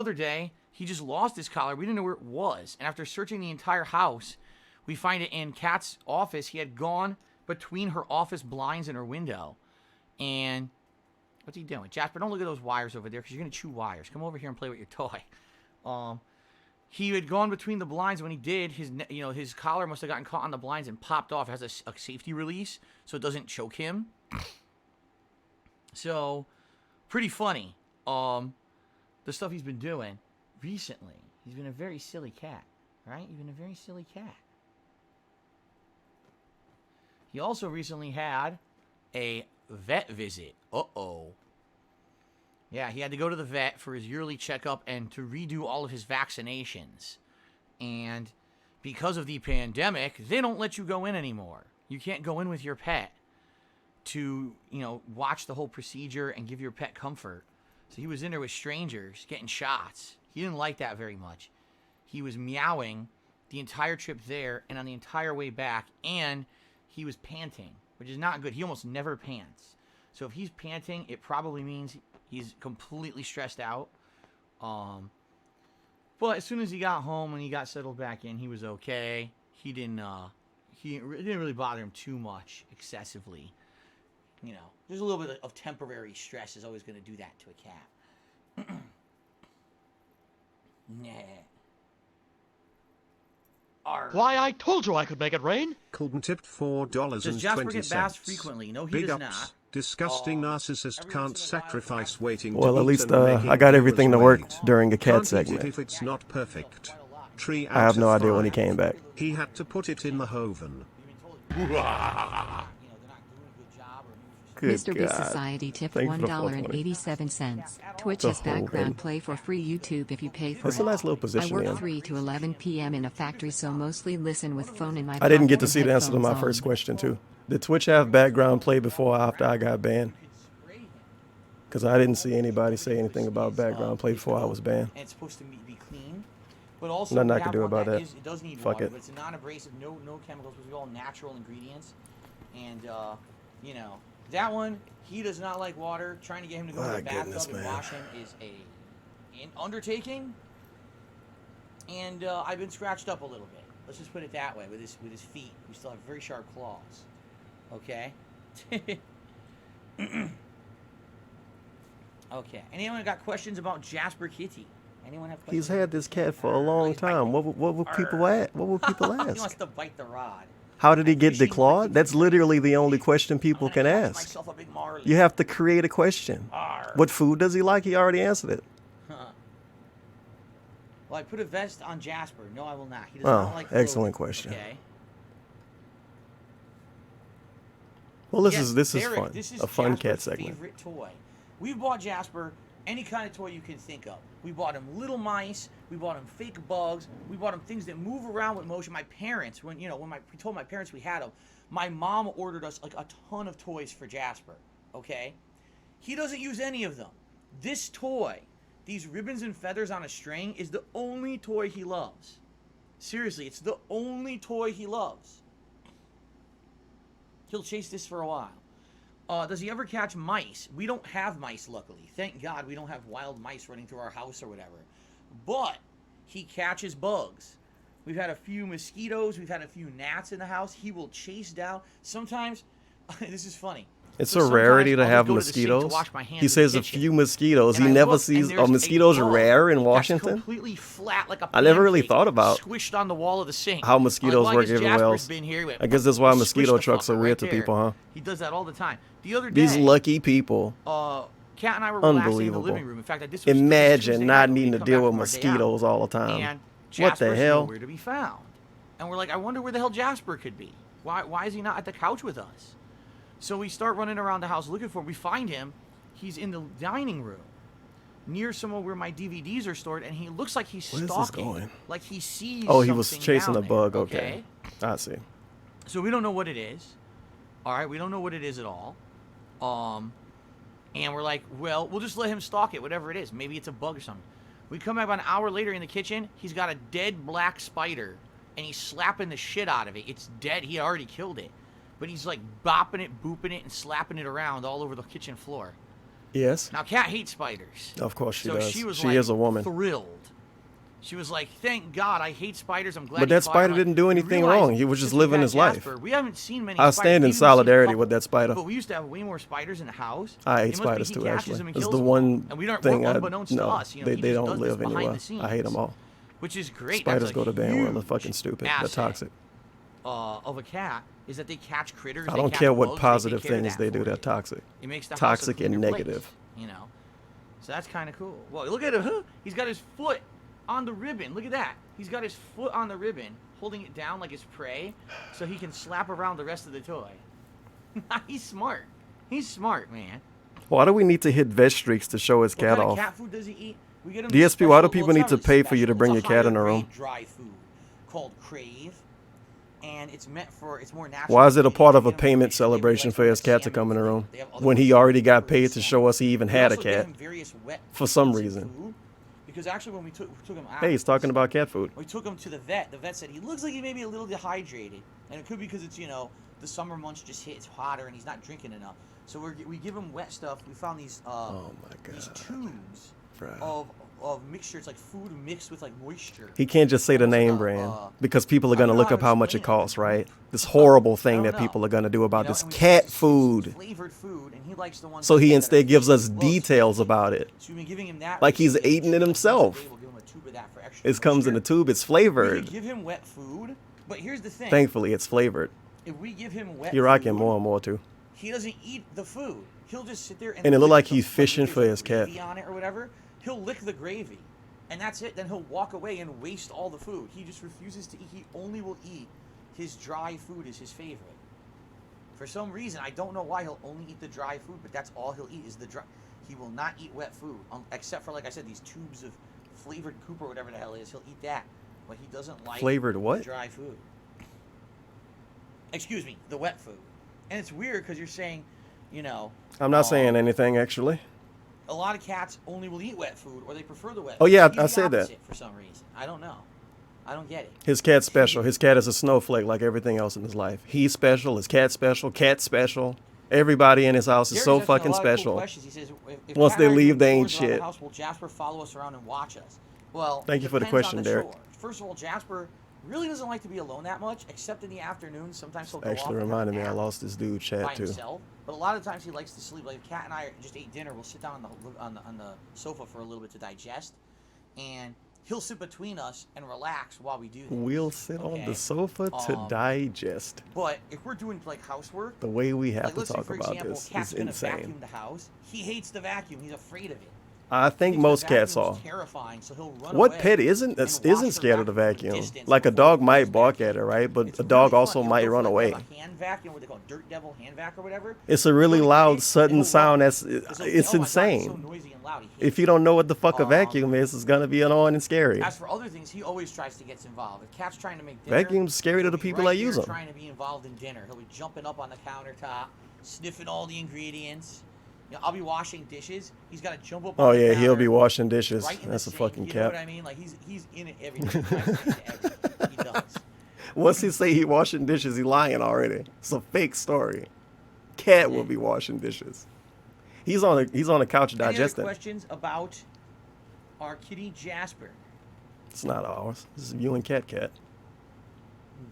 other day, he just lost his collar. We didn't know where it was. And after searching the entire house, we find it in Kat's office. He had gone between her office blinds and her window. And what's he doing? Jasper, don't look at those wires over there because you're going to chew wires. Come over here and play with your toy. He had gone between the blinds. When he did, his collar must have gotten caught on the blinds and popped off. It has a safety release so it doesn't choke him. So, pretty funny. The stuff he's been doing recently. He's been a very silly cat, right? He's been a very silly cat. He also recently had a vet visit. Uh-oh. Yeah, he had to go to the vet for his yearly checkup and to redo all of his vaccinations. And because of the pandemic, they don't let you go in anymore. You can't go in with your pet to, watch the whole procedure and give your pet comfort. So he was in there with strangers getting shots. He didn't like that very much. He was meowing the entire trip there and on the entire way back, and he was panting, which is not good. He almost never pants. So if he's panting, it probably means he's completely stressed out. But as soon as he got home and he got settled back in, he was okay. It didn't really bother him too much excessively. There's a little bit of temporary stress is always going to do that to a cat. Nah. Why, I told you I could make it rain. Colton tipped $4.20. Does Jasper get bashed frequently? No, he Big does ups. not. Disgusting narcissist can't sacrifice waiting. Well, to at eat least and making I got everything to work wait. during a cat Can't eat segment. it if it's not perfect. Tree I have out no of idea when he five. came back. He had to put it in the oven. Good Mr. B God. Society tip Thank you for the $1.87. Twitch The has whole background thing. play for free YouTube if you pay for That's it. a nice little I position work in. 3 to 11 p.m. in a factory, so mostly listen with phone in my I didn't get pocket to see and the answer to my headphones first on. question, too. Did Twitch have background play before or after I got banned? Because I didn't see anybody say anything about background play before I was banned. And it's supposed to be clean. But also, Nothing I we can have do one about that. it does need Fuck water, it. but it's a non-abrasive, no chemicals, it's all natural ingredients. And, that one, he does not like water. Trying to get him to go to My the bathtub goodness, and man. wash him is an undertaking. And I've been scratched up a little bit. Let's just put it that way with his feet. We still have very sharp claws. Okay. Okay. Anyone got questions about Jasper Kitty? Anyone have questions? He's had this cat for a long time. What would people ask? What would people He wants ask? to bite the rod. How did he get declawed? That's literally the only question people can ask. Myself a big Marley. You have to create a question. Arr. What food does he like? He already answered it. Well, I put a vest on Jasper. No, I will not. He does not like clothing. Excellent question. Okay. Well, this Yes, is Derek, fun. This is A fun cat Jasper's segment. favorite toy. We've bought Jasper any kind of toy you can think of. We bought him little mice. We bought him fake bugs. We bought him things that move around with motion. My parents, we told my parents we had him, my mom ordered us like a ton of toys for Jasper. Okay, he doesn't use any of them. This toy, these ribbons and feathers on a string, is the only toy he loves. Seriously, it's the only toy he loves. He'll chase this for a while. Does he ever catch mice? We don't have mice, luckily. Thank God we don't have wild mice running through our house or whatever. But he catches bugs. We've had a few mosquitoes. We've had a few gnats in the house. He will chase down. Sometimes, this is funny. It's So a rarity sometimes to I'll have just go to the sink to mosquitoes. wash my hands He in says the a kitchen. few mosquitoes. And He I never look, sees and there's a mosquitoes bug rare in that's Washington. completely flat like a I never really pancake, thought about squished on the wall of the sink. how mosquitoes Like, work as everywhere Jasper's else. been here, he went, I guess that's why squish mosquito the trucks are fucker weird right to there. people, huh? He does that all the time. The other day, These lucky people. Kat and I were relaxing in the Unbelievable. living room. In fact, this was Imagine Tuesday not night when we needing to come deal back with from our day out. mosquitoes all the time. And What the Jasper's hell? nowhere to be found. And we're like, I wonder where the hell Jasper could be. Why is he not at the couch with us? So we start running around the house looking for him. We find him. He's in the dining room near somewhere where my DVDs are stored, and he looks like he's Where is this stalking. going? Like he sees Oh, he was something chasing down a bug. there, Okay. I see. So we don't know what it is. All right, we don't know what it is at all. And we're like, well, we'll just let him stalk it, whatever it is. Maybe it's a bug or something. We come back about an hour later in the kitchen. He's got a dead black spider, and he's slapping the shit out of it. It's dead. He already killed it. But he's like bopping it, booping it, and slapping it around all over the kitchen floor. Yes. Now, Cat hates spiders. Of course she so does. She was She like, is a woman. thrilled. She was like, thank God, I hate spiders. I'm glad But he that caught spider him. didn't do We anything realized wrong. He was just since we've living had his life. Jasper, we haven't seen many I spiders. stand in Maybe we've seen a solidarity couple, with that spider. But we used to have way more spiders in the house. I It hate must be spiders he too, catches actually. them and It's kills the them. one And we don't, thing we're I unbeknownst to no, us, you know, they he just don't does this live behind anywhere. the scenes, I hate them all. which is great. Spiders That's a go to damn well. They're huge fucking stupid. They're asset, toxic. Of a cat is that they catch critters. I they don't catch care what bugs, positive they take care of things that they do. for They're you. toxic. It makes the Toxic house a and cleaner negative. place, you know. So that's kind of cool. Well, look at him. He's got his foot on the ribbon. Look at that. He's got his foot on the ribbon, holding it down like his prey, so he can slap around the rest of the toy. He's smart. He's smart, man. Why do we need to hit veg streaks to show his cat What kind off? of cat food does he eat? We get him DSP, why do people it's need not to really pay for you to special. bring It's your cat in the higher room? grade dry food called Crave, and it's meant for, it's more natural. Why is it a part of a You get him payment fish flavor, celebration like for his cat to salmon come in the flavor. room They have other when he ones already got for paid to salmon. show us he even We had a also give cat? him various wet For some foods and reason. food, because actually when we took him out, Hey, he's talking about cat food. we took him to the vet. The vet said he looks like he may be a little dehydrated, and it could be because it's, you know, the summer months just hit, it's hotter, and he's not drinking enough. So we give him wet stuff. We found these Oh my God. these tubes Bro. of mixture. It's like food mixed with like moisture. He can't just say the name brand because people are going to look up how much it costs, right? This horrible thing that people are going to do about this cat food. Flavored food, and he likes the ones So he that instead are gives us flavored. details about it. So we've been giving him that Like he's recently. eating it himself. We'll give him a tube of that for extra It comes in a moisture. tube. It's We flavored. could give him wet food, but here's the thing. Thankfully, it's flavored. If we give him wet You're rocking food, more and more, too. he doesn't eat the food. He'll just sit there And it lick look like the- he's fishing there's for his cat. gravy on it or whatever. He'll lick the gravy, and that's it. Then he'll walk away and waste all the food. He just refuses to eat. He only will eat his dry food is his favorite. For some reason, I don't know why he'll only eat the dry food, but that's all he'll eat is the dry. He will not eat wet food, except for, like I said, these tubes of flavored Coop or whatever the hell it is. He'll eat that, but he doesn't like Flavored what? the dry food. Excuse me, the wet food. And it's weird because you're saying, you know, I'm not saying anything, actually. a lot of cats only will eat wet food, or they prefer the wet Oh, food. yeah, He's I the said that. opposite for some reason. I don't know. I don't get it. His cat's special. His cat is a snowflake like everything else in his life. He's special. His cat's special. Cat's special. Everybody in his house is Derek's so asking a fucking lot of cool special. questions. He says, if Once Cat they and I are leave, doing they ain't chores around the shit. house, will Jasper follow us around and watch us? Well, Thank you for the depends question, on Derek. chores. First of all, Jasper really doesn't like to be alone that much, except in the afternoon. Sometimes he'll go Actually off and have a reminded me I nap lost this dude by chat too. himself. But a lot of times he likes to sleep. Like Cat and I just ate dinner. We'll sit down on the sofa for a little bit to digest, and he'll sit between us and relax while we do that. We'll sit on Okay. the sofa to digest. But if we're doing like housework, The way we have like to let's say talk for about example, this Cat's is gonna vacuum insane. the house. He hates the vacuum. He's afraid of it. I think Thinks most the cats vacuum's are. terrifying, so he'll run What away pet and isn't watch scared of the vacuum from vacuum? distance Like a before dog it might goes bark vacuum. at it, right? But It's a dog really also fun. might He'll go run for, away. like, a hand vacuum, what they call Dirt Devil hand vac or whatever. It's a really He'll loud, kick, sudden and he'll sound. walk. That's He'll say, it's "Oh my God, it's so insane. noisy and loud." He hates If you it. don't know what the fuck a vacuum is, it's gonna be annoying and scary. As for other things, he always tries to get involved. If Cat's trying to make dinner, Vacuum's scary to he'll the be people right that use there them. Trying to be involved in dinner. He'll be jumping up on the countertop, sniffing all the ingredients. You know, I'll be washing dishes. He's got to jump up. Oh on the yeah, he'll be counter, washing dishes. right in the That's a sink, fucking you know what cap. I mean? Like he's in it every day. He tries to get into everything. He does. Once he say he washing dishes, he lying already. It's a fake story. Cat will be washing dishes. He's on a couch Any other digesting. questions about our kitty Jasper? It's not ours. This is you and Cat. That's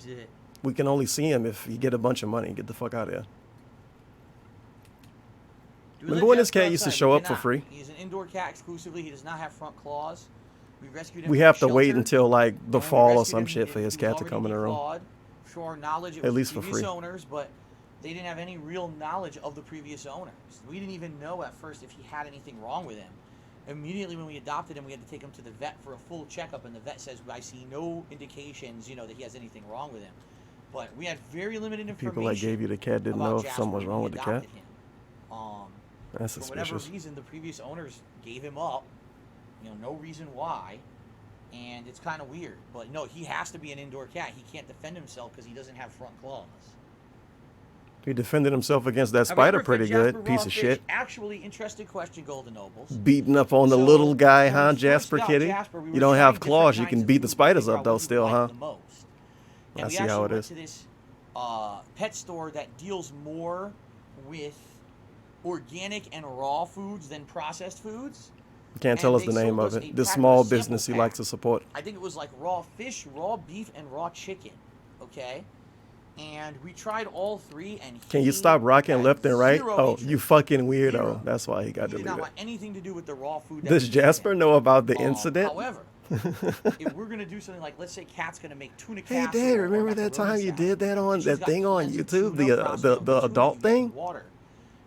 it. We can only see him if you get a bunch of money. Get the fuck out of here. Do we Remember let when this Jasper cat used to outside? show We up for cannot. free? He's an indoor cat exclusively. He does not have front claws. We rescued him. We from have a to wait shelter, until like the and when we fall or rescued some him, shit for he his was cat to already come in the room. declawed. To our knowledge, it At was least for previous free. owners, but they didn't have any real knowledge of the previous owners. We didn't even know at first if he had anything wrong with him. Immediately when we adopted him, we had to take him to the vet for a full checkup, and the vet says, "I see no indications, that he has anything wrong with him." But we had very limited information. People that gave you the cat didn't about know if Jasper something was when wrong we with the cat. adopted him. That's For whatever suspicious. reason, the previous owners gave him up. No reason why. And it's kind of weird. But no, he has to be an indoor cat. He can't defend himself because he doesn't have front claws. He defended himself against that Have you spider ever fed pretty Jasper good. raw Piece of fish? shit. Actually, interesting question, Golden Nobles. Beating up on the So, little guy, when we huh, first Jasper got kitty? Jasper, we You were don't trying have different claws. You kinds can of beat the food to spiders figure up out though what he still, liked huh? the most. And I we see how actually it went is. to this pet store that deals more with organic and raw foods than processed foods. Can't tell And us the they name sold of us it. a This pack of small a sample business he pack. likes to support. I think it was like raw fish, raw beef, and raw chicken. Okay? And we tried all three, and Can you he stop rocking had left and right? zero Oh, interest. you fucking weirdo. Zero. That's why he got He did not deleted. want anything to do with the raw food. That Does we gave Jasper him. know about the incident? However, if we're gonna do something like, let's say Kat's gonna make tuna Hey, casserole. Dad, or remember that macaroni time you salad, did that on and she's that got thing on cans of YouTube, tuna, the tuna adult you get in thing? water,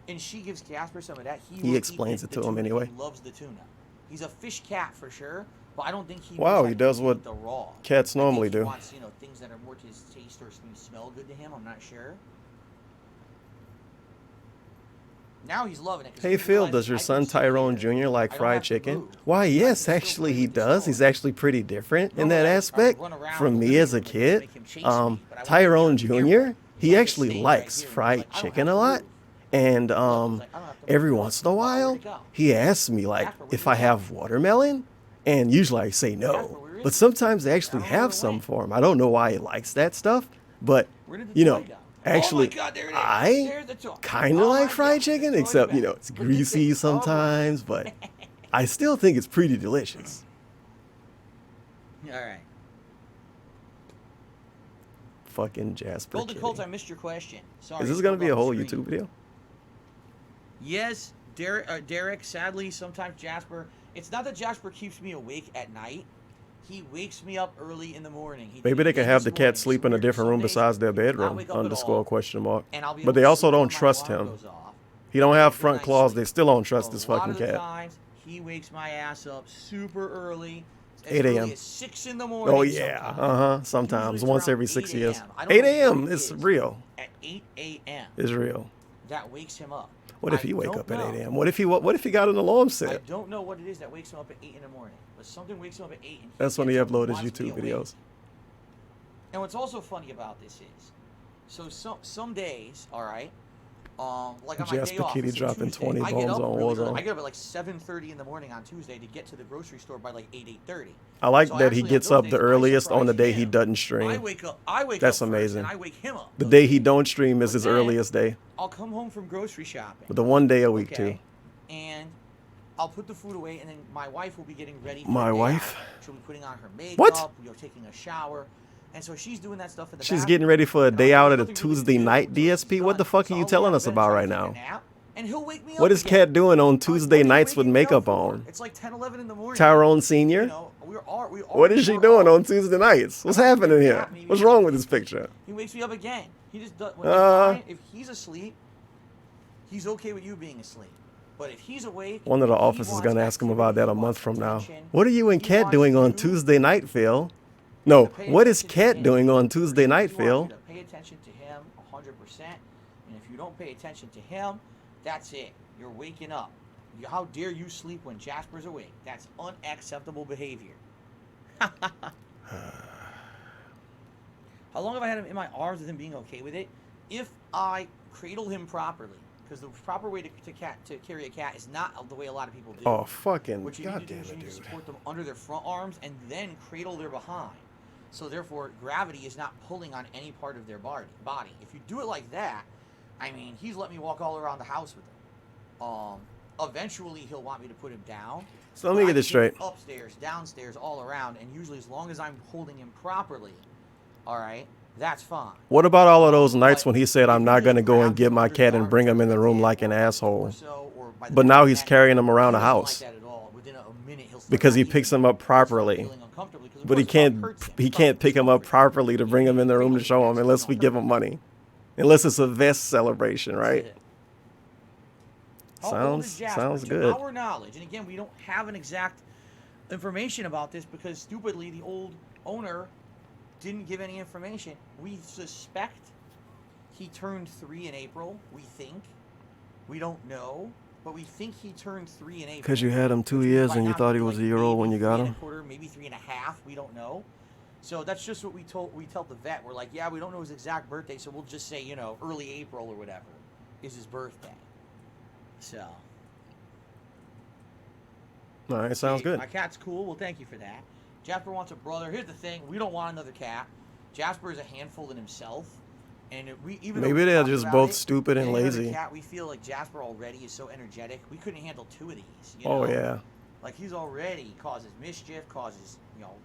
and she gives Jasper some of that. He will eat explains it to the him tuna. anyway. He loves the tuna. He's a fish cat for sure, but I don't think he. Wow, knows he how to does eat what the raw. cats I think normally he do. Wants, things that are more to his taste or smell good to him. I'm not sure. Now he's loving it. Hey Phil, does your son Tyrone Jr. like fried chicken? Why, yes, actually he does. He's actually pretty different in that aspect. From me as a kid, Tyrone Jr., he actually likes fried chicken a lot. And every once in a while, he asks me like if I have watermelon, and usually I say no. But sometimes they actually have some for him. I don't know why he likes that stuff, but actually, I kind of like fried chicken, except, it's greasy sometimes, but I still think it's pretty delicious. All right. Fucking Jasper. Golden Colts, I missed your question. Sorry. Is this going to be a whole YouTube video? Yes, Derek, sadly, sometimes Jasper, it's not that Jasper keeps me awake at night. He wakes me up early in the morning. Maybe they can have the cat sleep in a different room besides their bedroom, _? But they also don't trust him. He don't have front claws. They still don't trust this fucking cat. Times, he wakes my ass up super early. 8 a.m. 6 in the morning. Oh, yeah. Sometimes. Once every 6 years. 8 a.m. is real. At 8 a.m. Is real. That wakes him up. What if he wake up at 8 a.m.? What if he got an alarm set? I don't know what it is that wakes him up at 8 in the morning. But something wakes him up at 8. And that's when he uploads his YouTube videos. And what's also funny about this is, so some days, all right, like on my day Jasper off, Kitty so dropping Tuesday, 20 I get bones up on really early. Warzone. I get up at like 7:30 in the morning on Tuesday to get to the grocery store by like 8:30. I like So that he actually, gets on up those the days, I earliest on the day surprise he him. doesn't I stream. wake up That's first, amazing. and I wake him up. The day he don't stream is But his then, earliest day. I'll come home from grocery shopping. But the one day a week okay, too. And I'll put the food away, and then my wife will be getting ready. For My the day wife? out. She'll be putting on her makeup. What? Taking a shower, and so she's doing that stuff in the. She's bathroom, getting ready for a and day I'll out do at a nothing really Tuesday to do night until she's DSP. What the done. fuck So are you I'll telling lay us out of bed, about try right to take a now? nap, and he'll wake me up What is again. Cat doing on What Tuesday are you nights with waking me up makeup for? on? It's like 10, 11 in the morning. Tyrone Sr.? What is she doing on Tuesday nights? What's happening here? What's wrong with this picture? He wakes me up again. He just does. If he's asleep, he's okay with you being asleep. But if he's awake, One of the he officers is wants going to ask him about that a activity, he month wants from now. attention, What are you and he Cat wants doing on you Tuesday night, Phil? No, pay what is attention to Cat him. doing on Tuesday night, He Phil? wants you to pay attention to him 100%. And if you don't pay attention to him, that's it. You're waking up. How dare you sleep when Jasper's awake? That's unacceptable behavior. How long have I had him in my arms with him being okay with it? If I cradle him properly, because the proper way to carry a cat is not the way a lot of people do. Oh, fucking What you need to do goddamn is you it, need to dude. support them under their front arms and then cradle their behind. So therefore, gravity is not pulling on any part of their body. If you do it like that, I mean, he's let me walk all around the house with him. Eventually, he'll want me to put him down. So let me get this straight. Upstairs, downstairs, all around, and usually as long as I'm holding him properly, all right, that's fine. What about all of those nights when he said, I'm not going to go and get my cat and bring him in the room like an asshole? But now he's carrying him around the house because he picks him up properly. But he can't pick him up properly to bring him in the room to show him unless we give him money. Unless it's a vest celebration, right? Sounds good. To our knowledge, and again, we don't have an exact information about this because stupidly the old owner didn't give any information. We suspect he turned 3 in April. We think. We don't know, but we think he turned 3 in April. Because you had him 2 years and you thought he was a year old when you got him? Maybe 3.5. We don't know. So that's just what we tell the vet. We're like, yeah, we don't know his exact birthday, so we'll just say, early April or whatever is his birthday. So. All right, sounds good. My cat's cool. Well, thank you for that. Jasper wants a brother. Here's the thing. We don't want another cat. Jasper is a handful in himself. And even Maybe they're just both stupid and lazy. Cat, we feel like Jasper already is so energetic. We couldn't handle 2 of these. You Oh know? yeah. Like he's already causes mischief, causes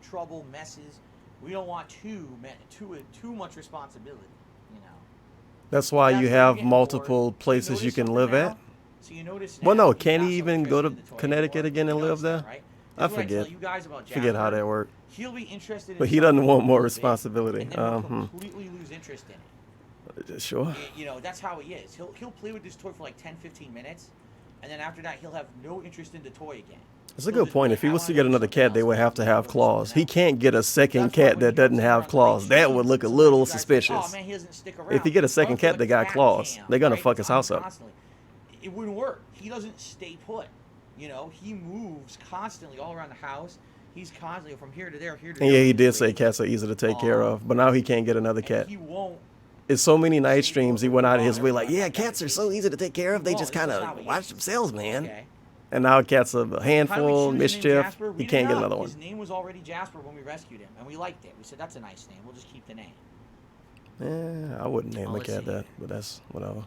trouble, messes. We don't want too much responsibility. You know. That's why you have multiple bored. places you can live at. So you notice Well, now no, he's can not he so even go to interested in the toy Connecticut anymore. again and You live notice there? that, right? I This is what forget. tell you guys about Forget how Jasper. that worked. He'll be interested in But he something doesn't want a more little bit, responsibility. and then he'll completely lose interest in it. Sure. That's how he is. He'll play with this toy for like 10-15 minutes, and then after that he'll have no interest in the toy again. That's a good point. If he was to get another cat, they would have to have claws. He can't get a second cat that doesn't have claws. That would look a little suspicious. Oh man, he doesn't stick around. If you get a second cat that got claws, they're gonna fuck his house up. It wouldn't work. He doesn't stay put. He moves constantly all around the house. He's constantly from here to there, here to there. And yeah, he did say cats are easy to take care of, but now he can't get another cat. He won't. It's so many night streams, he went out of his way like, yeah, cats are so easy to take care of. They just kind of watch themselves, man. Okay. And now cats are a handful, mischief. Jasper? He can't get another one. His name was already Jasper when we rescued him, and we liked it. We said, that's a nice name. We'll just keep the name. Yeah, I wouldn't name a cat that, but that's whatever.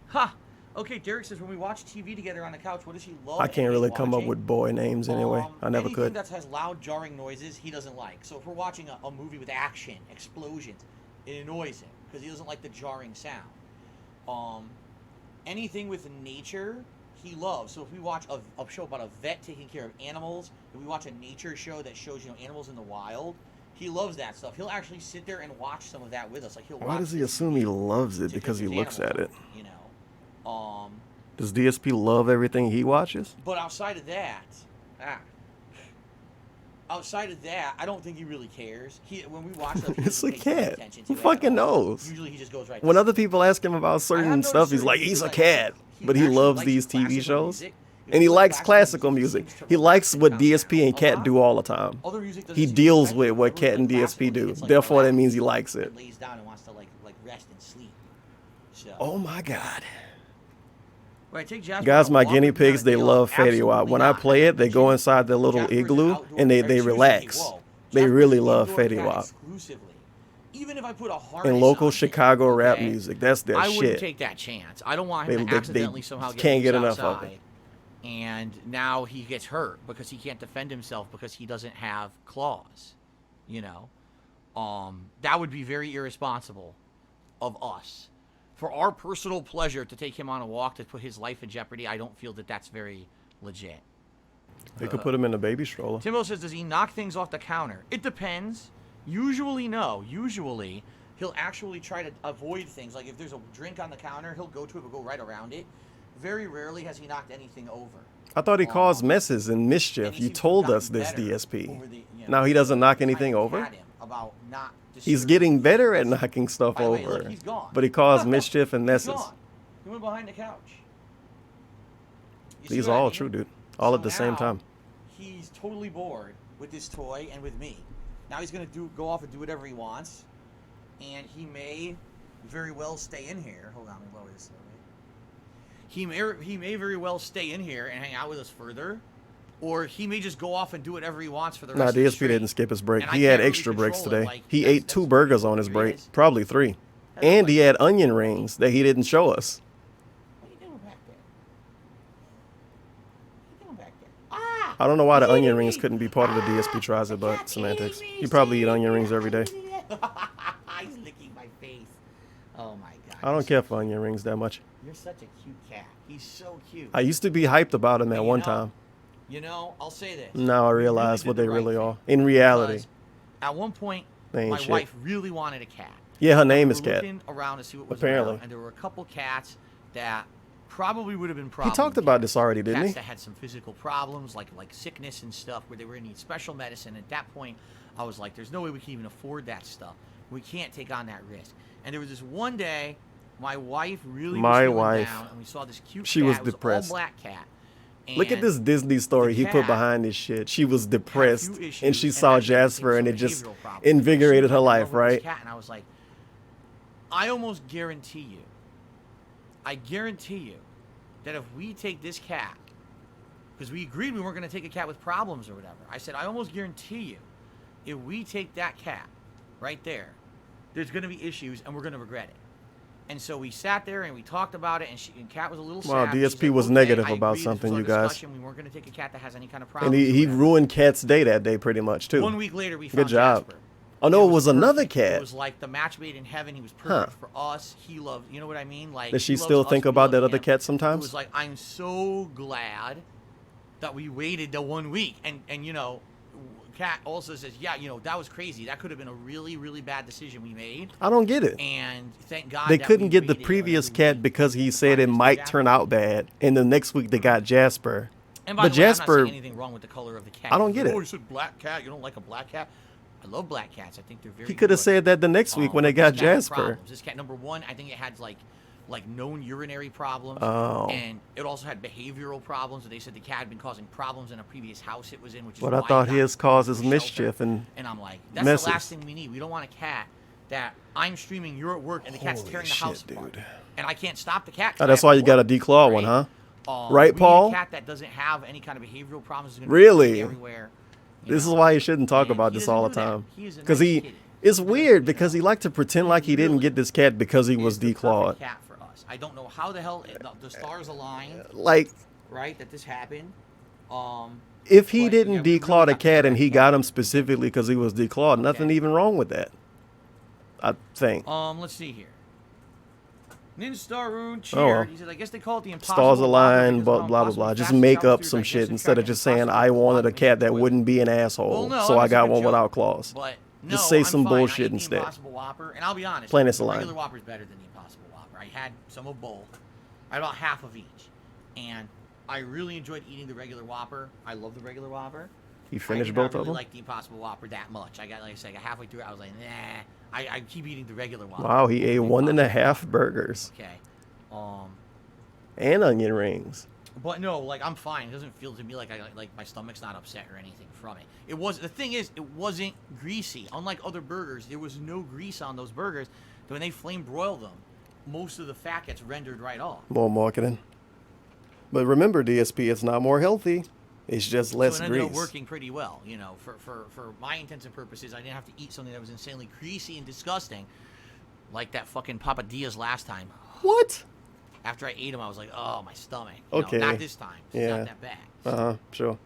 Ha! Okay, Derek says, when we watch TV together on the couch, what does he love? I can't really come up with boy names anyway. I never anything could. that has loud, jarring noises, he doesn't like. So if we're watching a movie with action, explosions, it annoys him because he doesn't like the jarring sound. Anything with nature, he loves. So if we watch a show about a vet taking care of animals, if we watch a nature show that shows animals in the wild, he loves that stuff. He'll actually sit there and watch some of that with us. Like he'll. Why watch does he assume he loves it? Because he looks at it. Um, Does DSP love everything he watches? But outside of that, I don't think he really cares. When we watch stuff, It's a cat. Who it fucking knows? Usually he just goes right. When other people ask him about certain stuff, he's like, he's a cat. But he loves these TV shows. And he likes classical music. He likes what DSP and Cat do all the time. He deals with what Cat and DSP do. Therefore, that means he likes it. Lays down and wants to like rest and sleep. So. Oh my God. Right, take Jasper Guys, my walk, guinea pigs, they love Fatty Wap. absolutely When I not. play it, they go inside their little Jasper's igloo outdoor- and they excuse me, relax. whoa. They Jasper's really an love indoor Fatty cat Wap. exclusively. Even if I put a harness And local on him, Chicago rap okay, music, that's their I wouldn't shit. take that chance. I don't want him to They accidentally somehow can't get loose enough of outside, and now he gets hurt because he can't defend himself because he doesn't have claws. That would be very irresponsible of us. For our personal pleasure to take him on a walk to put his life in jeopardy, I don't feel that that's very legit. They could put him in a baby stroller. Timbo says, does he knock things off the counter? It depends. Usually, no. Usually, he'll actually try to avoid things. Like if there's a drink on the counter, he'll go to it but go right around it. Very rarely has he knocked anything over. I thought he caused messes and mischief. You told us this, DSP. Now he doesn't knock anything over? He's getting better at knocking stuff By the way, over. look, he's gone. But he caused mischief and messes. Gone. He went behind the couch. You see These what are I all mean? true, dude. All at the same now, time. He's totally bored with this toy and with me. Now he's going to go off and do whatever he wants. And he may very well stay in here. Hold on, let me lower this a little bit. He may very well stay in here and hang out with us further. Or he may just go off and do whatever he wants for the rest of the DSP stream. didn't skip his break. And I He had can't really extra breaks control it, today. like, He that's- ate 2 that's- burgers on his here it break. is. Probably 3. And he had onion rings that he didn't show us. What are you doing back there? What are you doing back there? Ah! I don't know why the onion rings couldn't be part of the DSP tries it, but semantics. You probably eat onion rings every day. He's licking my face. Oh my god. I don't care for onion rings that much. You're such a cute cat. He's so cute. I used to be hyped about him at one time. I'll say this. Now I You realize did what the they right really thing. are. In reality. Because at one point, They ain't my shit. wife really wanted a cat. Yeah, her name We is were Cat. looking around to see what was Apparently. around, and there were a couple cats that probably would have been He problem talked about cats. this already, didn't Cats he? that had some physical problems, like sickness and stuff, where they were going to need special medicine. At that point, I was like, there's no way we can even afford that stuff. We can't take on that risk. And there was this one day, my wife really was feeling down, and we saw this cute She cat. was It was depressed. all black cat. Look at And this Disney story he put cat behind this shit. She was depressed, few issues and she and saw had some Jasper, and it just behavioral problems. invigorated She her fell in life, love with this right? cat, and I was like, I almost guarantee you, that if we take this cat, because we agreed we weren't going to take a cat with problems or whatever. I said, I almost guarantee you, if we take that cat right there, there's going to be issues, and we're going to regret it. And so we sat there and we talked about it, and Kat was a little sad. Wow, She's DSP like, was okay, negative I about agree, something, this you was our guys. discussion. We weren't going to take a cat that has any kind of problem. And he ruined Kat's day that day pretty much, too. 1 week later, we found Good job. Jasper. Oh, no, it was perfect. another cat. It was like the match made in heaven. He was perfect for us. He loved, you know what I mean? Like, Does she he loves still us, think we about love that other him. cat sometimes? It was like, I'm so glad that we waited the 1 week. And you know, Kat also says, yeah, you know, that was crazy. That could have been a really, really bad decision we made. I don't get it. And thank God They that couldn't we get the waited previous another cat week. because he said it Mr. might Jasper. turn out bad. And the next week they got Jasper. And by But the way, I'm Jasper, not saying anything wrong with the color of the cat. I don't get it. Oh, you said black cat. You don't like a black cat? I love black cats. I think they're very he could have good. said that the next week when But they got this cat had Jasper. problems. This cat, number one, I think it had like known urinary problems. Oh. And it also had behavioral problems. They said the cat had been causing problems in a previous house it was in, which is But why I it thought got his causes shelter. mischief and I'm like, that's messes. the last thing we need. We don't want a cat that I'm streaming, you're at work, and the cat's Holy tearing the shit, house apart. dude. And I can't stop the cat. 'cause Oh, I that's have why to you got a work, declaw one, huh? Right, we Paul? need a cat that doesn't have any kind of behavioral problems. Is gonna Really? be everywhere. you This is know? why you shouldn't talk And about he this doesn't all the do that. time. He is a Because nice he, kitty. it's He weird doesn't, because you he know. liked to pretend like he didn't get this cat because he was Is the perfect declawed. cat for us. I don't know how the hell the stars aligned, Like, right? That this happened. if he But, didn't yeah, we declaw really the cat and he got got him specifically because he was declawed, nothing Okay. even wrong with that. I think. Let's see here. Ninja Star Rune Oh, cheered. well. He said, I guess they call it the impossible Stars Whopper align, because blah, how blah, blah, impossible blah. and Just fast it make travels up through some your shit digestive instead of tract just and saying, impossible I to wanted a block cat that with. wouldn't be an asshole, Well, no, so that I was a got good one joke. without claws. But no, Just say I'm some fine. bullshit I ate instead. The Impossible Whopper, and I'll be honest, Plain it's the a line. regular Whopper is better than the Impossible Whopper. I had some of both. I had about half of each, and I really enjoyed eating the regular Whopper. I love the regular Whopper. You I finished did both not really of them? like the Impossible Whopper that much. I got, like I said, I got halfway through it. I was like, nah. I keep eating the regular Whopper. Wow, he ate The 1.5 Impossible burgers Okay. and onion rings. But no, like I'm fine. It doesn't feel to me like my stomach's not upset or anything from it. It was the thing is it wasn't greasy. Unlike other burgers, there was no grease on those burgers. When they flame broil them, most of the fat gets rendered right off. More marketing. But remember, DSP, it's not more healthy. It's just less So it ended grease. up working pretty well, you know, for my intents and purposes. I didn't have to eat something that was insanely greasy and disgusting, like that fucking papadillas last time. What? After I ate them, I was like, oh, my stomach. Okay. Not this time. It's Yeah. not that bad. Sure.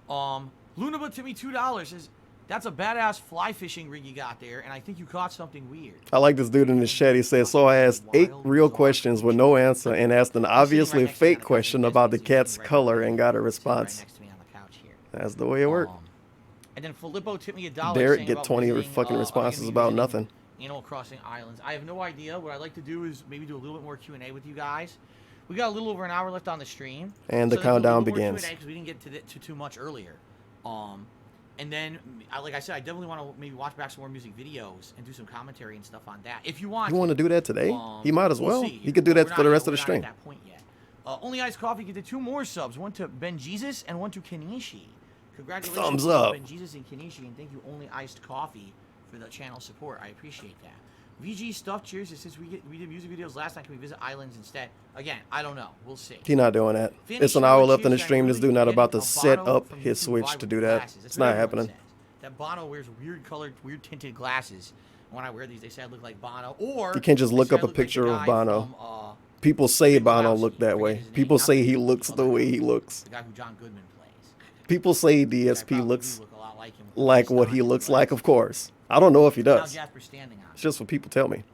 Lunaba to me $2 says, that's a badass fly fishing rig you got there, and I think you caught something weird. I like this dude in the chat. He says, so I asked 8 real questions with no answer and asked an obviously fake question about the cat's color and got a response. Right next to me on the couch here. That's the way it worked. And then Filippo tipped me $1. Derek saying get about 20 visiting, fucking are responses you about visiting nothing. Animal Crossing Islands. I have no idea. What I'd like to do is maybe do a little bit more Q&A with you guys. We got a little over an hour left on the stream. And the so let's do a little countdown bit more begins. Q&A because we didn't get to too much earlier. And then, like I said, I definitely want to maybe watch back some more music videos and do some commentary and stuff on that. If you want, You want to do that today? He might as we'll well. see. He could do We're that not- for the rest of we're the not stream. at that point yet. Only Iced Coffee get the 2 more subs. One to Ben Jesus and one to Kenishi. Congratulations Thumbs to up. Ben Jesus and Kenishi, and thank you Only Iced Coffee for the channel support. I appreciate that. VG Stuff, cheers. It says we did music videos last night. Can we visit islands instead? Again, I don't know. We'll see. He not doing that. Finish It's an hour your left in the cheers, stream. and This really dude not getting about to a set Bono up from his YouTube switch vibe to with do that. glasses. That's It's what not everyone happening. says. That Bono wears weird colored, weird tinted glasses. When I wear these, they say I look like Bono. Or You can't just they look say up I a look like the picture of guy Bono. from, People say Big Bono Lebowski. look that I way. forget his name. People Not say the he other looks the guy. way he looks. The guy who John Goodman plays. People say I DSP probably looks do look a lot like him. like what he looks like, of course. I don't know if he Now does. Jasper's standing on It's just what people tell me.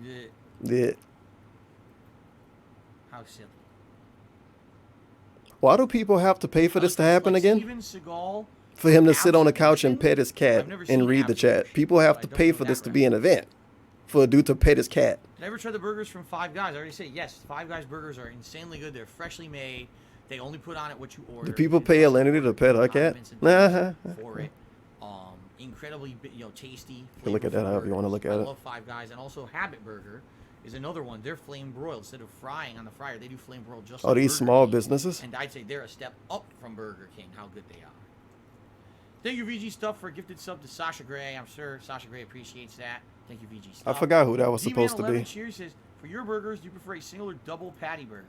it. Yeah. How silly. Why do people have to pay for this to happen Like again? Steven Seagal, For him to sit on the Abs couch and Nation? pet his cat I've never and seen read the Abs chat. Nation, People have so to I don't pay know for that this to be an reference. event. For a dude to pet his cat. Did I ever try the burgers from Five Guys? I already said yes. Five Guys burgers are insanely good. They're freshly made. They only put on it what you order. Do people pay Alinity to pet her cat? Nah. For it. Incredibly, tasty. You can look at that however you want to look at I it. love Five Guys, and also Habit Burger is another one. They're flame broiled instead of frying on the fryer. They do flame broiled just. Oh, like these Burger small King. businesses? And I'd say they're a step up from Burger King. How good they are. Thank you, VG Stuff, for a gifted sub to Sasha Gray. I'm sure Sasha Gray appreciates that. Thank you, VG Stuff. I forgot who that was supposed to D-Man11 be. Cheers says, for your burgers, do you prefer a single or double patty burger?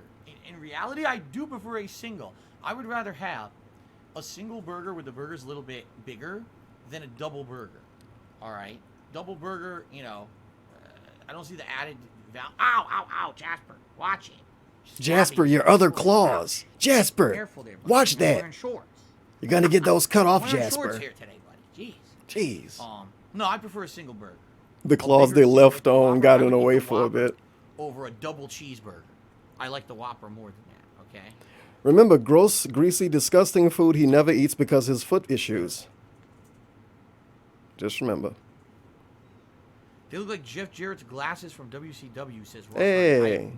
In reality, I do prefer a single. I would rather have a single burger with the burgers a little bit bigger than a double burger. All right, double burger. You know, I don't see the added value. Ow, ow, ow, Jasper, watch it. Jasper, your other claws. Jasper, Careful there, buddy. watch You're that. wearing shorts. You're gonna get those cut off, I'm wearing shorts Jasper. here today, buddy. Jeez. No, I prefer a single burger. The claws they left on got in the way for a bit. Over a double cheeseburger. I like the Whopper more than that, okay? Remember, gross, greasy, disgusting food he never eats because his foot issues. Just remember. They look like Jeff Jarrett's glasses from WCW, says Ross. Hey,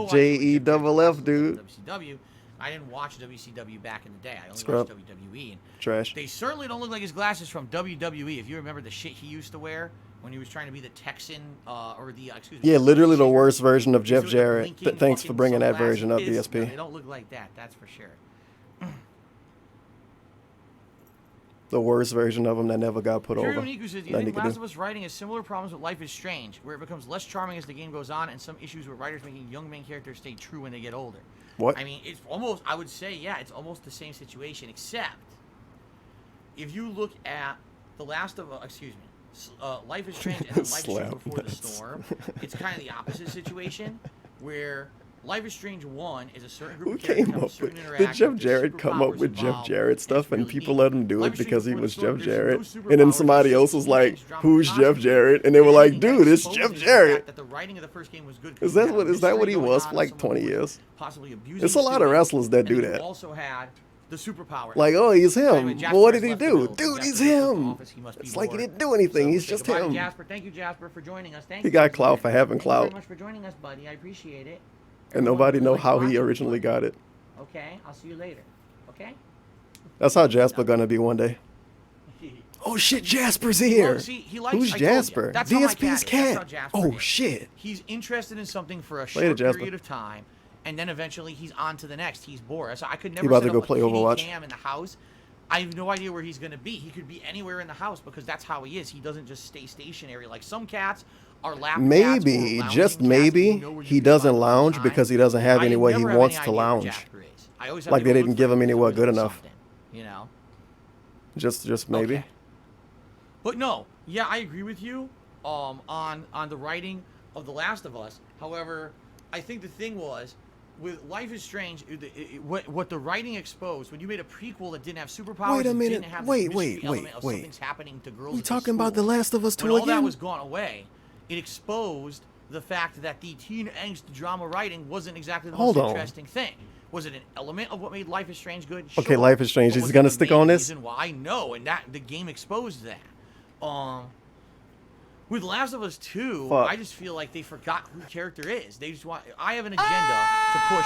J-E-F-F, dude. WCW. I didn't watch WCW back in the day. I only Scrub. watched WWE. And Trash. they certainly don't look like his glasses from WWE. If you remember the shit he used to wear when he was trying to be the Texan, or the, excuse me. Yeah, literally the worst version of Jeff These are the Jarrett. blinking Thanks for fucking bringing that sunglasses. version up, No, DSP. they don't look like that, that's for sure. The worst version of him that never got put over. Niku says, do you think Last of Us writing has similar problems with Life is Strange, where it becomes less charming as the game goes on, and some issues with writers making young main characters stay true when they get older? What? I mean, it's almost, I would say, yeah, it's almost the same situation, except if you look at The Last of Us, excuse me, Life is Strange and then Life is Strange Before the Storm, it's kind of the opposite situation, where Life is Strange 1 is a certain group Who of characters came have a up certain with? interaction. Did Jeff There's Jarrett come up superpowers with Jeff involved, Jarrett it's stuff and really people neat. let him do Life it is Strange because he Before was the Storm, Jeff there's Jarrett? no And then superpowers, somebody there's else just was like, teenage drama who's constantly. Jeff Jarrett? And they were And like, that dude, it's exposes Jeff the fact Jarrett. that the writing of the first game was good. Is that what Mystery he going was on, for like someone 20 was years? possibly abusing There's a lot of students, wrestlers that and do then you that. also had the superpower. Like, oh, he's him. Anyway, Jasper Well, what has did he left the do? building. Dude, Jasper he's has left the him. office. He must be It's like he bored. didn't do anything. So He's say just goodbye to him. Jasper. Thank you, Jasper, for joining us. Thank He you, got Jasper. clout for having Thank clout. you very much for joining us, buddy. I appreciate it. And Everyone nobody really know likes how he watching you, originally buddy. got it. Okay, I'll see you later. Okay? That's how Jasper gonna be one day. Oh shit, Jasper's here. Well, see, he likes, Who's I told you, Jasper? that's how my DSP's cat. Is. That's how cat. Jasper Oh is. shit. He's interested in something for a Later, short Jasper. period of time, and then eventually he's on to the next. He's bored. So I could never He about set to go up play a kitty Overwatch. cam in the house. I have no idea where he's going to be. He could be anywhere in the house because that's how he is. He doesn't just stay stationary. Like some cats are lap cats or Maybe, lounging just cats, maybe, you know where you he can doesn't find him all the lounge time. because he doesn't have I anywhere he never have wants any to idea where lounge. Jasper is. I always have Like to they go didn't look give for him He's anywhere always good doing enough. something, you know? Just maybe. Okay. But no, yeah, I agree with you on the writing of The Last of Us. However, I think the thing was, with Life is Strange, what the writing exposed, when you made a prequel that didn't have superpowers, Wait a minute. didn't have Wait, the wait, mystery wait, element of wait. something's happening to girls We at talking school. about The Last of Us 2 When all that again? was gone away, it exposed the fact that the teen angst drama writing wasn't exactly the Hold most on. interesting thing. Was it an element of what made Life is Strange good? Okay, Sure. Life is Strange. But Is was he gonna it the stick main on this? reason why? No, and that the game exposed that. With Last of Us 2, Fuck. I just feel like they forgot who the character is. They just want. I have an agenda to push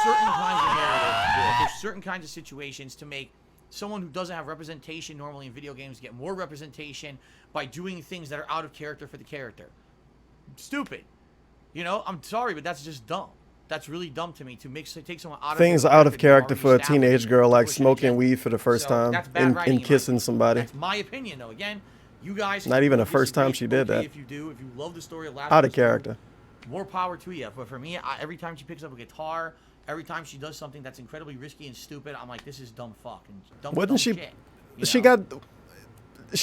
certain kinds of narratives, push certain kinds of situations to make someone who doesn't have representation normally in video games get more representation by doing things that are out of character for the character. Stupid. You know, I'm sorry, but that's just dumb. That's really dumb to me to take someone out of Things their out of they've character already for a established teenage girl, to like push an smoking agenda. weed for the first So time that's bad writing, and in my kissing opinion. somebody. That's my opinion, though. Again, you guys Not even the disagree, first time she did okay that. If you do, if you love the story of Last Out of of Us 2, character. more power to you. But for me, every time she picks up a guitar, every time she does something that's incredibly risky and stupid, I'm like, this is dumb fuck and dumb. Wasn't dumb she? Shit, you She know?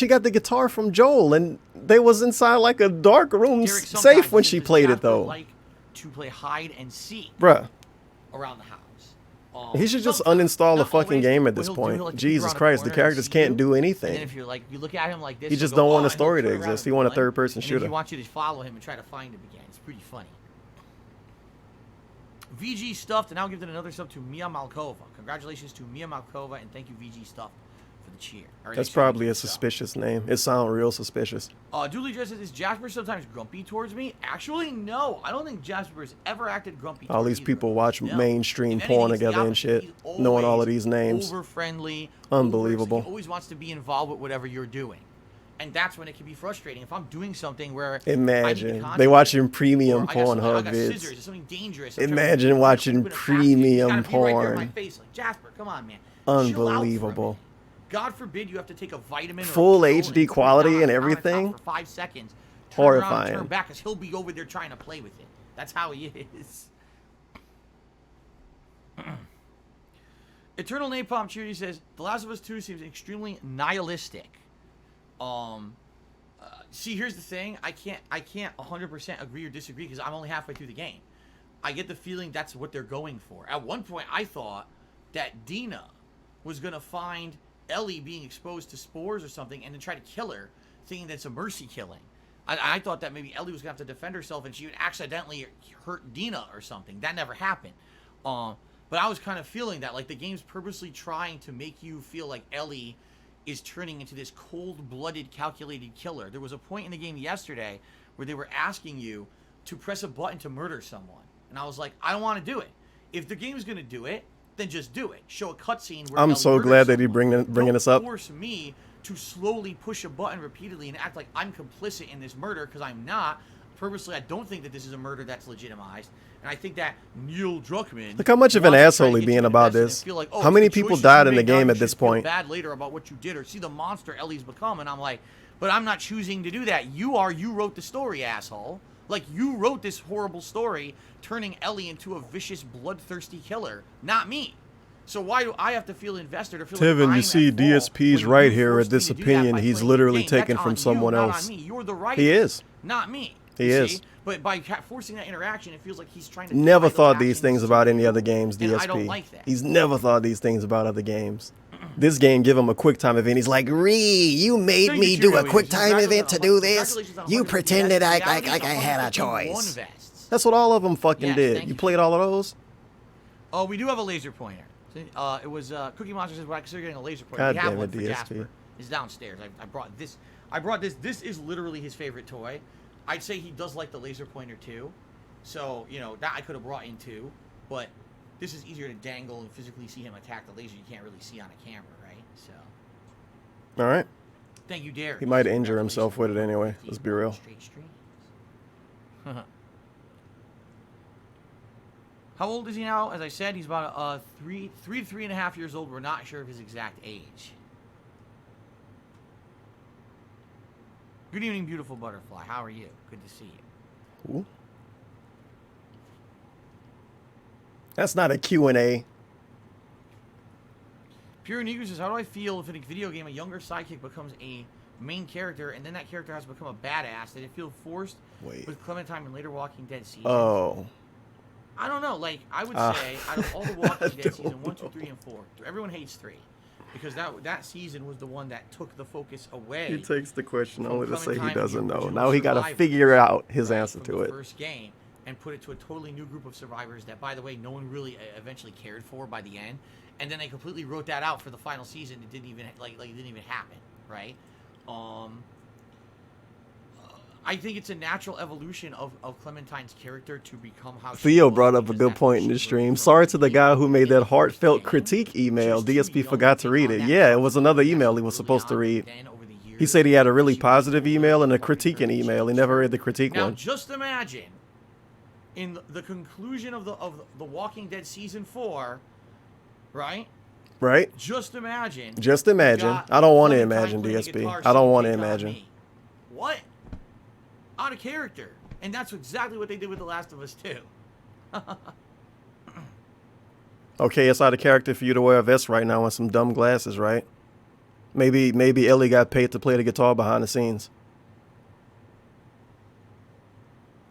got the guitar from Joel, and they was inside like a dark room, Derek, safe sometimes when because she does played it Jasper though. Like to play hide and seek Bruh. around the house. He should just Sometimes, uninstall the not fucking always, game at but this he'll do, point. like, peek Jesus around a Christ, the corner and characters see can't you, do And then anything. if you're like, you look at him like this, He he'll just go, don't want "Oh," the and story he'll to turn around exist. and He want a run, third-person and then shooter. He wants you to follow him and try to find him again. It's pretty funny. VG Stuffed, and now gifted another sub to Mia Malkova. Congratulations to Mia Malkova, and thank you, VG Stuffed, for the cheer. Or That's the probably cheer, a suspicious name. It sounds real suspicious. Dooley just says, is Jasper sometimes grumpy towards me? Actually, no. I don't think Jasper has ever acted grumpy All towards these either people of us. watch No. mainstream If anything, porn it's the together and opposite. shit, He's knowing all of always these names. Over-friendly. Unbelievable. He always wants to be involved with whatever you're doing. And that's when it can be frustrating. If I'm doing something where Imagine they watching premium Pornhub vids. Scissors, something dangerous. Imagine watching premium Right there in my porn. face. Like, Jasper, come on, man. Chill out for a Unbelievable. minute. God forbid you have to take a vitamin. Or a Full pill HD and put it quality down and on top everything? for 5 seconds. Turn around and Horrifying. turn back, because he'll be over there trying to play with it. That's how he is. Eternal Napalm Cheery says, The Last of Us 2 seems extremely nihilistic. See, here's the thing. I can't 100% agree or disagree because I'm only halfway through the game. I get the feeling that's what they're going for. At one point, I thought that Dina was going to find Ellie being exposed to spores or something and then try to kill her, thinking that's a mercy killing. I thought that maybe Ellie was going to have to defend herself and she would accidentally hurt Dina or something. That never happened. But I was kind of feeling that, like, the game's purposely trying to make you feel like Ellie is turning into this cold-blooded, calculated killer. There was a point in the game yesterday where they were asking you to press a button to murder someone. And I was like, I don't want to do it. If the game's going to do it, then just do it. Show a cutscene where I'm Ellie so glad that he someone. bringing this up. Don't force me to slowly push a button repeatedly and act like I'm complicit in this murder, because I'm not. Purposely, I don't think that this is a murder that's legitimized. And I think that Neil Druckmann... Look how much of an asshole he being about this. Like, oh, how many people died in the game at this point? Bad later about what you did, or see the monster Ellie's become, and I'm like, but I'm not choosing to do that. You wrote the story, asshole. Like, you wrote this horrible story, turning Ellie into a vicious, bloodthirsty killer, not me. So why do I have to feel invested or feel Tevin, like I'm you see at fault DSP's when right you here forced at this me to do that opinion by he's playing literally the game? taken That's from on someone you, else. Not on me. You're the right. He is. Not me. He is. See? But by forcing that interaction, it feels like he's trying to... Never tie those thought these actions things to about any you, other games, and DSP. I don't like that. He's never thought these things about other games. This game give him a quick time event. He's like, Ree, you made Thank me you, do a Cheerios. quick time event to do this. Congratulations on You 100 pretended vests. like Now I these are had a 151 choice. vests. That's what all of them fucking Yes, did. thank You you. played all of those? Oh, we do have a laser pointer. It was Cookie Monster says, well, I consider getting a laser pointer. God We have damn one it, for DSP. Jasper. It's downstairs. I brought this. I brought this. This is literally his favorite toy. I'd say he does like the laser pointer too. So, you know, that I could have brought in too. But this is easier to dangle and physically see him attack the laser. You can't really see on a camera, right? So. All right. Thank you, Derek. He might injure himself with it anyway. Let's be real. Straight streams. How old is he now? As I said, he's about 3 to 3.5 years old. We're not sure of his exact age. Good evening, beautiful butterfly. How are you? Good to see you. Ooh. That's not a Q&A. Pure Negro says, how do I feel if in a video game a younger sidekick becomes a main character and then that character has to become a badass? Did it feel forced with Clementine and later Walking Dead seasons? Oh. I don't know. Like, I would say, out of all the Walking Dead season 1, 2, 3, and 4, everyone hates 3. Because that season was the one that took the focus away. He takes the question from only to say he Clementine, doesn't the know. original Now he got to survivors, figure out his right, answer from to the it. first game, and put it to a totally new group of survivors that, by the way, no one really eventually cared for by the end. And then they completely wrote that out for the final season. It didn't even it didn't even happen, right? I think it's a natural evolution of Clementine's character to become how Theo brought up a good point in the stream. Sorry to the guy who made that heartfelt critique email. DSP forgot to read it. Yeah, it was another email he was supposed to read. He said he had a really positive email and a critiquing email. He never read the critique Now, one. just imagine, in the conclusion of the Walking Dead season 4, right? Right? Just imagine. Just imagine. I don't want to imagine, DSP. I don't want to imagine. What? Out of character. And that's exactly what they did with The Last of Us 2. Okay, it's out of character for you to wear a vest right now and some dumb glasses, right? Maybe Ellie got paid to play the guitar behind the scenes.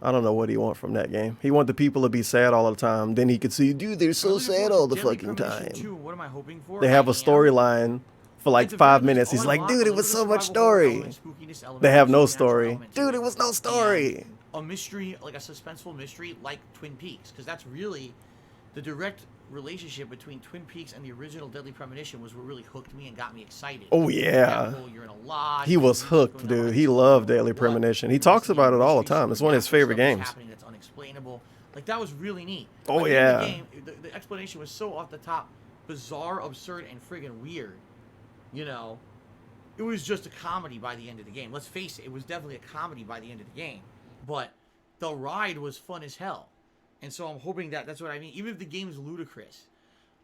I don't know what he want from that game. He want the people to be sad all the time. Then he could see, dude, they're so sad all the fucking time. What am I hoping for? They have a storyline for like 5 minutes. He's like, dude, it was so much story. They have no story. Dude, it was no story. A mystery, like a suspenseful mystery, like Twin Peaks, because that's really the direct relationship between Twin Peaks and the original Deadly Premonition was what really hooked me and got me excited. Oh yeah, you're in a lodge, he was hooked, dude. He loved Deadly Premonition. He talks about it all the time. It's one of his favorite games. That's unexplainable. Like, that was really neat. Oh like, yeah. The game, the explanation was so off the top, bizarre, absurd, and friggin' weird. You know, it was just a comedy by the end of the game. Let's face it was definitely a comedy by the end of the game. But the ride was fun as hell. And so I'm hoping that's what I mean. Even if the game's ludicrous,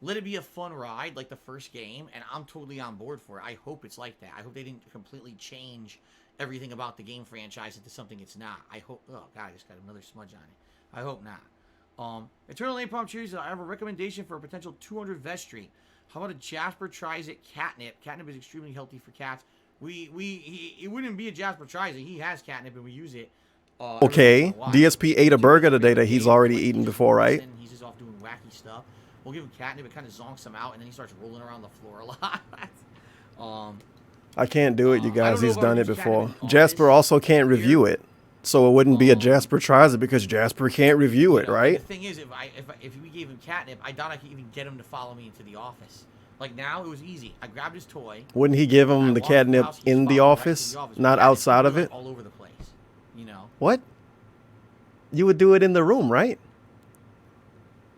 let it be a fun ride like the first game, and I'm totally on board for it. I hope it's like that. I hope they didn't completely change everything about the game franchise into something it's not. I hope... Oh, God, I just got another smudge on it. I hope not. Eternal Napalm Cheers, I have a recommendation for a potential 200 vest streak. How about a Jasper tries it catnip? Catnip is extremely healthy for cats. It wouldn't be a Jasper tries it. He has catnip and we use it. Okay, DSP ate a burger today that he's already eaten before, right? He's just off doing wacky stuff. We'll give him catnip. It kind of zonks him out, and then he starts rolling around the floor a lot. I can't do it, you guys. He's done it before. Jasper also can't review it, so it wouldn't be a Jasper tries it because Jasper can't review it, right? The thing is, if we gave him catnip, I doubt I could even get him to follow me into the office. Like now, it was easy. I grabbed his toy. Wouldn't he give him the catnip in the office, not outside of it? All over the place, you know. What? You would do it in the room, right?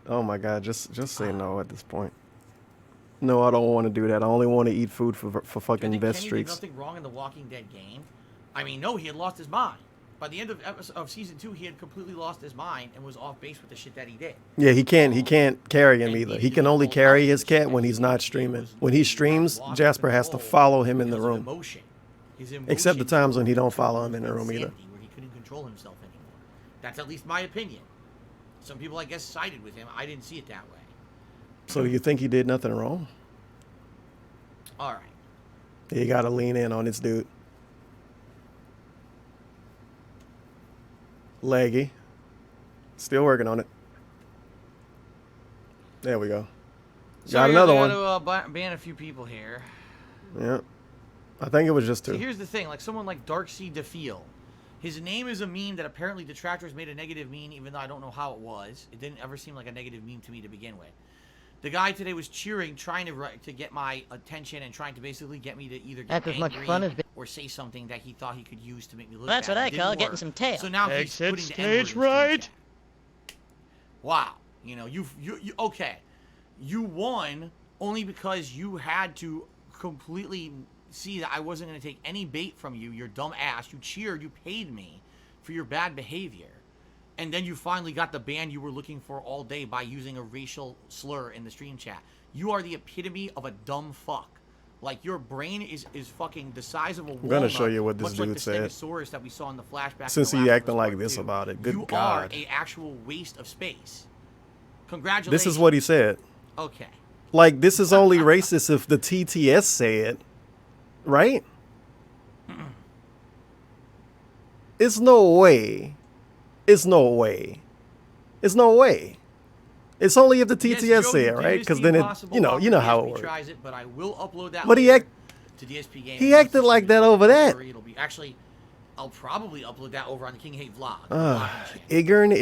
Oh my God! Just say no at this point. No, I don't want to do that. I only want to eat food for fucking Restreaks. Did nothing wrong in the Walking Dead game? I mean, no, he had lost his mind. By the end of season 2, he had completely lost his mind and was off base with the shit that he did. Yeah, he can't carry him either. He can only carry his cat when he's not streaming. When he streams, Jasper has to follow him in the room. Except the times when he don't follow him in the room either. Where he couldn't control himself anymore. That's at least my opinion. Some people, I guess, sided with him. I didn't see it that way. So you think he did nothing wrong? All right. You got to lean in on this dude. Leggy. Still working on it. There we go. Got another one. Got to ban a few people here. Yeah. I think it was just 2. See, here's the thing. Like someone like Darksea DeFeel. His name is a meme that apparently detractors made a negative meme, even though I don't know how it was. It didn't ever seem like a negative meme to me to begin with. The guy today was cheering, trying to get my attention and trying to basically get me to either get angry or say something that he thought he could use to make me look bad. That's what I call getting some tail. So now he's Exit putting stage right. Wow. You know, you okay. You won only because you had to completely see that I wasn't going to take any bait from you, your dumb ass. You cheered, you paid me for your bad behavior. And then you finally got the ban you were looking for all day by using a racial slur in the stream chat. You are the epitome of a dumb fuck. Like, your brain is fucking the size of a walnut. I'm going to show you what this dude said. Stegosaurus that we saw in the flashback. Since he acting like this about it. Good God. You are an actual waste of space. Congratulations. This is what he said. Okay. Like, this is only racist if the TTS say it. Right? It's no way. It's no way. It's no way. It's only if the TTS say it, right? Because then it, you know how it works. Tries it, but I will upload that. But he acted like that over that. It'll be actually. I'll probably upload that over on the King Hate vlog. Ignorant.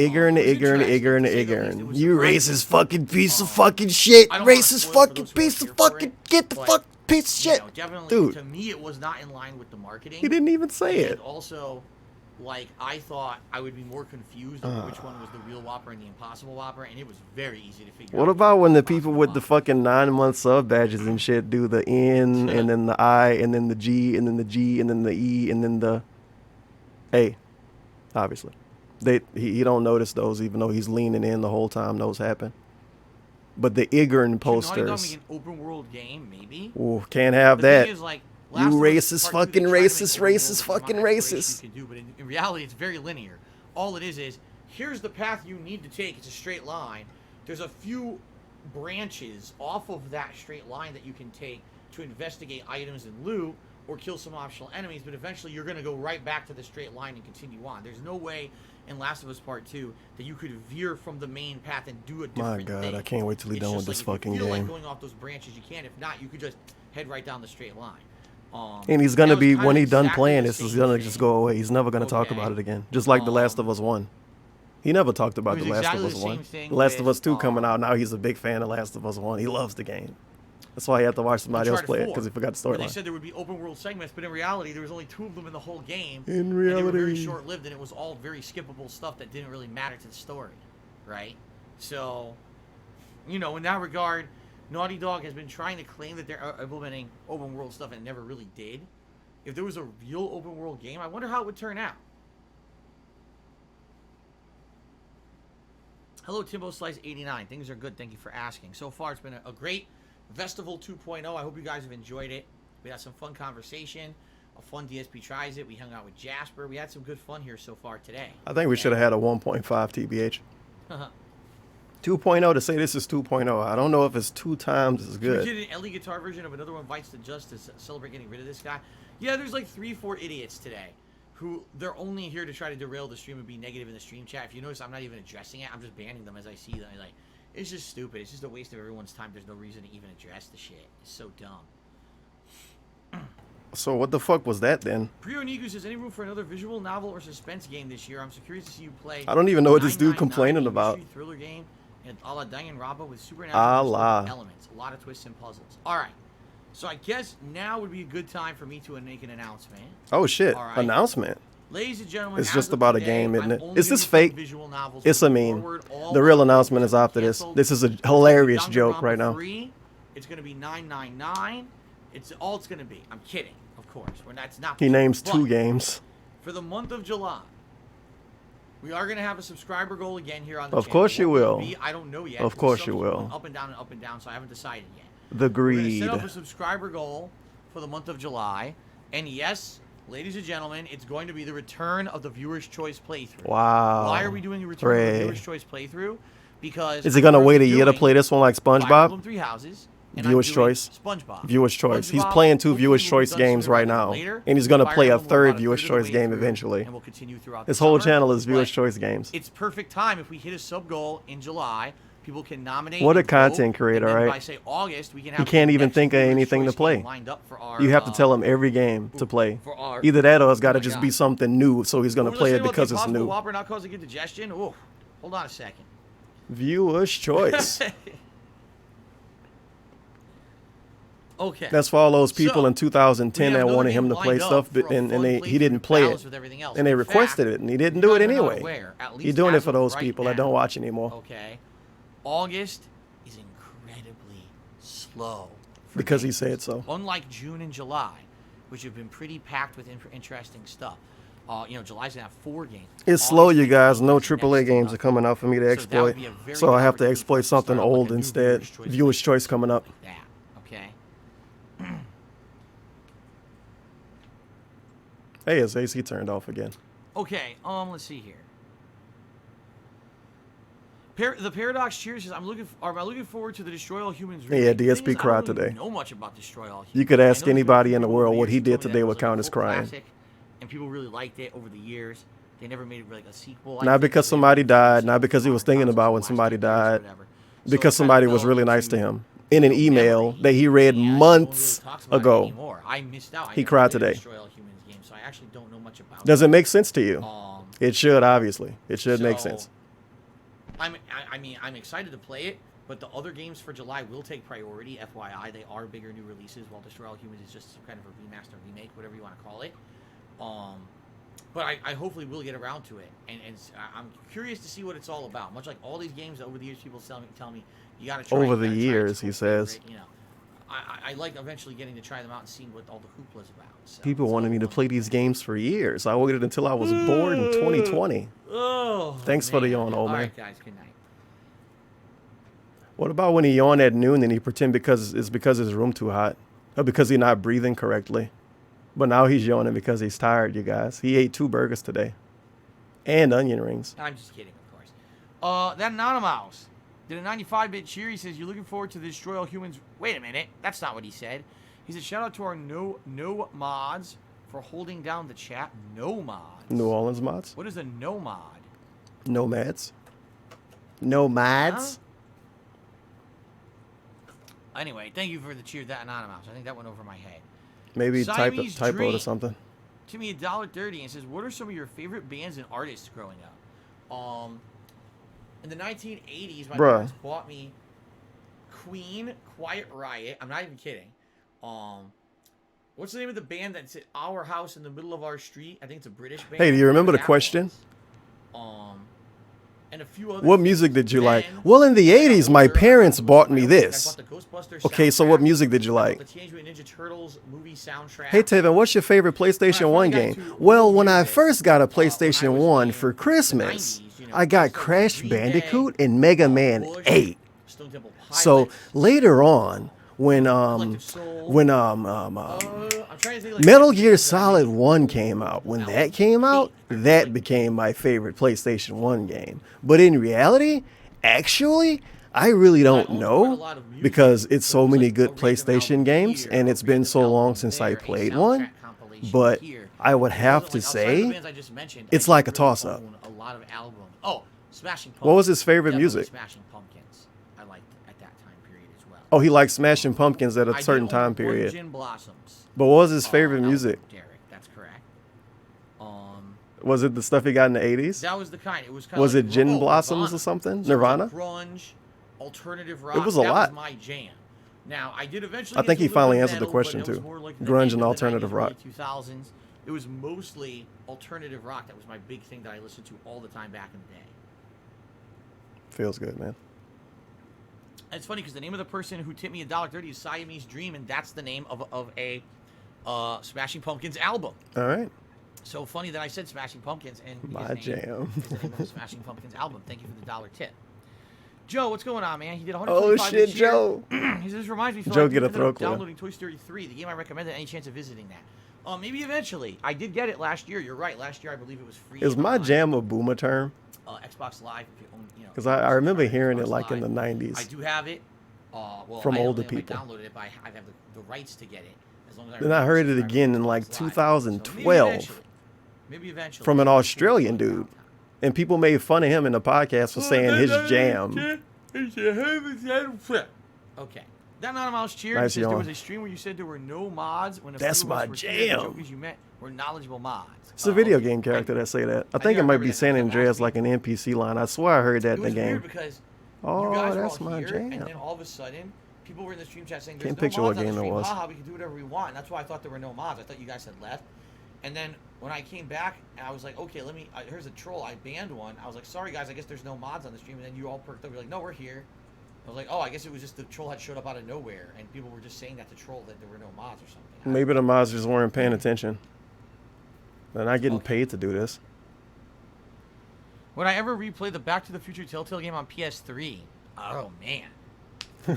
You racist fucking piece of fucking shit. Racist fucking piece of fucking get the fuck piece of shit. Dude. To me, it was not in line with the marketing. He didn't even say it. And also, like, I thought I would be more confused on which one was the real Whopper and the Impossible Whopper, and it was very easy to figure out. What about when the people with the fucking 9-month sub badges and shit do the N and then the I and then the G and then the G and then the E and then the A? Obviously. He don't notice those even though he's leaning in the whole time those happen. But the ignorant posters. An open world game, maybe? Ooh, can't have that. Is, like, you racist, fucking racist, fucking racist. But in reality, it's very linear. All it is here's the path you need to take. It's a straight line. There's a few branches off of that straight line that you can take to investigate items and loot or kill some optional enemies, but eventually you're going to go right back to the straight line and continue on. There's no way in Last of Us Part 2 that you could veer from the main path and do a different thing. My God, I can't wait till he's done with this fucking game. If you feel like going off those branches, you can. If not, you could just head right down the straight line. And he's going to be, when he's done playing this, he's going to just go away. He's never going to talk about it again. Just like The Last of Us 1. He never talked about The Last of Us 1. The Last of Us 2 coming out, now he's a big fan of Last of Us 1. He loves the game. That's why he had to watch somebody else play it, because he forgot the storyline. They said there would be open world segments, but in reality, there was only 2 of them in the whole game. In reality. And they were very short-lived, and it was all very skippable stuff that didn't really matter to the story, right? So, you know, in that regard, Naughty Dog has been trying to claim that they're implementing open world stuff, and it never really did. If there was a real open world game, I wonder how it would turn out. Hello, Timbo Slice 89. Things are good. Thank you for asking. So far, it's been a great Festival 2.0. I hope you guys have enjoyed it. We had some fun conversation. A fun DSP tries it. We hung out with Jasper. We had some good fun here so far today. I think we should have had a 1.5 TBH. 2.0 to say this is 2.0. I don't know if it's 2 times as Can we good. get an LE guitar version of Another One Bites the Dust to celebrate getting rid of this guy? Yeah, there's like 3-4 idiots today who they're only here to try to derail the stream and be negative in the stream chat. If you notice, I'm not even addressing it. I'm just banning them as I see them. Like, it's just stupid. It's just a waste of everyone's time. There's no reason to even address the shit. It's so dumb. So what the fuck was that then? Prio Niku says, any room for another visual novel or suspense game this year? I'm so curious to see you play. I don't even know what this dude 999, complaining a about. mystery thriller game, and a la Danganronpa with supernatural Allah. elements. A lot of twists and puzzles. All right. So I guess now would be a good time for me to make an announcement. Oh shit! All right. Announcement. Ladies and gentlemen, It's as just of about a today, game, isn't I'm it? only Is gonna this be playing fake? visual novels It's a moving meme. forward. All The real other announcement games is are after this. canceled. This is a hilarious Danganronpa joke right now. 3, it's going to be $9.99. It's all it's going to be. I'm kidding, of course. That's not. He names but 2 games. for the month of July. We are going to have a subscriber goal again here on the Of channel. course you What will will. it be? I don't know yet. Of because course subs you are will. going up and down, so I haven't decided yet. The We're going to greed. set up a subscriber goal for the month of July. And yes, ladies and gentlemen, it's going to be the return of the Viewer's Choice playthrough. Wow. Why are we doing a return of Hooray. the Viewer's Choice playthrough? Because Is he gonna we're wait a year to doing play this one like Fire SpongeBob? Emblem Three Houses, and I'm Viewer's doing Choice. SpongeBob. Viewer's Choice. He's SpongeBob, playing 2 hopefully Viewer's we'll be Choice done games sooner right rather now. than later. And he's gonna Fire play a Emblem, we're 3rd about Viewer's third of the Choice way game through, eventually. and we'll continue throughout His the whole summer, channel is Viewer's but Choice games. It's perfect time if we hit a sub goal in July. People can nominate. What a and vote, content creator, and then right? By say August, we can He have can't the even next think of Viewer's anything to Choice play. game lined up for our, You have to tell him every game to play. for our. Either that or it's got to my just God. be something new, so he's going to Were we play it listening about because the it's Impossible new. Whopper not causing indigestion? Ooh, hold on a second. Viewer's Choice. Okay. That's for all those people So, in 2010 we have that another wanted game him to play lined up stuff, for a and fun he playthrough didn't play it. balanced with everything else. And they In requested fact, it, and he didn't you do it guys are not anyway. aware, at He's least doing it as for of those right people now, that don't watch anymore. Okay. August is incredibly slow. for Because he games. said so. Unlike June and July, which have been pretty packed with interesting stuff. July's gonna have 4 games. It's slow, August you is guys. No next AAA to games nothing. are coming out for me to So that exploit. would be a very So good I have to opportunity exploit for us to something start, like, old a new instead. Viewer's Choice Viewer's game. Choice coming up. That, okay? Hey, his AC turned off again. Okay, let's see here. The Paradox Cheers says, I'm looking forward to the Destroy All Humans remake. Yeah, The thing DSP is, cried I don't today. even know much about Destroy All Humans. You could I ask know there's been a anybody few in the people world over what the he years did who told me today that it would was, count a as cult crying. classic, and people really liked it over the years. They never made it like a sequel. I Not think, because they somebody never died, finished not it. because he was thinking Consoles about when last somebody 10 years or died, whatever. So because it kinda somebody was fell really nice to into, him. In an email memory, that he read and no one really months talks about it ago. anymore. I missed out. I He never cried played a today. Destroy All Humans game, so I actually don't know much about Does it make sense to you? it. It should, obviously. It should make So, sense. I'm excited to play it, but the other games for July will take priority. FYI, they are bigger new releases, while Destroy All Humans is just some kind of a remaster, remake, whatever you want to call it. But I hopefully will get around to it, and I'm curious to see what it's all about. Much like all these games over the years, people tell me you got to try. Over it, the you gotta try it, years, it's a he cool says. favorite, I like eventually getting to try them out and seeing what all the hoopla's about. So People it's wanted all me to fun. play these games for years. I waited until I was bored in 2020. Oh, Thanks for the man. yawn, old All man. right, guys. Good night. What about when he yawned at noon and he pretend because it's because his room too hot? Or because he's not breathing correctly? But now he's yawning because he's tired, you guys. He ate 2 burgers today. And onion rings. I'm just kidding, of course. That Anonymous did a 95-bit cheer. He says, you're looking forward to the Destroy All Humans. Wait a minute. That's not what he said. He said, shout out to our no mods for holding down the chat. No mods. New Orleans mods? What is a no mod? Nomads? Nomads? Anyway, thank you for the cheer, that Anonymous. I think that went over my head. Maybe Siamese typo Dream. or something. To me, $1.30 and says, what are some of your favorite bands and artists growing up? In the 1980s, my Bruh. parents bought me Queen, Quiet Riot. I'm not even kidding. What's the name of the band that's at our house in the middle of our street? I think it's a British band. Hey, do you remember the That question? was. And a few other What things. music did you like? Then, Well, in the when I got 80s, my older, I parents bought bought me I this. bought the Ghostbusters Okay, so what soundtrack. music did you I bought like? The Teenage Mutant Ninja Turtles movie soundtrack. Hey, Taven, what's your favorite PlayStation 1 game? Well, when I first got a PlayStation 1 for Christmas, I got Crash Bandicoot and Mega Man 8. Stone Temple So Pilots, later on, when Collective Soul. um I'm trying to think, like, Metal what Gear games that I Solid made. 1 came out. When that came out, that became my favorite PlayStation 1 game. But in reality, Actually, I really don't know because it's so many good PlayStation games and it's been so long since I played one. But I would have to say it's like a toss-up. Oh, Smashing Pumpkins. What was his favorite Definitely music? Smashing Pumpkins. I liked at that time period as well. Oh, he liked Smashing Pumpkins at a certain time period. Gin Blossoms. But what was his favorite music? Derek, that's correct. Was it the stuff he got in the 80s? That was the kind. It was kind Was of it like Gin Blossoms or something? Nirvana? Grunge, alternative rock. It was a lot. That was my jam. Now, I did eventually I think get he to a little finally bit of answered the metal, question, but it was too. more like the Grunge end and of the alternative 90s, rock. early 2000s. It was mostly alternative rock. That was my big thing that I listened to all the time back in the day. Feels good, man. And it's funny because the name of the person who tipped me $1.30 is Siamese Dream, and that's the name of a Smashing Pumpkins album. All right. So funny that I said Smashing Pumpkins and My jam. is the name of the Smashing Pumpkins album. Thank you for the $1 tip. Joe, what's going on, man? He did 125 Oh, shit, this year. Joe. He says, reminds me, Phil, Joe, I get a ended throat up clear. downloading Toy Story 3, the game I recommended. Any chance of visiting that? Maybe eventually. I did get it last year. You're right. Last year, I believe it was free. Is my jam a boomer term? Xbox Live, if you own, you know. Because I remember hearing it Xbox like in the Live. 90s. I do have it. Well, From I don't older think I people. downloaded it, but I have the rights to get it. As long as Then I heard it again in like 2012 maybe eventually. from an Australian dude. And people made fun of him in the podcast for saying his jam. Okay. That Anonymous Cheer Nice says there yawn. was a stream where you said there were no mods when a That's few of my us were here, the jam. jokers you met were knowledgeable mods. It's a video game character that say that. I think it might be San Andreas like an NPC line. I swear I heard that It in the was game. weird because Oh, you guys were that's all my here, jam. and then all of a sudden, people were in the stream chat saying there's Can't no picture mods what on the game it stream. was. Haha, we can do whatever we want. And that's why I thought there were no mods. I thought you guys had left. And then when I came back, I was like, okay, here's a troll. I banned one. I was like, sorry guys, I guess there's no mods on the stream. And then you all perked up. You're like, no, we're here. I was like, oh, I guess it was just the troll had showed up out of nowhere, and people were just saying that to troll that there were no mods or something. Maybe the mods just weren't paying attention. They're not getting paid to do this. Would I ever replay the Back to the Future Telltale game on PS3? Oh man,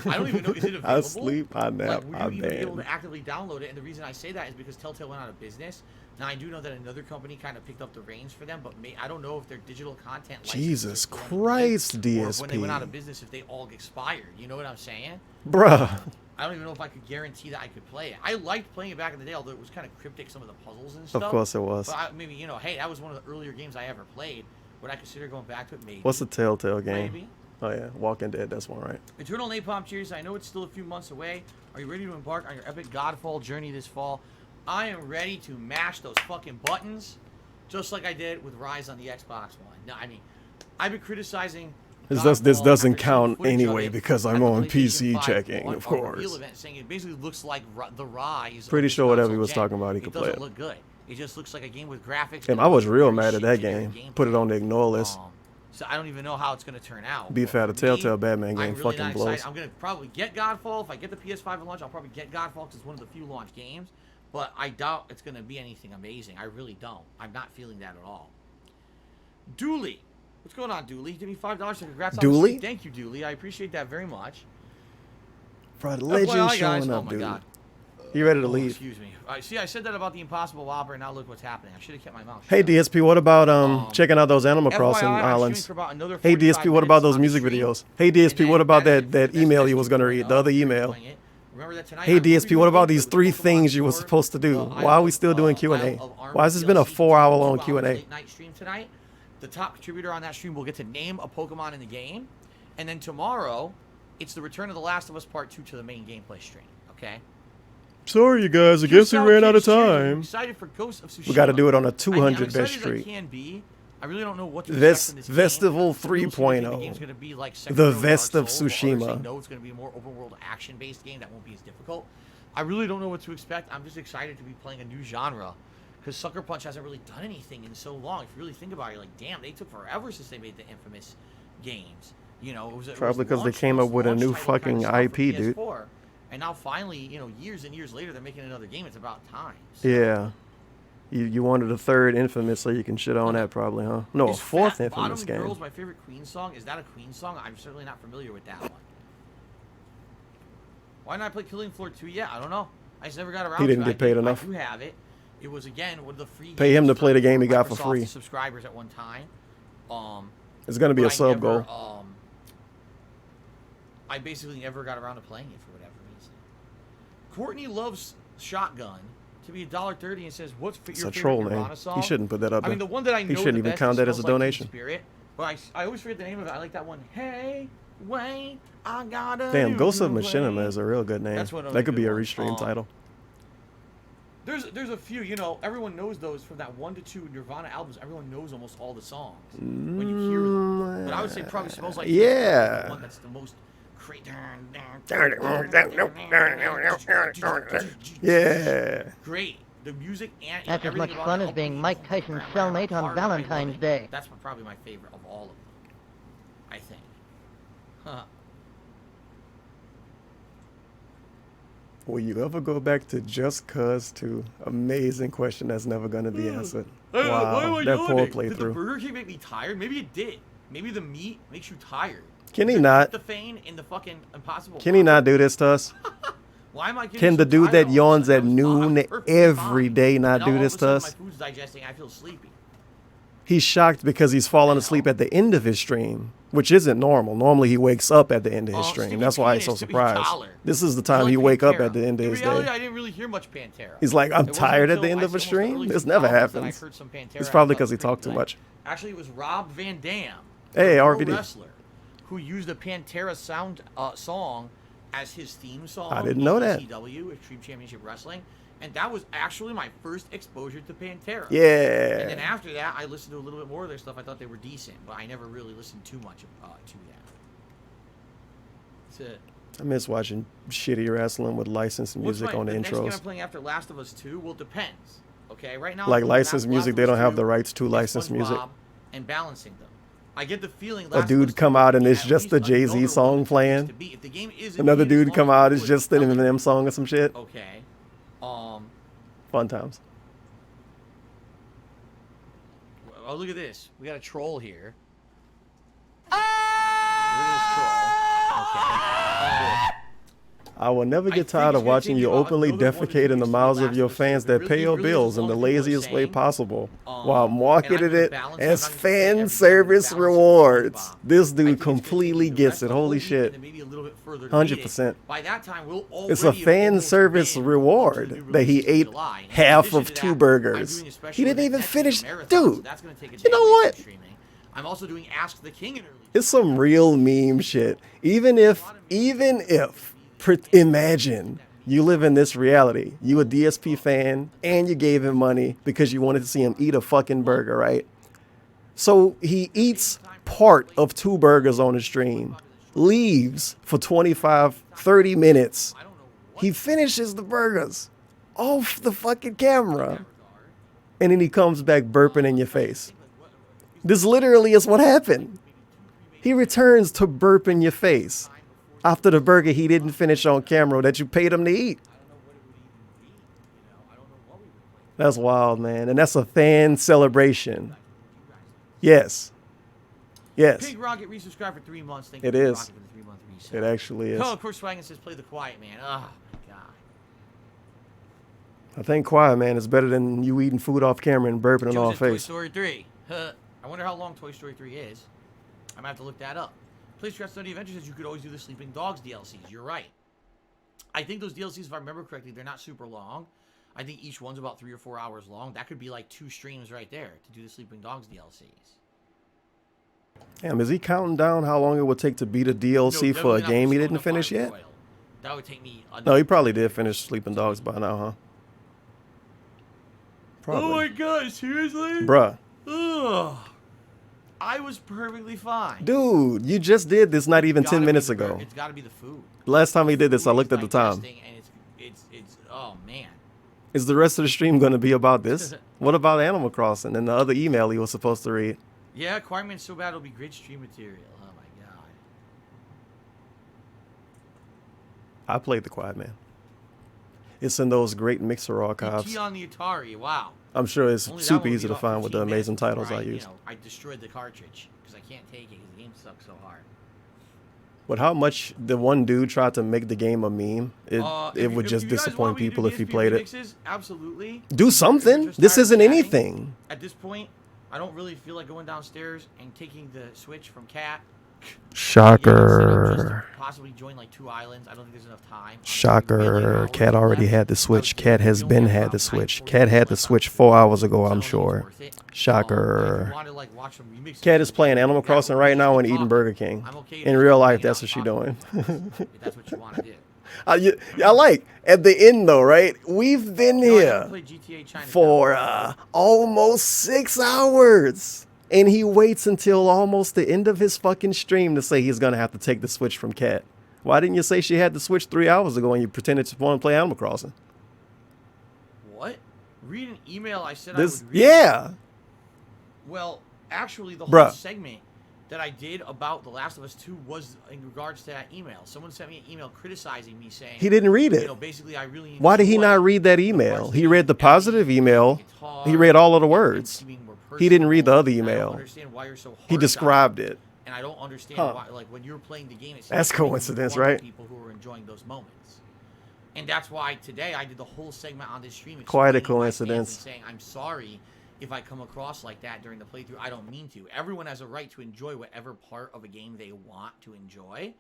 I don't even know. Is it available? I sleep, I nap, Like, I would you even be able ban. to actively download it? And the reason I say that is because Telltale went out of business. Now I do know that another company kind of picked up the reins for them, but I don't know if their digital content. Jesus licenses are Christ, good, or if when they went out DSP. of business, if they all expired. You know what I'm saying? Bruh. I don't even know if I could guarantee that I could play it. I liked playing it back in the day, although it was kind of cryptic, some of the puzzles and stuff. Of course it was. But maybe, hey, that was one of the earlier games I ever played. Would I consider going back to it? Maybe. What's the Telltale game? Maybe. Oh yeah, Walking Dead, that's one, right? Eternal Napalm Cheers. I know it's still a few months away. Are you ready to embark on your epic Godfall journey this fall? I am ready to mash those fucking buttons, just like I did with Rise on the Xbox One. No, I mean, I've been criticizing. This Godfall doesn't after seeing count footage of anyway it because at I'm the on PlayStation PC 5 checking, on of a course. reveal event, saying it basically looks like the Rise. Pretty of sure this whatever he console was gen. talking about, he could play doesn't it. look good. It just looks like a game with graphics. Damn, and I was real very mad at that shit-generated game. gameplay. Put it on the ignore list. So I don't even know how it's going to turn out. Be But fair, for the Telltale me, Batman game I'm really fucking not blows. excited. I'm going to probably get Godfall. If I get the PS5 at launch, I'll probably get Godfall because it's one of the few launch games. But I doubt it's going to be anything amazing. I really don't. I'm not feeling that at all. Dooley. What's going on, Dooley? Give me $5. So congrats on the Dooley? stream. Thank you, Dooley. I appreciate that very much. Bro, the legend FYI, guys. showing Oh up, my dude. God. You ready to Oh, leave? excuse me. See, I said that about the Impossible Whopper, and now look what's happening. I should have kept my mouth Hey shut. DSP, what about checking out those Animal Crossing FYI, I'm streaming islands? for about another Hey 45 DSP, what about minutes those on the music stream. videos? Hey And DSP, then what about that is that the email best you was gonna read? The other email. playing it. Remember that tonight Hey I will be DSP, what doing about gameplay these with 3 Pokemon things you were Sword, supposed to do? the Why are we still doing Isle Q&A? of Armor Why has this been a DLC, 4-hour long 2 hours Q&A? late night stream tonight. The top contributor on that stream will get to name a Pokemon in the game, and then tomorrow, it's the Return of the Last of Us Part 2 to the main gameplay stream. Okay. Sorry, you guys. I guess we ran out of time. Excited for Ghost of Tsushima. We got to do it on a I'm 200 excited best as I streak. can be. I really don't know what to Vest- expect from this Festival game. Some people seem to think 3.0. The game's going to be like The Sekiro, Vest Dark of Souls, while others say Tsushima. no, it's going to be a more open-world action-based game that won't be as difficult. I really don't know what to expect. I'm just excited to be playing a new genre because Sucker Punch hasn't really done anything in so long. If you really think about it, you're like, damn, they took forever since they made the infamous games. You know, it was Probably 'cause they came up with a new fucking IP, dude. And now finally, years and years later, they're making another game. It's about time. So. Yeah. You wanted a third Infamous so you can shit on that probably, huh? No, a Is 4th Fat Bottom Infamous game. Girl's my favorite Queen song. Is that a Queen song? I'm certainly not familiar with that one. Why not play Killing Floor 2 yet? I don't know. I just never got around to it. He didn't get paid enough. I do have it. It was, again, one of the free Pay him games to play the game he got for Microsoft free. subscribers at one time. It's going to be but a sub I never, goal. I basically never got around to playing it for whatever reason. Courtney loves Shotgun to be $1.30 and says, "What's your favorite troll Nirvana name. song?" He shouldn't put that up I mean, there. the one that I know He shouldn't the even best count is that as a Smells Like Teen donation. Spirit, but I always forget the name of it. I like that one. Hey, wait, I gotta. Damn, Ghost of do Machinima way. is a real good name. That's one of That the could be good a ones. Restream title. There's a few, you know, everyone knows those from that 1 to 2 Nirvana albums. Everyone knows almost all the songs when you hear them. But I would say probably Smells Like Teen Spirit is the one that's the most Yeah. great. The music and That's as everything much about fun the as being opening Mike is Tyson's cellmate on hard. I love Valentine's it. Day. That's probably my favorite of all of them. I think. Huh. Will you ever go back to Just Cause 2? Amazing question that's never going to be answered. Wow, that poor Did the playthrough. Burger King make me tired? Maybe it did. Maybe the meat makes you tired. Can he Is it not? The Fane in the fucking Impossible. Can he not do this to us? Why am I getting Can so the dude tired that all of a yawns sudden? at I was noon perfectly every fine. day not Now do all of this a to sudden us? My food's digesting. I feel sleepy. He's shocked because he's fallen asleep at the end of his stream, which isn't normal. Normally he wakes up at the end of his stream. Stevie That's why he's so Penis, Stevie surprised. Tyler. This is the You time like he wake up Pantera. at the end of In his reality, day. I didn't really hear much Pantera. He's like, I'm It wasn't tired at the until end of a almost stream. early This never 2000s that I happens. heard some Pantera. It's I probably thought because he was pretty talked too good. much. Actually, it was Rob Van Dam, Hey, the pro RVD. wrestler, who used a Pantera sound song as his theme song. I didn't know that. ECW, Extreme Championship Wrestling, and that was actually my first exposure to Pantera. And then Yeah. after that, I listened to a little bit more of their stuff. I thought they were decent, but I never really listened too much to that. That's it. I miss watching shitty wrestling with licensed music on the next game I'm intros. playing after Last of Us 2? Well, it depends. Okay, right now. Like I'm playing licensed Last music, of they Us don't have 2 the rights to and licensed music. SpongeBob and balancing them. I get the feeling. A Last dude of Us come 2 out and would be it's at just least the Jay-Z another song one that playing. needs to be. If the game isn't Another neat as dude long come as out, it it's would, just an tell me. Eminem song or some shit. Okay. Fun times. Oh, look at this. We got a troll here. Look at this troll. Okay. I will never I get think tired it's of gonna watching take you me about openly another 1 to 2 defecate in the weeks to mouths get of your Last of Us 2. fans It that really- pay your it really bills is in as the long as people are laziest way saying. possible while And I'm marketing gonna it balance as I'm not gonna say fan every time service I'm gonna balance rewards. SpongeBob. This I think dude it's gonna take completely me the gets rest it. of the whole Holy week shit. and then maybe a little bit further to beat it. 100%. By that time, we'll It's a already have fan almost service been up to the reward new that he release in ate July. And in half addition of to 2 that, I'm burgers. doing a special He didn't event even next week, finish. a marathon, so Dude, that's gonna take a you day know away from what? streaming. I'm also doing Ask the King in early. It's some real meme shit. Even if, imagine you live in this reality. You a DSP fan and you gave him money because you wanted to see him eat a fucking burger, right? So he eats part of 2 burgers on the stream, leaves for 25, 30 minutes. He finishes the burgers off the fucking camera. And then he comes back burping in your face. This literally is what happened. He returns to burp in your face after the burger he didn't finish on camera that you paid him to eat. That's wild, man. And that's a fan celebration. Yes. Yes. Pig Rocket resubscribed for 3 months. Thank It you, Pig is. Rocket, for the 3-month reset. It actually is. Oh, of course, Swaggin says play the Quiet Man. Oh, my God. I think Quiet Man is better than you eating food off camera and burping in Joe our said Toy face. Story 3. Huh. I wonder how long Toy Story 3 is. I'm going to have to look that up. PlayStation Study Adventure says you could always do the Sleeping Dogs DLCs. You're right. I think those DLCs, if I remember correctly, they're not super long. I think each one's about 3 or 4 hours long. That could be like 2 streams right there to do the Sleeping Dogs DLCs. Damn, is he counting down how long it would take to beat a DLC for a game he didn't finish yet? That would take me. No, he probably did finish Sleeping Dogs by now, huh? Probably. Oh my God! Seriously? Bruh. Ugh. I was perfectly fine. Dude, you just did this not even 10 minutes ago. It's got to be the food. Last time he did this, I looked at the time. And it's oh man. Is the rest of the stream going to be about this? What about Animal Crossing and the other email he was supposed to read? Yeah, Quiet Man's so bad it'll be great stream material. Oh my God. I played the Quiet Man. It's in those great Mixer archives. ET on the Atari. Wow. I'm sure it's Only that super one would easy be to about find with the 15 amazing minutes titles before I used. I destroyed the cartridge because I can't take it because the game sucks so hard. But how much the one dude tried to make the game a meme, it would just you guys disappoint want me to people do if he DSP played it. remixes, absolutely. Do something. Just This tired of isn't chatting. anything. At this point, I don't really feel like going downstairs and taking the Switch from Cat Shocker. Possibly join like 2 islands. I don't think there's enough time. Shocker. Cat already had the Switch. Cat has been had the Switch. Cat had the Switch 4 hours ago, I'm sure. Shocker. Cat is playing Animal Crossing right now and eating Burger King. In real life, that's what she's doing. That's what you want to do. I like, at the end though, right? We've been here for almost 6 hours. And he waits until almost the end of his fucking stream to say he's going to have to take the Switch from Cat. Why didn't you say she had the Switch 3 hours ago and you pretended to want to play Animal Crossing? What? Read an email I said I would read. Yeah. Well, actually, the whole segment that I did about The Last of Us 2 was in regards to that email. Someone sent me an email criticizing me saying... He didn't read it. You know, basically, I really... Why did he not read that email? He read the positive email. He read all of the words. He didn't read the other email. He described it. And I don't understand why, like, when you're playing the game, it's that's coincidence, right? People who are enjoying those moments. And that's why today I did the whole segment on this stream. Quite a coincidence. Saying, I'm sorry if I come across like that during the playthrough. I don't mean to. Everyone has a right to enjoy whatever part of a game they want to enjoy.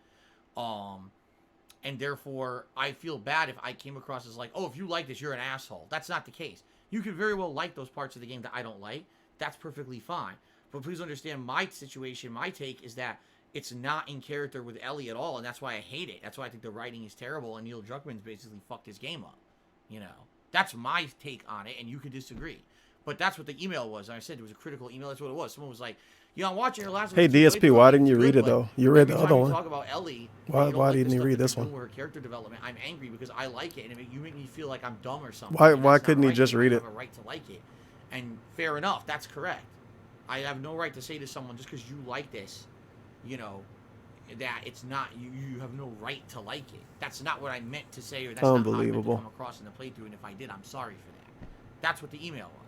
And therefore, I feel bad if I came across as like, oh, if you like this, you're an asshole. That's not the case. You could very well like those parts of the game that I don't like. That's perfectly fine. But please understand my situation, my take is that it's not in character with Ellie at all, and that's why I hate it. That's why I think the writing is terrible, and Neil Druckmann's basically fucked his game up. You know, that's my take on it, and you could disagree. But that's what the email was. I said it was a critical email. That's what it was. Someone was like, "You know, I'm watching your last." Hey DSP, why didn't you read it though? You read the other one. Talk about Ellie. Why didn't you read this one? Her character development. I'm angry because I like it, and you make me feel like I'm dumb or something. Why couldn't he just read it? I have a right to like it, and fair enough. That's correct. I have no right to say to someone just because you like this, you know, that it's not you have no right to like it. That's not what I meant to say, or that's not how I meant to come across in the playthrough. And if I did, I'm sorry for that. That's what the email was.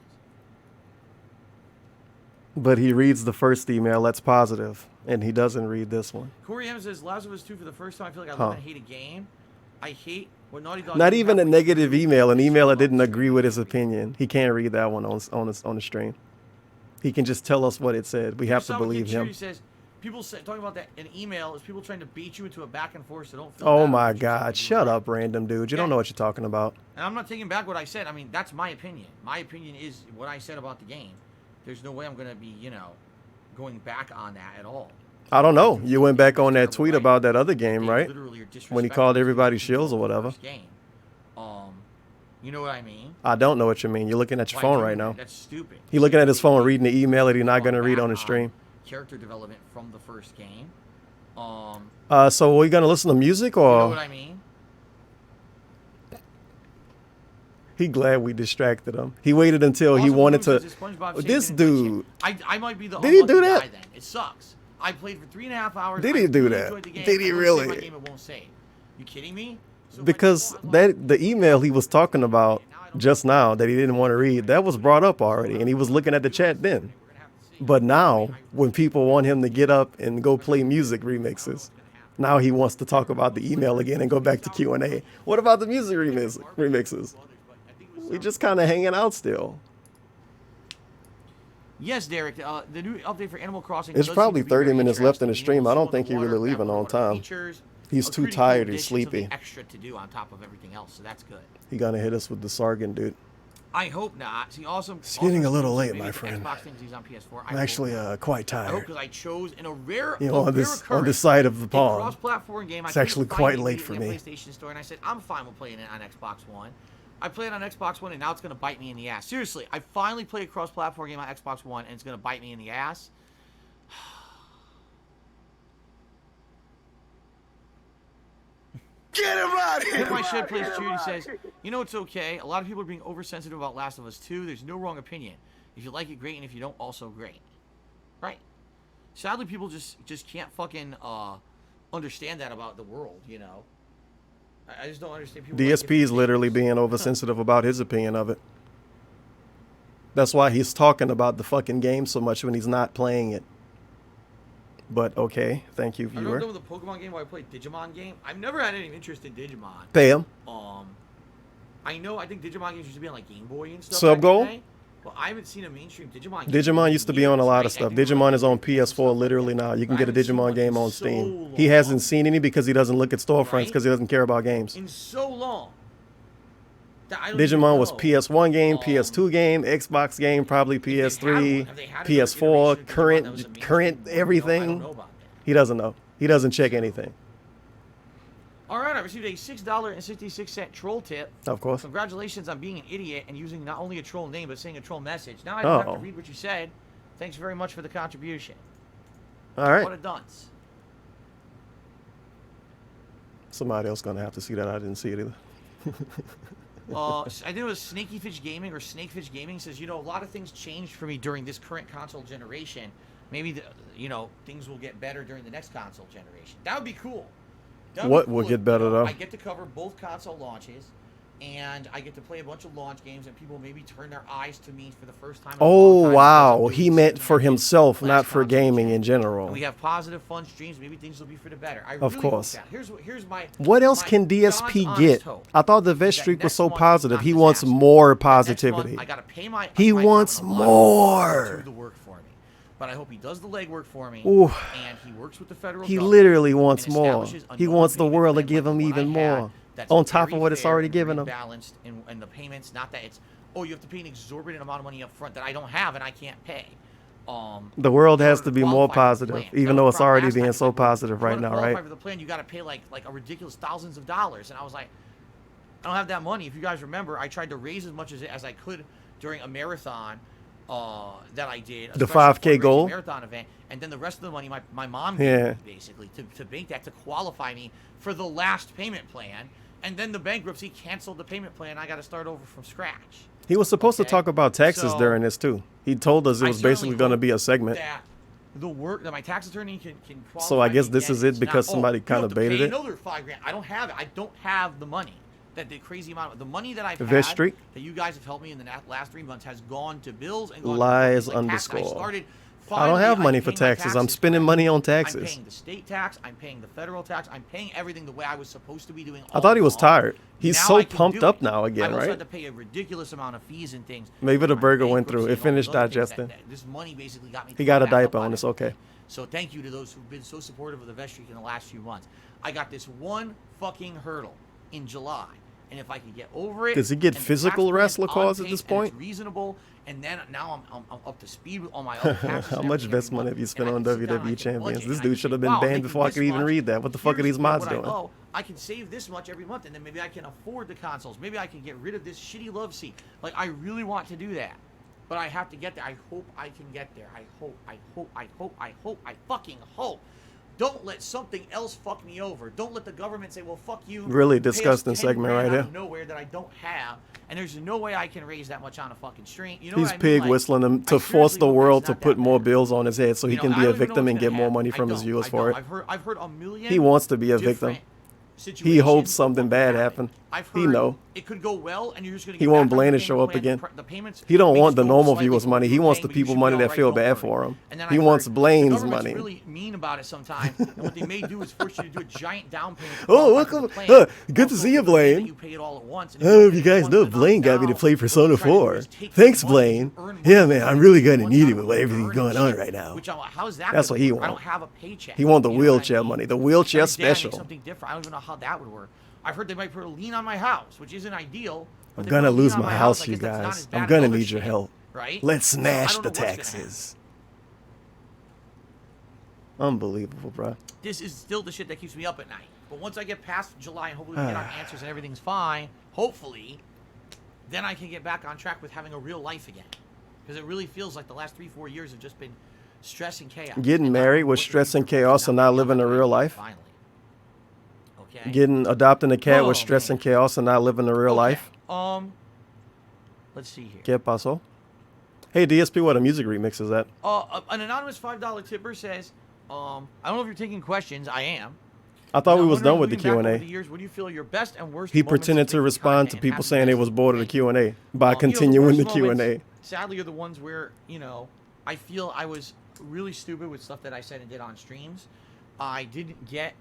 But he reads the first email that's positive, and he doesn't read this one. Corey M says, "Last of Us 2 for the first time. I feel like I love and hate a game. I hate what Naughty Dog." Not even a negative email, an email that didn't agree with his opinion. He can't read that one on the stream. He can just tell us what it said. We have to believe him. Says, people talking about that in email is people trying to bait you into a back and forth. So don't. Oh my God! Shut up, random dude. You don't know what you're talking about. And I'm not taking back what I said. I mean, that's my opinion. My opinion is what I said about the game. There's no way I'm gonna be, you know, going back on that at all. I don't know. You went back on that tweet about that other game, right? When he called everybody shills or whatever. You know what I mean? I don't know what you mean. You're looking at your phone right now. That's stupid. He's looking at his phone, reading the email that he's not going to read on the stream. Character development from the first game. So are we going to listen to music or? You know what I mean? He glad we distracted him. He waited until he wanted to. This dude. I might be the. Did he do that? Guy then. It sucks. I played for 3.5 hours. Did he do that? Did he really? My game, it won't save. You kidding me? So because the email he was talking about just now that he didn't want to read, that was brought up already, and he was looking at the chat then. But now, when people want him to get up and go play music remixes, now he wants to talk about the email again and go back to Q&A. What about the music remixes? We just kind of hanging out still. Yes, Derek. The new update for Animal Crossing. It's probably 30 minutes left in the stream. I don't think he's really leaving on time. He's too tired. He's sleepy. Extra to do on top of everything else, so that's good. He gonna hit us with the Sargon, dude. I hope not. See, awesome. It's getting a little late, my friend. He's on PS4. I'm actually quite tired. I hope because I chose in a rare, you know, on this side of the pond. Cross-platform game. It's actually quite late for me. PlayStation Store, and I said I'm fine with playing it on Xbox One. I played on Xbox One, and now it's gonna bite me in the ass. Seriously, I finally played a cross-platform game on Xbox One, and it's gonna bite me in the ass. Get him out of here! My Shed Plays Judy says, you know, it's okay. A lot of people are being oversensitive about Last of Us 2. There's no wrong opinion. If you like it, great, and if you don't, also great. Right. Sadly, people just can't fucking understand that about the world, you know. I just don't understand people. DSP is literally being oversensitive about his opinion of it. That's why he's talking about the fucking game so much when he's not playing it. But okay, thank you, viewer. I know the Pokemon game while I played Digimon game. I've never had any interest in Digimon. Pay him. I think Digimon games used to be on like Game Boy and stuff. Sub goal? Well, I haven't seen a mainstream Digimon game. Digimon used to be on a lot of stuff. Digimon is on PS4 literally now. You can get a Digimon game on Steam. He hasn't seen any because he doesn't look at storefronts because he doesn't care about games. In so long. Digimon was PS1 game, PS2 game, Xbox game, probably PS3, PS4, current everything. He doesn't know. He doesn't check anything. All right, I received a $6.66 troll tip. Of course. Congratulations on being an idiot and using not only a troll name, but saying a troll message. Now I don't have to read what you said. Thanks very much for the contribution. All right. What a dunce. Somebody else going to have to see that. I didn't see it either. I think it was Snaky Fish Gaming or Snakefish Gaming says, you know, a lot of things changed for me during this current console generation. Maybe, you know, things will get better during the next console generation. That would be cool. What will get better, though? I get to cover both console launches, and I get to play a bunch of launch games, and people maybe turn their eyes to me for the first time. Oh, wow. He meant for himself, not for gaming in general. And we have positive, fun streams. Maybe things will be for the better. Of course. Here's my... What else can DSP get? I thought the Restreak was so positive. He wants more positivity. I gotta pay my... He wants more. ...do the work for me. But I hope he does the legwork for me, Ooh. and he works with the federal He government. literally wants more. He wants the world to give him even more. On top of what it's already given him. Balanced in the payments, not that it's, oh, you have to pay an exorbitant amount of money up front that I don't have and I can't pay. The world has to be more positive, even though it's already being so positive right now, right? For the plan, you got to pay like a ridiculous thousands of dollars, and I was like, I don't have that money. If you guys remember, I tried to raise as much as I could during a marathon that I did, the 5K goal marathon event, and then the rest of the money my mom gave me, basically to make that, to qualify me for the last payment plan, and then the bankruptcy canceled the payment plan. I got to start over from scratch. He was supposed to talk about taxes during this too. He told us it was basically going to be a segment. The work that my tax attorney can qualify. So I guess this is it because somebody kind of baited it. Another $5,000. I don't have it. I don't have the money. That the crazy amount of the money that I've had Restreak? that you guys have helped me in the last 3 months has gone to bills and gone lies to underscore. I don't have money for taxes. I'm spending money on taxes. I'm paying the state tax. I'm paying the federal tax. I'm paying everything the way I was supposed to be doing. I thought he was tired. He's so pumped up now again, I also right? had to pay a ridiculous amount of fees and things. Maybe the burger went through. It finished digesting. This money basically got me. He got a diaper on. It's okay. So thank you to those who've been so supportive of the Restreak in the last few months. I got this one fucking hurdle in July. And if I can get over it, does he get physical wrestler calls at this point? It's reasonable, and then now I'm up to speed with all my other taxes. How much invest money have you spent on WWE champions? This dude should have been banned before I could even read that. What the fuck are these mods doing? I can save this much every month, and then maybe I can afford the consoles. Maybe I can get rid of this shitty love seat. Like, I really want to do that, but I have to get there. I hope I can get there. I fucking hope. Don't let something else fuck me over. Don't let the government say, well, fuck you. Really disgusting segment right here. Nowhere that I don't have, and there's no way I can raise that much on a fucking stream. You know he's pig whistling him to force the world to put more bills on his head so he can be a victim and get more money from his viewers for it. I've heard a million. He wants to be a victim. He hopes something bad happened. He know. It could go well, and you're just gonna. He won't Blaine to show up again. He don't want the normal viewers' money. He wants the people money that feel bad for him. He wants Blaine's money. Really mean about it sometimes, and what they may do is force you to do a giant down payment. Oh, welcome. Good to see you, Blaine. You pay it all at once. I don't know if you guys know, Blaine got me to play Persona 4. Thanks, Blaine. Yeah, man, I'm really gonna need it with everything going on right now. That's what he wants. I don't have a paycheck. He wants the wheelchair money, the wheelchair special. Something different. I don't even know how that would work. I've heard they might put a lien on my house, which isn't ideal. I'm gonna lose my house, you guys. I'm gonna need your help. Right? Let's smash the taxes. Unbelievable, bro. This is still the shit that keeps me up at night. But once I get past July and hopefully we get our answers and everything's fine, hopefully, then I can get back on track with having a real life again. Because it really feels like the last 3-4 years have just been stress and chaos. Getting married with stress and chaos and not living a real life. Finally. Okay. Adopting a cat with stress and chaos and not living a real life. Let's see here. ¿Qué pasó? Hey, DSP, what a music remix is that? An anonymous $5 tipper says, I don't know if you're taking questions. I am. I thought we was done with the Q&A. What do you feel your best and worst? He pretended to respond to people saying they was bored of the Q&A by continuing the Q&A. Sadly, are the ones where, I feel I was really stupid with stuff that I said and did on streams. I didn't get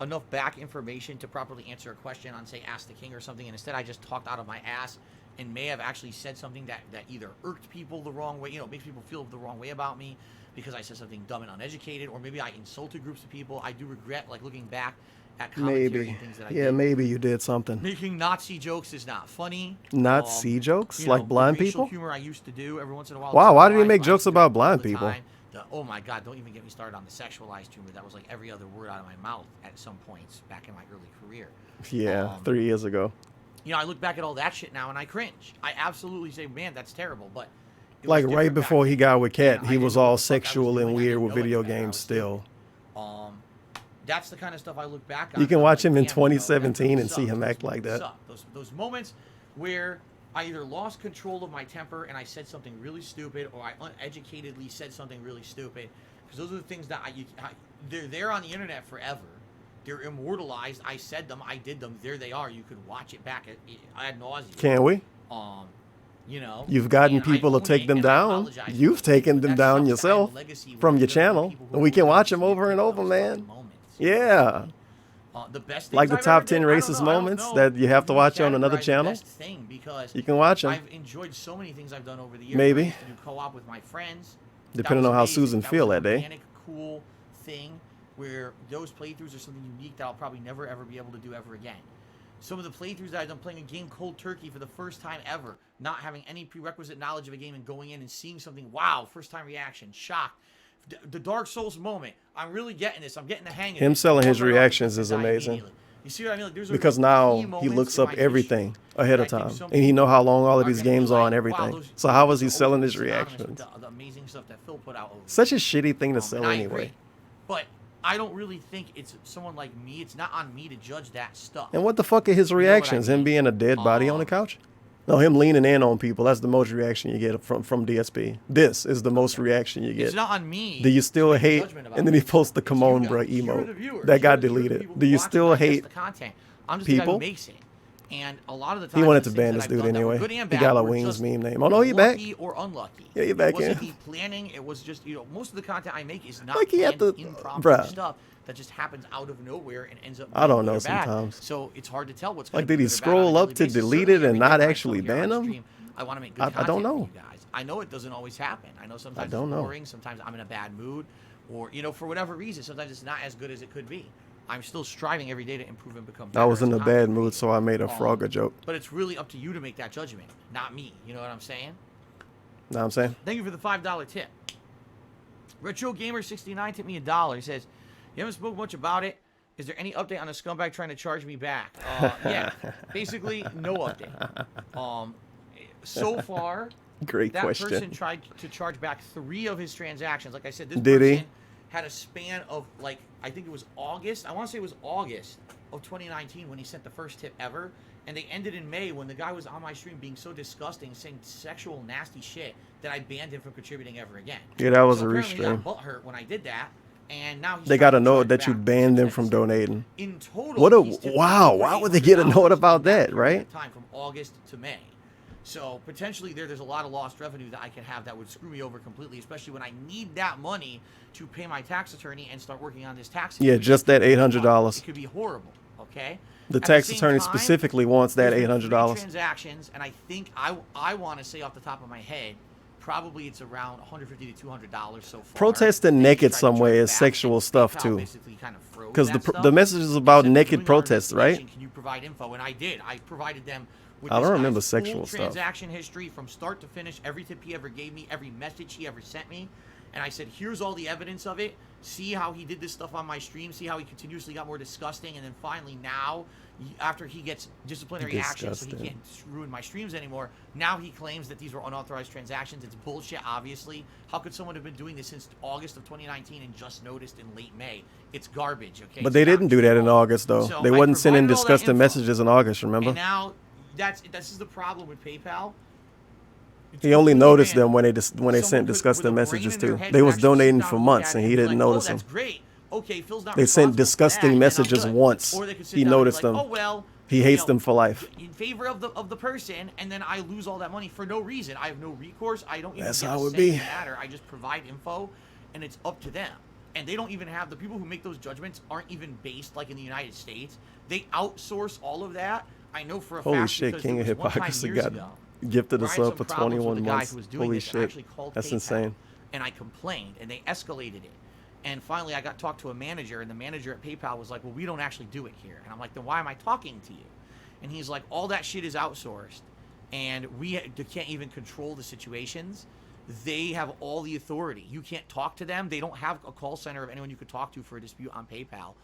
enough back information to properly answer a question on, say, Ask the King or something, and instead I just talked out of my ass and may have actually said something that either irked people the wrong way, makes people feel the wrong way about me because I said something dumb and uneducated, or maybe I insulted groups of people. I do regret, like, looking back at commentary and things that I did. Maybe you did something. Making Nazi jokes is not funny. Nazi jokes? Like blind people? Humor I used to do every once in a while. Wow, why did he make jokes about blind people? Oh my God, don't even get me started on the sexualized humor. That was like every other word out of my mouth at some points back in my early career. Yeah, 3 years ago. I look back at all that shit now and I cringe. I absolutely say, man, that's terrible. But like right before he got with Kat, he was all sexual and weird with video games still. That's the kind of stuff I look back on. You can watch him in 2017 and see him act like that. Those moments where I either lost control of my temper and I said something really stupid, or I uneducatedly said something really stupid, because those are the things that they're there on the internet forever. They're immortalized. I said them. I did them. There they are. You could watch it back ad nauseum. Can we? You've gotten people to take them down. You've taken them down yourself from your channel, and we can watch them over and over, man. Yeah. The best like the top 10 racist moments that you have to watch on another channel. You can watch them. I've enjoyed so many things I've done over the years. Maybe. I used to do co-op with my friends. Depending on how Susan feel that day. Organic, cool thing where those playthroughs are something unique that I'll probably never ever be able to do ever again. Some of the playthroughs that I've done playing a game cold turkey for the first time ever, not having any prerequisite knowledge of a game and going in and seeing something, wow, first time reaction, shocked. The Dark Souls moment, I'm really getting this. I'm getting the hang of it. Him selling his reactions is amazing. You see what I mean? Like, there's because now he looks up everything ahead of time, and he know how long all of these games are and everything. Wow, so how was he selling his reactions? The amazing stuff that Phil put out. Such a shitty thing to sell anyway. But I don't really think it's someone like me. It's not on me to judge that stuff. And what the fuck are his reactions? Him being a dead body on the couch? No, him leaning in on people. That's the most reaction you get from DSP. This is the most reaction you get. It's not on me. Do you still hate? And then he posts the "Come on, bro" emote. That got deleted. Do you still hate people? And a lot of the time, he wanted to ban this dude anyway. He got a Wings meme name. Oh no, he back. Or unlucky. Yeah, he back in. It wasn't me planning. It was just most of the content I make is not like he had the impromptu stuff that just happens out of nowhere and ends up. I don't know sometimes. So it's hard to tell what's like. Did he scroll up to delete it and not actually ban him? I want to make good content I don't know. For you guys. I know it doesn't always happen. I know sometimes it's boring. Sometimes I'm in a bad mood, or for whatever reason, sometimes it's not as good as it could be. I'm still striving every day to improve and become better. I was in a bad mood, so I made a Frogger joke. But it's really up to you to make that judgment, not me. You know what I'm saying? Know what I'm saying? Thank you for the $5 tip. Retro Gamer 69 tipped me $1. He says, "You haven't spoken much about it. Is there any update on a scumbag trying to charge me back?" Yeah, basically no update. So far, great that question. person tried to charge back 3 of his transactions. Like I said, this Did person he? had a span of I think it was August. I want to say it was August of 2019 when he sent the first tip ever, and they ended in May when the guy was on my stream being so disgusting, saying sexual nasty shit that I banned him from contributing ever again. Yeah, that was a Restream. He got butthurt when I did that, and now they got a note that you banned them from donating. In total, what a wow! Why would they get a note about that, right? Time from August to May. So potentially there's a lot of lost revenue that I can have that would screw me over completely, especially when I need that money to pay my tax attorney and start working on this tax. Yeah, just that $800. It could be horrible. Okay. The tax attorney specifically wants that $800. Transactions, and I think I want to say off the top of my head, probably it's around $150 to $200 so far. Protesting naked somewhere is sexual stuff too. Because the message is about naked protests, right? Can you provide info? And I did. I provided them. I don't remember sexual stuff. Transaction history from start to finish, every tip he ever gave me, every message he ever sent me, and I said, here's all the evidence of it. See how he did this stuff on my stream. See how he continuously got more disgusting, and then finally now, after he gets disciplinary action, so he can't ruin my streams anymore. Now he claims that these were unauthorized transactions. It's bullshit, obviously. How could someone have been doing this since August of 2019 and just noticed in late May? It's garbage. Okay. But they didn't do that in August, though. So they wasn't sending disgusting messages in August. Remember? And now. This is the problem with PayPal. He only noticed them when they sent disgusting messages too. They was donating for months and he didn't notice them. Great. Okay, Phil's not they sent disgusting messages once. He noticed them. Oh well. He hates them for life. In favor of the person, and then I lose all that money for no reason. I have no recourse. I don't even. That's get how it say be. Matter. I just provide info, and it's up to them. And they don't even have the people who make those judgments aren't even based like in the United States. They outsource all of that. I know for a fact. Holy shit, King of Hypocrisy got gifted where us I had up some for problems with 21 the guy months. who was doing Holy this, and I shit. actually called That's PayPal, insane. and I complained, and they escalated it. And finally, I got talked to a manager, and the manager at PayPal was like, well, we don't actually do it here. And I'm like, then why am I talking to you? And he's like, all that shit is outsourced, and we can't even control the situations. They have all the authority. You can't talk to them. They don't have a call center of anyone you could talk to for a dispute on PayPal.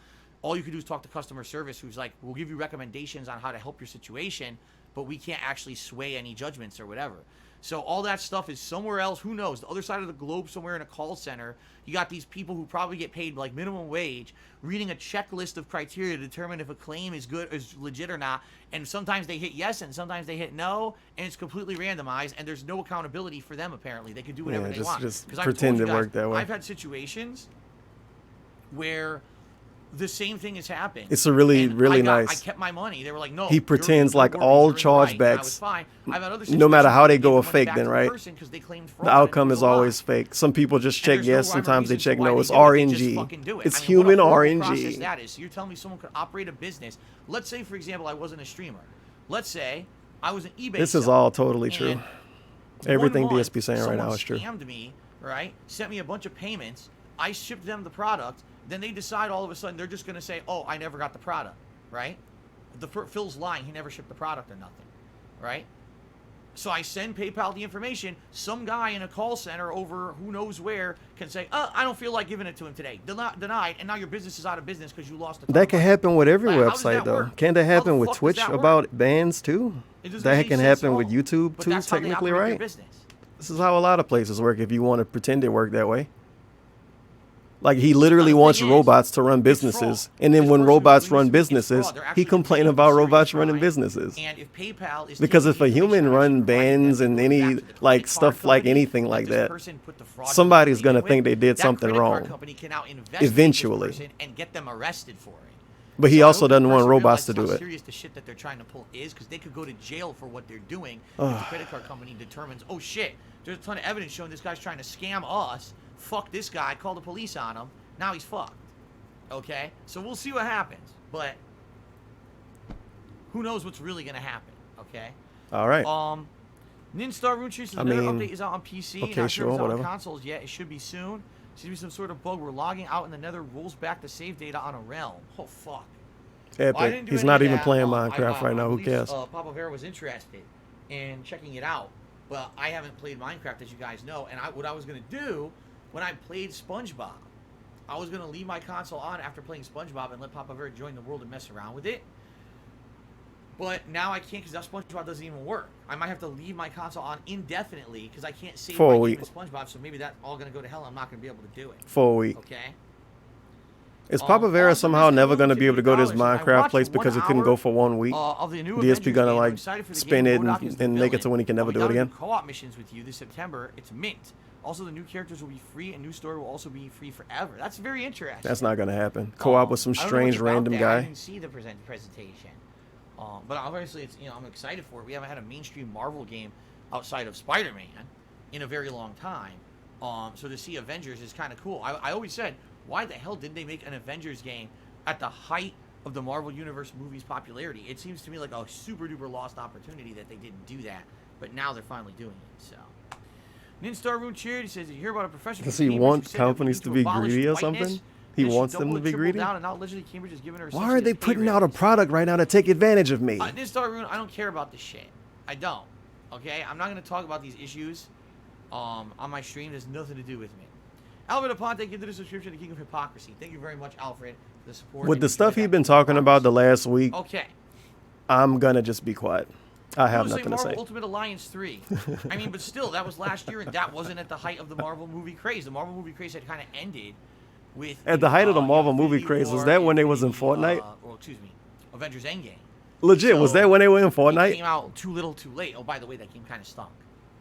All you could do is talk to customer service, who's like, we'll give you recommendations on how to help your situation, but we can't actually sway any judgments or whatever. So all that stuff is somewhere else. Who knows? The other side of the globe, somewhere in a call center, you got these people who probably get paid like minimum wage, reading a checklist of criteria to determine if a claim is good, is legit or not. And sometimes they hit yes, and sometimes they hit no, and it's completely randomized. And there's no accountability for them. Apparently, they could do whatever they want. Just 'Cause I've pretend told it you guys, worked that way. I've had situations where the same thing has happened. It's a really, And really I nice. kept my money. They were like, no. He pretends like all chargebacks, no matter how they go, are fake then, right? The outcome is always fake. Some people just check yes, sometimes they check no. It's RNG. It's human RNG. That is. So you're telling me someone could operate a business. Let's say, for example, I wasn't a streamer. Let's say I was an eBay This is seller, all totally true. and Everything one month, BSP saying right now is true. someone scammed me, right? Sent me a bunch of payments. I shipped them the product. Then they decide all of a sudden they're just going to say, oh, I never got the product, right? Phil's lying. He never shipped the product or nothing, right? So I send PayPal the information. Some guy in a call center over who knows where can say, oh, I don't feel like giving it to him today. Denied, and now your business is out of business because you lost a ton That of can money. happen with every Like, how does website, that though. work? Can that How the happen with fuck does Twitch that work? about bans, too? It doesn't That make can any sense at happen with all. YouTube, But too, that's how they technically, operate their right? business. This is how a lot of places work if you want to pretend it worked that way. Like, he literally But the wants thing is, robots to run it's businesses, fraud. and then This when person robots who's run doing this, it's businesses, fraud. They're he actually complains committing about serious robots running crime. businesses. And if PayPal is Because taking if a the human information run and providing bans that and to any, the like, credit stuff card like company anything like this that, person put the fraudulent somebody's gonna information think they did that something credit card wrong. company can now investigate Eventually. this person and get them arrested for it. But he So I also hope this doesn't want person robots to realizes do how it. serious the shit that they're trying to pull is, because they could go to jail for what they're doing if the credit card company determines, oh shit, there's a ton of evidence showing this guy's trying to scam us. Fuck this guy. Call the police on him. Now he's fucked. Okay? So we'll see what happens. But who knows what's really going to happen. Okay? All right. Ninstar Rune Tree says I another mean, update is out on PC. okay, Not sure, if it's out on whatever. consoles yet. It should be soon. Seems to be some sort of bug where logging out in the nether rolls back the save data on a realm. Oh, fuck. Well, I Epic. didn't do He's any not of even that. playing I Minecraft right now. Who believe, cares? Papa Vera was interested in checking it out, but I haven't played Minecraft, as you guys know. And what I was going to do when I played SpongeBob, I was going to leave my console on after playing SpongeBob and let Papa Vera join the world and mess around with it. But now I can't, because that SpongeBob doesn't even work. I might have to leave my console on indefinitely because I can't save For a my week. game in SpongeBob. So maybe that's all going to go to hell. I'm not going to be able to do it. For a week. Okay. Is Papa Vera Also, somehow Mr. never Moon going to be able to go to his $50. I Minecraft watched place 1 because it couldn't hour, go for 1 week? of the new DSP Avengers gonna game. I'm like excited for the spin game. it MODOK is the and make it to villain. when he can never We do gotta it again? Co-op missions with you this September. It's mint. Also, the new characters will be free, and new story will also be free forever. That's very interesting. That's not going to happen. Co-op with some I don't know strange much about random that. I guy. didn't see the presentation. But obviously, it's I'm excited for it. We haven't had a mainstream Marvel game outside of Spider-Man in a very long time. So to see Avengers is kind of cool. I always said, why the hell didn't they make an Avengers game at the height of the Marvel Universe movies' popularity? It seems to me like a super duper lost opportunity that they didn't do that. But now they're finally doing it. So, Ninstar Rune Charity says, you hear about a professional Does he gamers want who said that we companies need to be abolish greedy or whiteness, something? He then should wants them double to and be triple greedy? down, and now allegedly Cambridge has given her Why are they sensitive putting pay out a raise. product right now to take advantage of me? Ninstar Rune, I don't care about this shit. I don't. Okay? I'm not going to talk about these issues on my stream. There's nothing to do with me. Alfred Aponte, give the subscription to King of Hypocrisy. Thank you very much, Alfred, for the support. With and the enjoy stuff that he's been King of talking about the Hypocrisy. last week, Okay. I'm going to just be quiet. I have Say nothing to Marvel say. Ultimate Alliance 3. I mean, but still, that was last year, and that wasn't at the height of the Marvel movie craze. The Marvel movie craze had kind of ended with... At the height of the Marvel Infinity movie craze, was War, that when they was in Infinity, Fortnite? Or, excuse me, Avengers Endgame. Legit, was So, that when they were in It came Fortnite? out too little, too late. Oh, by the way, that game kind of stunk.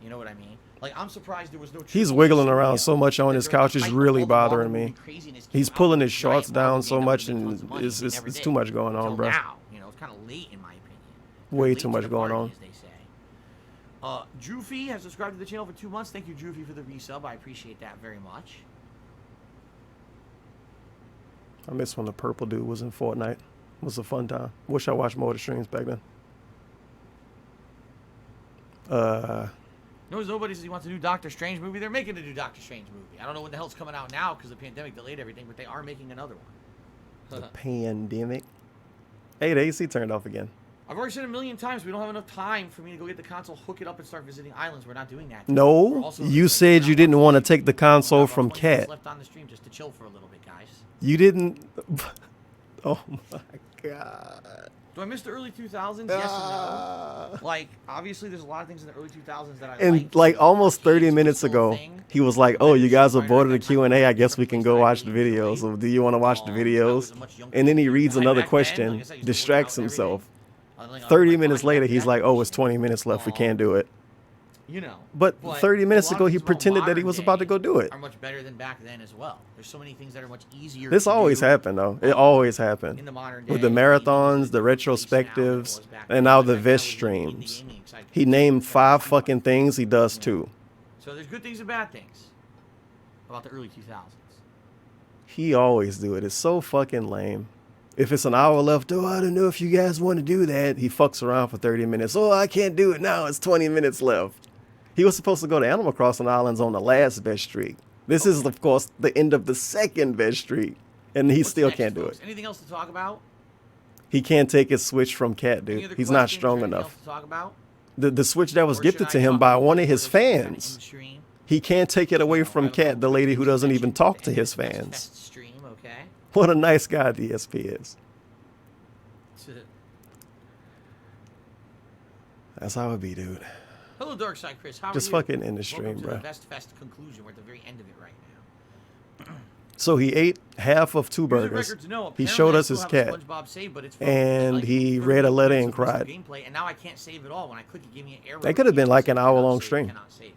You know what I mean? Like, I'm surprised there was no... He's triple wiggling studio around so much on that his during the couch, it's height of really all the Marvel bothering movie me. craziness came He's out pulling with his a giant shorts down Marvel so game that much, would've made and tons of money, it's they never it's did. too much going on, Until bro. now, it's kind of late in my opinion. Way Late too to much the going party, on. as they say. Drewfy has subscribed to the channel for 2 months. Thank you, Drewfy, for the resub. I appreciate that very much. I miss when the purple dude was in Fortnite. It was a fun time. Wish I watched more of the streams back then. Nobody says he wants a new Doctor Strange movie. They're making a new Doctor Strange movie. I don't know when the hell's coming out now because the pandemic delayed everything, but they are making another one. The pandemic. Hey, the AC turned off again. I've already said a million times we don't have enough time for me to go get the console, hook it up, and start visiting islands. We're not doing that. No, you said you didn't want to take the console from Cat. Left on the stream just to chill for a little bit, guys. You didn't. Oh my god. Do I miss the early 2000s? Yes and no. Like, obviously, there's a lot of things in the early 2000s that I And like almost 30 minutes ago, he was like, "Oh, you guys have voted a Q&A. I guess we can go watch the videos. So do you want to watch the videos?" And then he reads another question, distracts himself. 30 minutes later, he's like, "Oh, it's 20 minutes left. We can't do it." You know. But 30 minutes ago, he pretended that he was about to go do it. Are much better than back then as well. There's so many things that are much easier. This always happened, though. It always happened. In the modern day, with the marathons, the retrospectives, and now the vest streams. He named 5 fucking things. He does 2. So there's good things and bad things about the early 2000s. He always do it. It's so fucking lame. If it's an hour left, oh, I don't know if you guys want to do that. He fucks around for 30 minutes. Oh, I can't do it now. It's 20 minutes left. He was supposed to go to Animal Crossing Islands on the last vest streak. This is, of course, the end of the second vest streak. And he still can't do it. Anything else to talk about? He can't take his Switch from Cat, dude. He's not strong enough. The Switch that was gifted to him by one of his fans. He can't take it away from Cat, the lady who doesn't even talk to his fans. What a nice guy DSP is. That's how it be, dude. Hello, Darkside Chris. How just are you? fucking in the stream, bro. The Best Fest conclusion. We're at the very end of it right now. So he ate half of 2 burgers. He showed us his cat, and he read a letter and cried. And now I can't save it all. When I click, it gave me an error. That could have been like an hour-long stream. Cannot save.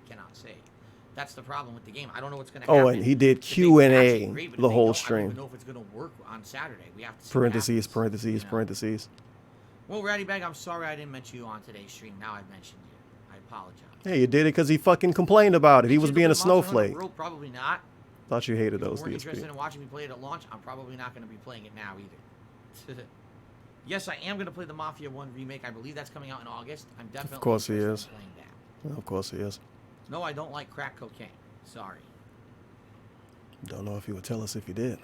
That's the problem with the game. I don't know what's going to happen. Oh, and he did Q&A the whole stream. I don't even know if it's going to work on Saturday. We have to see parentheses, parentheses, parentheses. Well, Ratty Bag, I'm sorry I didn't mention you on today's stream. Now I've mentioned you. I apologize. Hey, you did it because he fucking complained about it. He was being a snowflake. World, probably not. Thought you hated those. If you weren't interested in watching me play it at launch, I'm probably not going to be playing it now either. Yes, I am going to play the Mafia 1 remake. I believe that's coming out in August. I'm definitely of course he is. Playing that. Well, of course he is. No, I don't like crack cocaine. Sorry. Don't know if he would tell us if he did.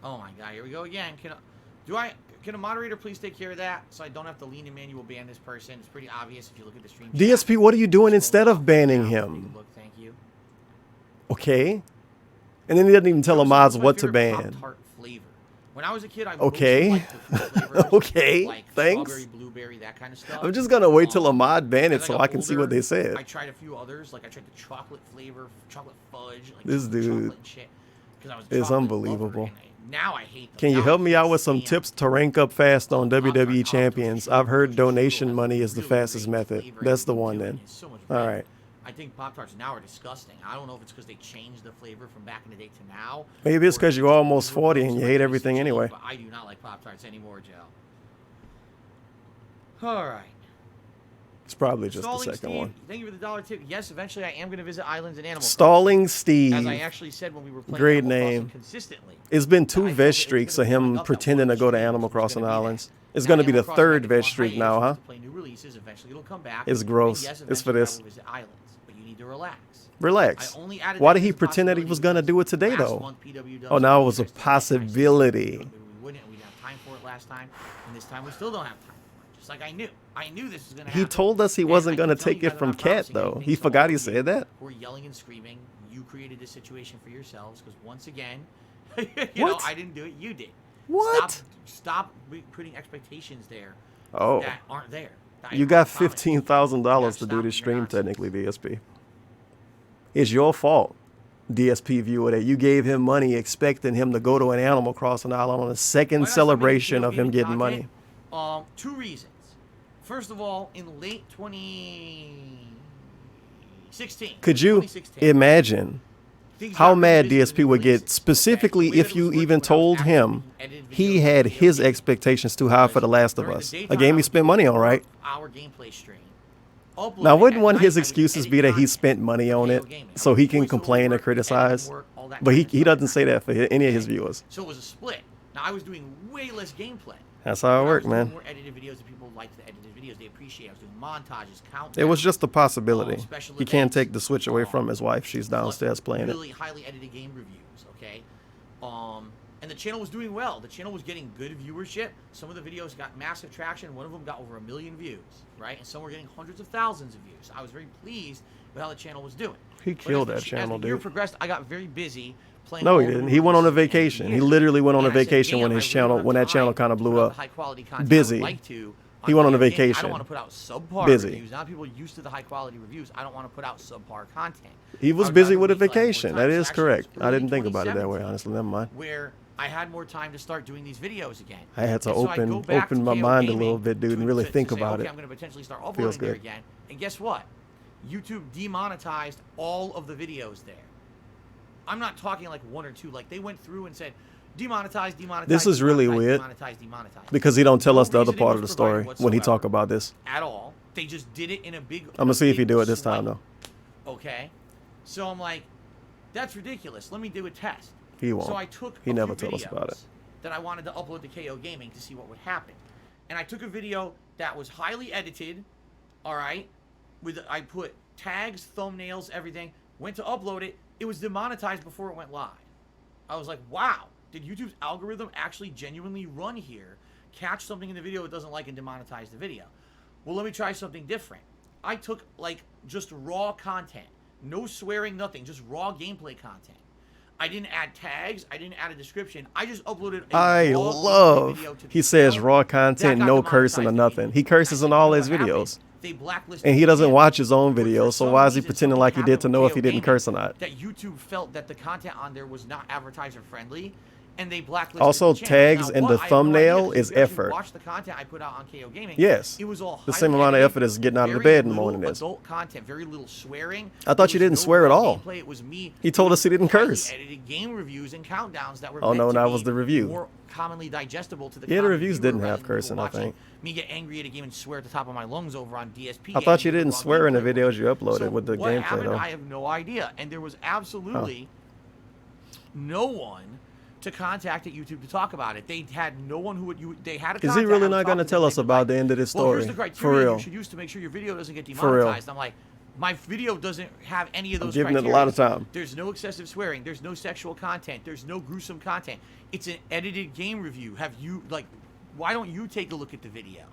Oh my God, here we go again. Can a moderator please take care of that so I don't have to lean and manual ban this person? It's pretty obvious if you look at the stream. DSP, what are you doing instead of banning him? Look, thank you. Okay. And then he doesn't even tell the mods what to ban. When I was a kid, I okay. Okay. Like thanks. Strawberry, blueberry, that kind of stuff. I'm just gonna wait till a mod ban it so I can see what they said. I tried a few others, like I tried the chocolate flavor, chocolate fudge. Like this dude is unbelievable. Now I hate them. Can you help me out with some tips to rank up fast on WWE champions? I've heard donation money is the fastest method. That's the one then. All right. I think Pop-Tarts now are disgusting. I don't know if it's because they changed the flavor from back in the day to now. Maybe it's because you're almost 40 and you hate everything anyway. But I do not like Pop-Tarts anymore, Joe. All right. It's probably just Stalling the second Steve, one. Thank you for the $1 tip. Yes, eventually I am going to visit islands and animals. Stalling Steve. As I actually said when we were playing Great Animal name. Crossing consistently. It's been 2 vest streaks of him pretending to go to Animal Crossing Islands. It's going to be the 3rd vest streak now, huh? It's gross. It's for this. Relax. Why did he pretend that he was going to do it today, though? Oh, now it was a possibility. We didn't have time for it last time, and this time we still don't have time for it. Just like I knew. I knew this was going to happen. He told us he wasn't going to take it from Cat, though. He forgot he said that. We're yelling and screaming. You created this situation for yourselves, because once again, you know, I didn't do it. You did. What? Stop putting expectations there that aren't there. You got $15,000 to do this stream, technically, DSP. It's your fault, DSP viewer, that you gave him money expecting him to go to an Animal Crossing island on a second celebration of him getting money. 2 reasons. First of all, in late 2016. Could you imagine how mad DSP would get, specifically if you even told him he had his expectations too high for The Last of Us, a game he spent money on, right? Our gameplay stream. Now, wouldn't one of his excuses be that he spent money on it so he can complain or criticize? But he doesn't say that for any of his viewers. So it was a split. Now, I was doing way less gameplay. That's how it When I worked, was doing man. more edited videos, and people liked the edited videos. They appreciate it. I was doing montages, countdowns. It was just a possibility. Special He can't events, take the Switch away from his wife. She's downstairs playing it. really highly edited game reviews, okay? And the channel was doing well. The channel was getting good viewership. Some of the videos got massive traction. One of them got over 1 million views, right? And some were getting hundreds of thousands of views. I was very pleased with how the channel was doing. He killed that channel, as the year dude. progressed, I got very busy playing. No, he all the didn't. He went on a releases at the end of the vacation. He year. literally went on a And I said, vacation "Damn, when I his really channel, don't when have that channel time kind of to blew put out up. the high-quality content I would Busy. like to on He went on a video games. I vacation. don't want to put out subpar Busy. reviews. Now people are used to the high-quality reviews. I don't want to put out subpar content. He was I would busy rather with a make, like, more vacation. time. That So is actually, it was correct. I didn't early think about it that way, 2017 honestly. Never mind. where I had more time to start doing these videos again. I had to And so I'd go back open to my KO mind a Gaming little bit, dude, and really to think say, about okay, it. I'm going to potentially start Feels uploading there good. again. And guess what? YouTube demonetized all of the videos there. I'm not talking like 1 or 2. Like, they went through and said, demonetize, demonetize. This is really demonetize, weird. Demonetize, demonetize. Because he don't tell No us the other reasoning part of was the story provided when he talk whatsoever about this. at all. They just did it in a big. I'm gonna see if he do it this time swipe. though. Okay, so I'm like, that's ridiculous. Let me do a test. He won't. So I took. He a never few told us about videos it. that I wanted to upload to KO Gaming to see what would happen, and I took a video that was highly edited. All right, I put tags, thumbnails, everything. Went to upload it. It was demonetized before it went live. I was like, wow, did YouTube's algorithm actually genuinely run here, catch something in the video it doesn't like, and demonetize the video? Well, let me try something different. I took, like, just raw content. No swearing, nothing. Just raw gameplay content. I didn't add tags. I didn't add a description. I just uploaded a I raw love. video to He the says channel. raw That content, got no cursing or demonetized nothing. He curses in all his videos. They blacklisted And he the doesn't channel. watch his own But for videos, so some why is he reason, pretending something like he did happened to with know if KO he didn't Gaming curse or not? That YouTube felt that the content on there was not advertiser friendly, and they blacklisted Also, the channel. tags Now, and what? the I have no idea, thumbnail because is if you actually effort. watch the content I put out on KO Gaming. Yes. It was all The same highly amount of edited, effort as getting out of the very bed in the morning little is. adult content, very little swearing. I thought you There didn't was no swear at raw all. gameplay. It was me. He told us he didn't highly curse. Edited game reviews and countdowns that were Oh, meant no, to that be was the review. more commonly digestible to the Yeah, the common reviews viewer didn't rather have than people cursing, I watching think. Me get angry at a game and swear at the top of my lungs over on DSP. I thought you and didn't raw swear in the gameplay. videos you uploaded So with the what gameplay, happened, though. I have no idea, and there was absolutely no one to contact at YouTube to talk about it. They had no one who would. They had a. Is he contact. really I was not going to talking tell them, us they'd be about like, the end of this well, story? here's the criteria For real. you should use to make sure your video doesn't get For real. demonetized. I'm like, my video doesn't have any of those. giving it a lot of criteria. time. There's no excessive swearing. There's no sexual content. There's no gruesome content. It's an edited game review. Have you why don't you take a look at the video,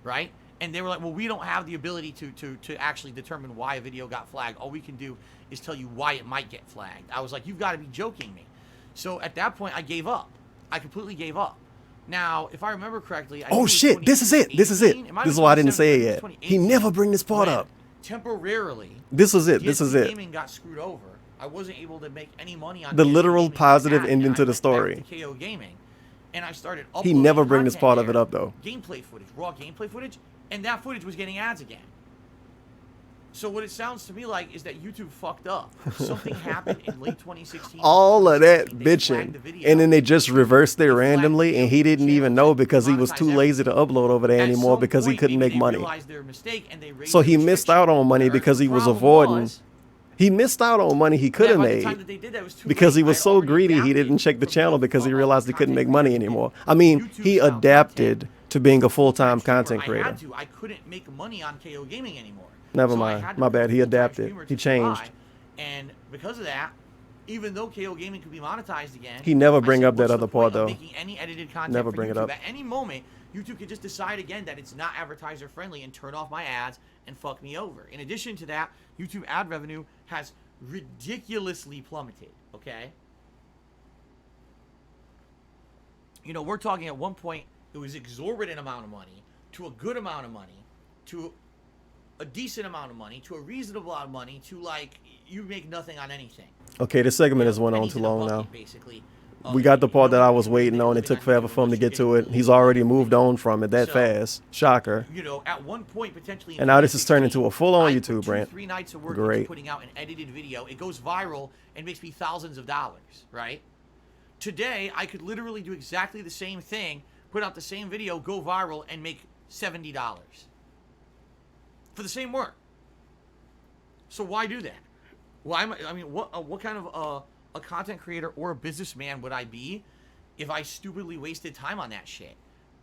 right? And they were like, well, we don't have the ability to actually determine why a video got flagged. All we can do is tell you why it might get flagged. I was like, you've got to be joking me. So at that point, I gave up. I completely gave up. Now, if I remember correctly, I think it Oh was shit, this is it. This is it. 2018. might This is have why I been didn't say it 2017, yet. He never bring this part when up. Temporarily, This is it. This is DSP it. Gaming got screwed over. I wasn't able to make any money on The DSP literal Gaming positive ad, ending and to I the went back story. to KO Gaming, and I started He uploading never bring this content part of it there, up, though. Gameplay footage, raw gameplay footage, and that footage was getting ads again. So what it sounds to me like is that YouTube fucked up. Something happened in late 2016. All of that 2017, they flagged bitching, the video. and then they just reversed it They flagged randomly, the and he video, didn't even know because he was too monetized lazy to upload over there At anymore some because he point, couldn't maybe make they money. realized their mistake and they raised So the he missed out on money restriction. because he The was problem avoiding. was He missed out on money he could that have by the time made that they did that, it was too because late. he was I'd so already greedy he adapted didn't check the from channel because he realized he couldn't content make money creator. anymore. I mean, YouTube he style adapted content. to being a full-time Live streamer. content creator. I had to. I couldn't make money on KO Gaming anymore. Never So I mind. had to My become bad. He a full-time adapted. streamer He to survive. changed. And because of that, even though KO Gaming could be monetized again, He never I bring said, up that "What's other the part, point of though. making any edited content Never for bring it YouTube? up. At any moment, YouTube could just decide again that it's not advertiser friendly and turn off my ads and fuck me over. In addition to that, YouTube ad revenue has ridiculously plummeted. Okay. You know, we're talking at one point, it was exorbitant amount of money to a good amount of money to a decent amount of money to a reasonable amount of money to like you make nothing on anything. Okay, this segment has went on Pennies too in a long bucket, now. basically. We got the You part know, that I was you waiting make on. a It took living forever on for him to YouTube get to unless it. you He's get already paid. moved on from it that So, fast. Shocker. You know, at one point potentially. And now this has turned into a full-on I YouTube put rant. 3 nights of work Great. into putting out an edited video. It goes viral and makes me thousands of dollars, right? Today, I could literally do exactly the same thing, put out the same video, go viral, and make $70 for the same work. So why do that? Why am I mean, what kind of a content creator or a businessman would I be if I stupidly wasted time on that shit?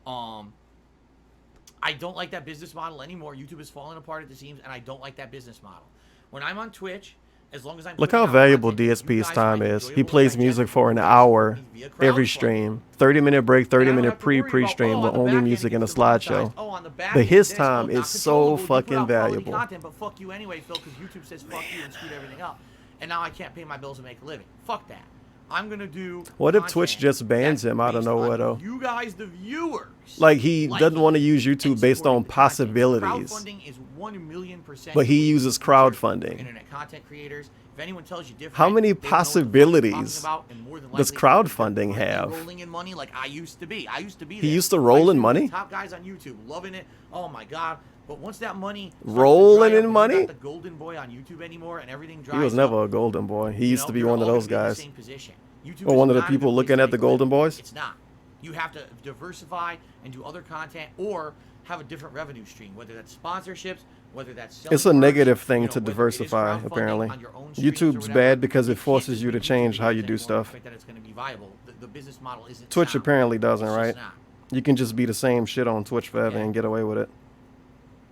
I don't like that business model anymore. YouTube is falling apart at the seams, and I don't like that business model. When I'm on Twitch, as long as I'm Look putting how out valuable content that you DSP's guys time find is. He enjoyable plays and music for an digestible, hour via every crowdfunding. stream. 30-minute break, And I don't 30-minute have to worry about, pre-stream with on the only back end music it and a gets demonetized. slideshow. On the back But end his this, time not is so controllable. You put fucking out quality valuable. content, but fuck you anyway, Phil, because YouTube says fuck you and screwed everything up. And now I can't pay my bills and make a living. Fuck that. I'm gonna do. What if Twitch just bans him out of nowhere, though? You guys, the viewers. Like, he doesn't want to use YouTube based on possibilities. Crowdfunding is 1,000,000%. But he uses crowdfunding. Internet content creators. If anyone tells you different, How many they don't know what the fuck they're possibilities talking about, and more than does likely, crowdfunding they're have? rolling in money like I used to be. I used to be. He there. used to roll I used in to be one of money? the top guys on YouTube, loving it. Oh my god! But once that money starts to Rolling dry up in and you're money? not the golden boy on YouTube anymore, and everything dries He was up, never a golden boy. He you used know, to be you're one of all those gonna be in the guys. same position. YouTube Or is one of the not a people good place looking to at the make a living. golden boys? It's not. You have to diversify and do other content, or have a different revenue stream, whether that's sponsorships, whether that's selling It's a merch, negative thing you know, to whether it is diversify, crowdfunding apparently. on your own streams or YouTube's whatever. bad because You it can't forces just you to make change how videos you do anymore and stuff. expect that it's going to be viable. The business model isn't Twitch sound. apparently doesn't, It's right? just not. You can just be the same shit on Twitch forever Yeah. and get away with it.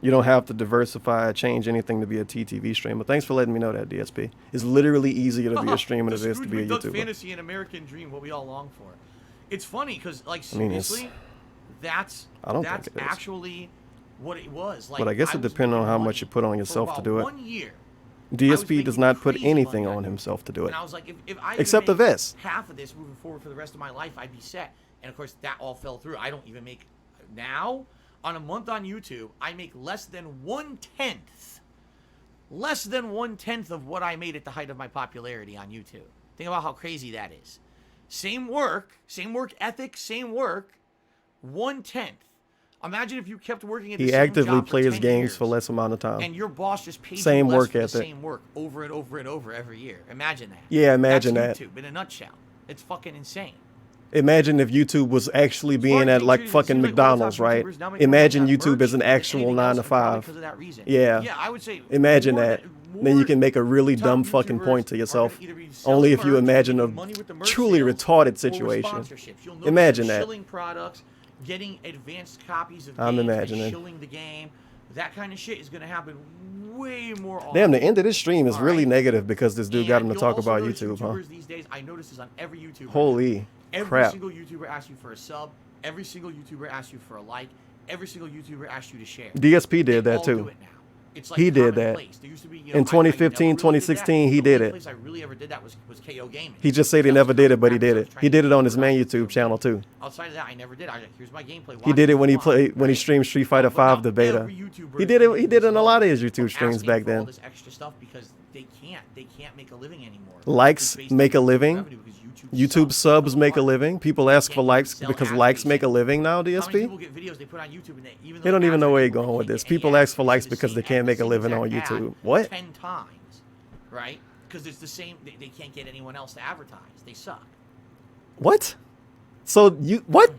You don't have to diversify, change anything to be a TTV streamer. Thanks for letting me know that, DSP. It's literally easier to be a streamer than it is to be a Scrooge McDuck YouTuber. fantasy and American dream, what we all long for. It's funny because, like, I mean, seriously, that's I don't think that's it is. actually what it was. Like, But I guess it was depends on making how money much you put on for yourself to about do it. 1 year. DSP does not put crazy anything money on on himself to do it. And I was like, if I Except even the make vest. half of this moving forward for the rest of my life, I'd be set. And of course, that all fell through. I don't even make now on a month on YouTube. I make less than 1/10 of what I made at the height of my popularity on YouTube. Think about how crazy that is. Same work ethic, same work, 1/10. Imagine if you kept working at the He same actively job for plays 10 games years, for less amount of time. and your boss just pays Same you less work for the ethic. same work over and over and over every year. Imagine that. Yeah, imagine That's that. YouTube in a nutshell. It's fucking insane. Imagine if YouTube was actually being at like fucking McDonald's, right? Imagine YouTube as an actual 9 to 5. Yeah. Yeah, I would say Imagine more that. than- Then you more can make a really top dumb fucking YouTubers point to are yourself. gonna either be selling Only if you merch, imagine making a money with the merch truly sales, retarded or situation. sponsorships. You'll notice Imagine them that. shilling products, getting advanced copies of I'm games, imagining. and shilling the game. That kind of shit is going to happen way more often. Damn, the end of this stream is All really right. negative because this dude got him to you'll talk also about notice YouTube, huh? YouTubers these days, I notice this on every YouTuber. Holy Every crap. single YouTuber asks you for a sub. Every single YouTuber asks you for a like. Every single YouTuber asks you to share. DSP did They that all do too. it now. It's like He did that. commonplace. There used to be, you know, In 2015, 2016, he the did only it. place I really ever did that was KO Gaming. He just said he That never was did it, but he practice. did I was it. trying He to did it on figure his main out. YouTube channel too. Outside of that, I never did. I was like, here's my gameplay. He Watch did it when he if you want, played when he right? streamed Street Fighter But now 5 the beta. every YouTuber He did it. He is did it in a lot of his asking YouTube streams back for all then. this extra stuff because they can't make a living anymore. Likes It's based make on a living. revenue because YouTube subs make a apart. living. People ask Can't for even likes sell because ads likes to make a each living now, How many DSP? people get videos they put on YouTube and even though They don't the even ads know are where you're equal, going with they this. can't get People any ask for ads. likes It's the because they same can't ad, make a the same living on exact ad YouTube. What? 10 times, right? Because it's the same. They can't get anyone else to advertise. They suck. What? So you what?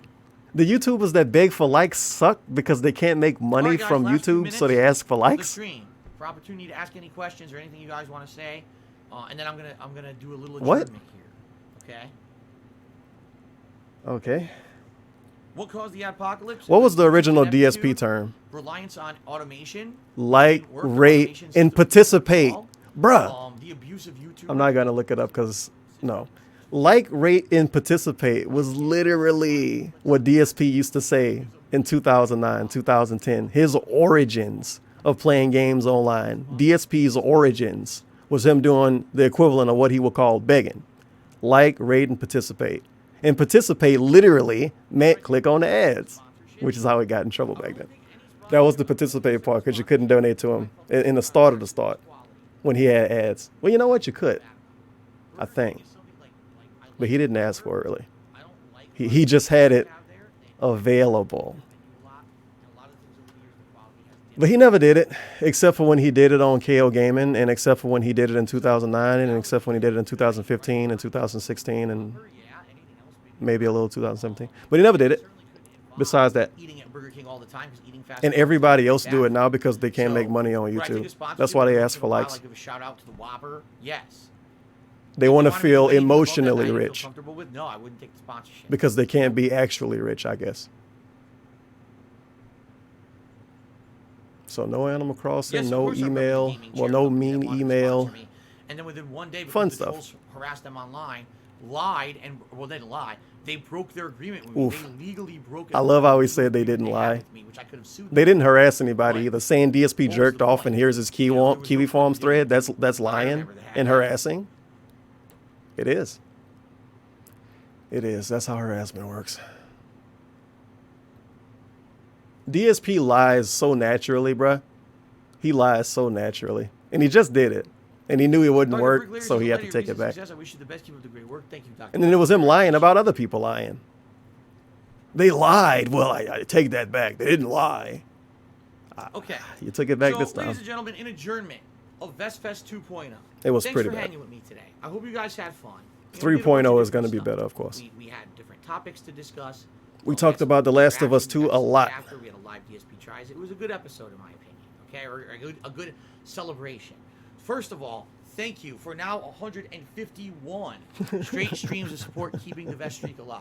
The YouTubers that beg for likes suck because they can't make money All right, guys, from last few YouTube, so minutes they ask for of the likes? stream for opportunity to ask any questions or anything you guys want to say, and then I'm gonna do a little What? adjournment here. Okay. Okay. What caused the apocalypse? What was the original Ineptitude, DSP term? Reliance on automation. Like, Work, rate, automation and systems participate. overall, Bruh. The abuse of YouTube. I'm not going to look it up because, no. Like, rate, and participate was literally what DSP used to say in 2009, 2010. His origins of playing games online. DSP's origins was him doing the equivalent of what he would call begging. Like, rate, and participate. And participate literally meant click on the ads, which is how he got in trouble back then. That was the participate part because you couldn't donate to him in the start of the start when he had ads. Well, you know what? You could, I think. But he didn't ask for it really. He just had it available. But he never did it, except for when he did it on KO Gaming, and except for when he did it in 2009, and except for when he did it in 2015 and 2016, and maybe a little 2017. But he never did it, besides that. Eating at Burger King all the time 'cause eating fast And food is everybody really else do bad. it now because they can't So, make money on would I take a YouTube. sponsorship That's why they once ask in for a while, likes. like give a shout out to the Whopper? Yes. They If want you to wanted feel make anything above that emotionally that I didn't feel rich comfortable with, no, I wouldn't take the sponsorship. because they can't be actually rich, I guess. So no Animal Crossing, Yes, of no course I remember the email. gaming Well, chair no company that mean wanted to email. sponsor me. And then within one day, because Fun the stuff. trolls harassed them online, lied, and well, they didn't lie. They broke their agreement with me. Oof. They legally broke it. I love how he said they didn't lie. With me, which I could have sued They them. didn't harass anybody But either. Saying DSP what was jerked the off point? and here's his You know, there was Kiwi no Farms thread. continuity. That's I lying remember they had and that. harassing. It is. It is. That's how harassment works. DSP lies so naturally, bruh. He lies so naturally. And he just did it. And he knew it wouldn't Dr. work, Bricklayer so says, he had to "Lady, take it recent back. success. I wish you the best. Keep up the great work. Thank you, Dr. And then it was him lying about other people lying. They lied. Well, I take that back. They didn't lie. Okay. You took it back So, this time. ladies and gentlemen, in adjournment of VestFest 2.0. It was Thanks pretty for bad. hanging with me today. I hope you guys had fun. You know, we did a 3.0 bunch of is going to different be stuff. better, of course. We had different topics to discuss. We talked about The Last of Us 2 a lot. After we had a live DSP tries. It was a good episode, in my opinion. Okay, or a good celebration. First of all, thank you for now 151 straight streams of support keeping the Vest streak alive.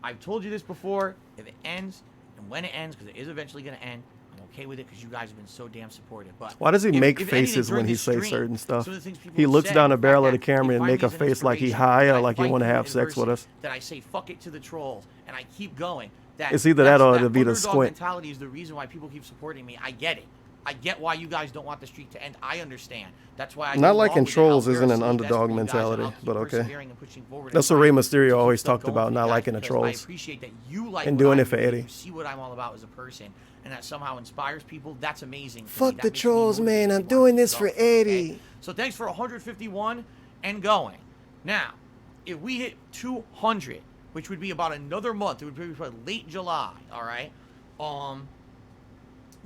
I've told you this before. If it ends, and when it ends, because it is eventually going to end, I'm okay with it because you guys have been so damn supportive. But Why does he make if anything, faces during when he this says stream, certain stuff? some of the things people He have looks said, down the fact barrel of that the camera they and find make a me as an face like he inspiration, high that or I like he fight want to you have in sex with adversity, us. that I say fuck it to the trolls and I keep going. It's either that or that it'll be the underdog squint. mentality is the reason why people keep supporting me. I get it. I get why you guys don't want the streak to end. I understand. That's why I Not go liking along with it. trolls I'll isn't an bear some best underdog for you guys, and mentality, I'll keep but okay. persevering and pushing forward That's and what Rey trying to Mysterio keep always stuff talked going about, for you not guys, liking the because trolls. I appreciate that you like And what doing I it for do, Eddie. You see what I'm all about as a person, and that somehow inspires people. That's amazing. to me. Fuck That the makes me trolls, motivated man. I'm to doing keep this for going, okay? Eddie. So thanks for 151 and going. Now, if we hit 200, which would be about another month, it would be about late July, all right?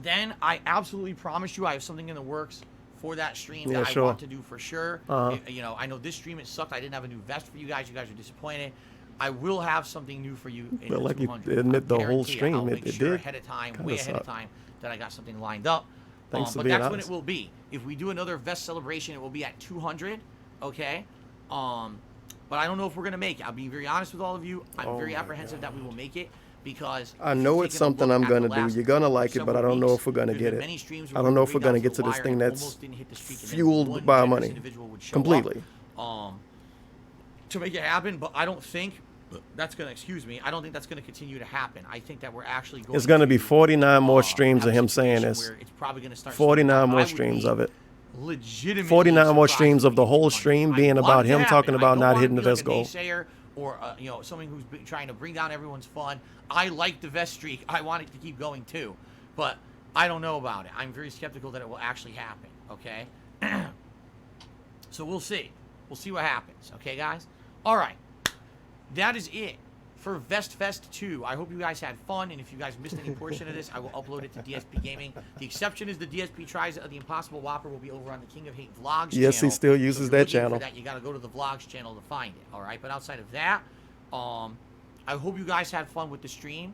Then I absolutely promise you I have something in the works for that stream Yeah, that sure. I want to do for sure. Uh-huh. You know, I know this stream, it sucked. I didn't have a new vest for you guys. You guys are disappointed. I will have something new for you in Felt the like you 200. admit I the whole guarantee stream. I'll It make sure did. ahead of time, Kinda way ahead of sucked. time, that I got something lined up. Thanks for But being that's when honest. it will be. If we do another vest celebration, it will be at 200. Okay. But I don't know if we're gonna make it. I'll be very honest with all of you. I'm Oh very my apprehensive that we will make it because I if know you've it's taken a something look I'm at the gonna do. last You're gonna like it, but I several don't know weeks, if we're gonna there's get been it. many streams I where don't know we if we're went gonna down get to the this wire thing and that's almost didn't hit the streak, and then fueled one by generous money. individual would show up, Completely. to make it happen. But I don't think that's gonna. Excuse me. I don't think that's gonna continue to happen. I think that we're actually going. It's gonna be 49 more have streams a of him saying situation this. where it's probably gonna start 49 more I would streams be of it. legitimately 49 more surprised streams if of the we hit whole 200. stream I being want about it to him happen. talking I about don't not wanna hitting be the like vest a goal. naysayer or you know, someone who's been trying to bring down everyone's fun. I like the vest streak. I want it to keep going too, but I don't know about it. I'm very skeptical that it will actually happen. Okay, so we'll see. We'll see what happens. Okay, guys. All right, that is it for Vest Fest 2. I hope you guys had fun, and if you guys missed any portion of this, I will upload it to DSP Gaming. The exception is the DSP Tries It of the Impossible Whopper will be over on the King of Hate Vlogs Yes, he channel. still So if uses you're that looking for channel. that, you got to go to the Vlogs channel to find it, all right? But outside of that, I hope you guys had fun with the stream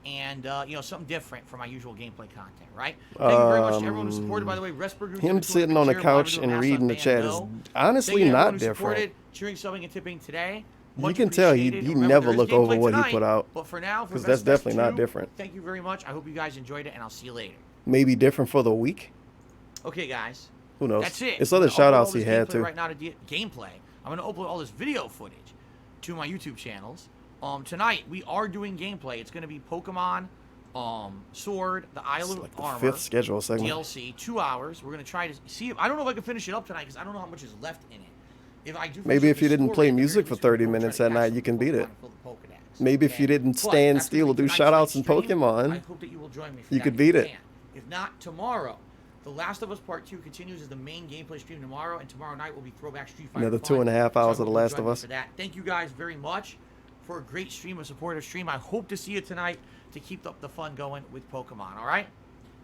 and, you know, something different from my usual gameplay content, right? Thank you very much to everyone who supported, by the way. Restreak, Him sitting on the couch and reading the chat is honestly not different. Supported, cheering, subbing, and tipping today. You Much can tell he appreciated. he Remember, never there is look over gameplay what he tonight, put out. But for now, for 'Cause that's Vest Fest definitely not 2, different. Thank you very much. I hope you guys enjoyed it, and I'll see you later. Maybe different for the week. Okay, guys. Who knows? That's it. It's I'm other gonna upload shout all outs he this had gameplay too. Right now to gameplay. I'm going to upload all this video footage to my YouTube channels. Tonight we are doing gameplay. It's going to be Pokemon, Sword, the Isle It's of like the Armor, 5th schedule segment. DLC, 2 hours. We're going to try to see if I don't know if I can finish it up tonight because I don't know how much is left in it. If I do finish Maybe up if you the didn't story, play at the very music for least, we'll 30 try to minutes catch that night, some you can beat Pokemon it. and fill the Pokedex, Maybe if okay? you didn't But stand that's still gonna to be do tonight's shoutouts in live stream. Pokemon, I hope that you will join me for you that could if beat it. can. If not, tomorrow, The Last of Us Part 2 continues as the main gameplay stream tomorrow, and tomorrow night will be Throwback Street Fighter. Another Fun. 2.5 So I hours hope of The you'll Last join of me Us. for that. Thank you guys very much for a great stream, a supportive stream. I hope to see you tonight to keep up the fun going with Pokemon, all right?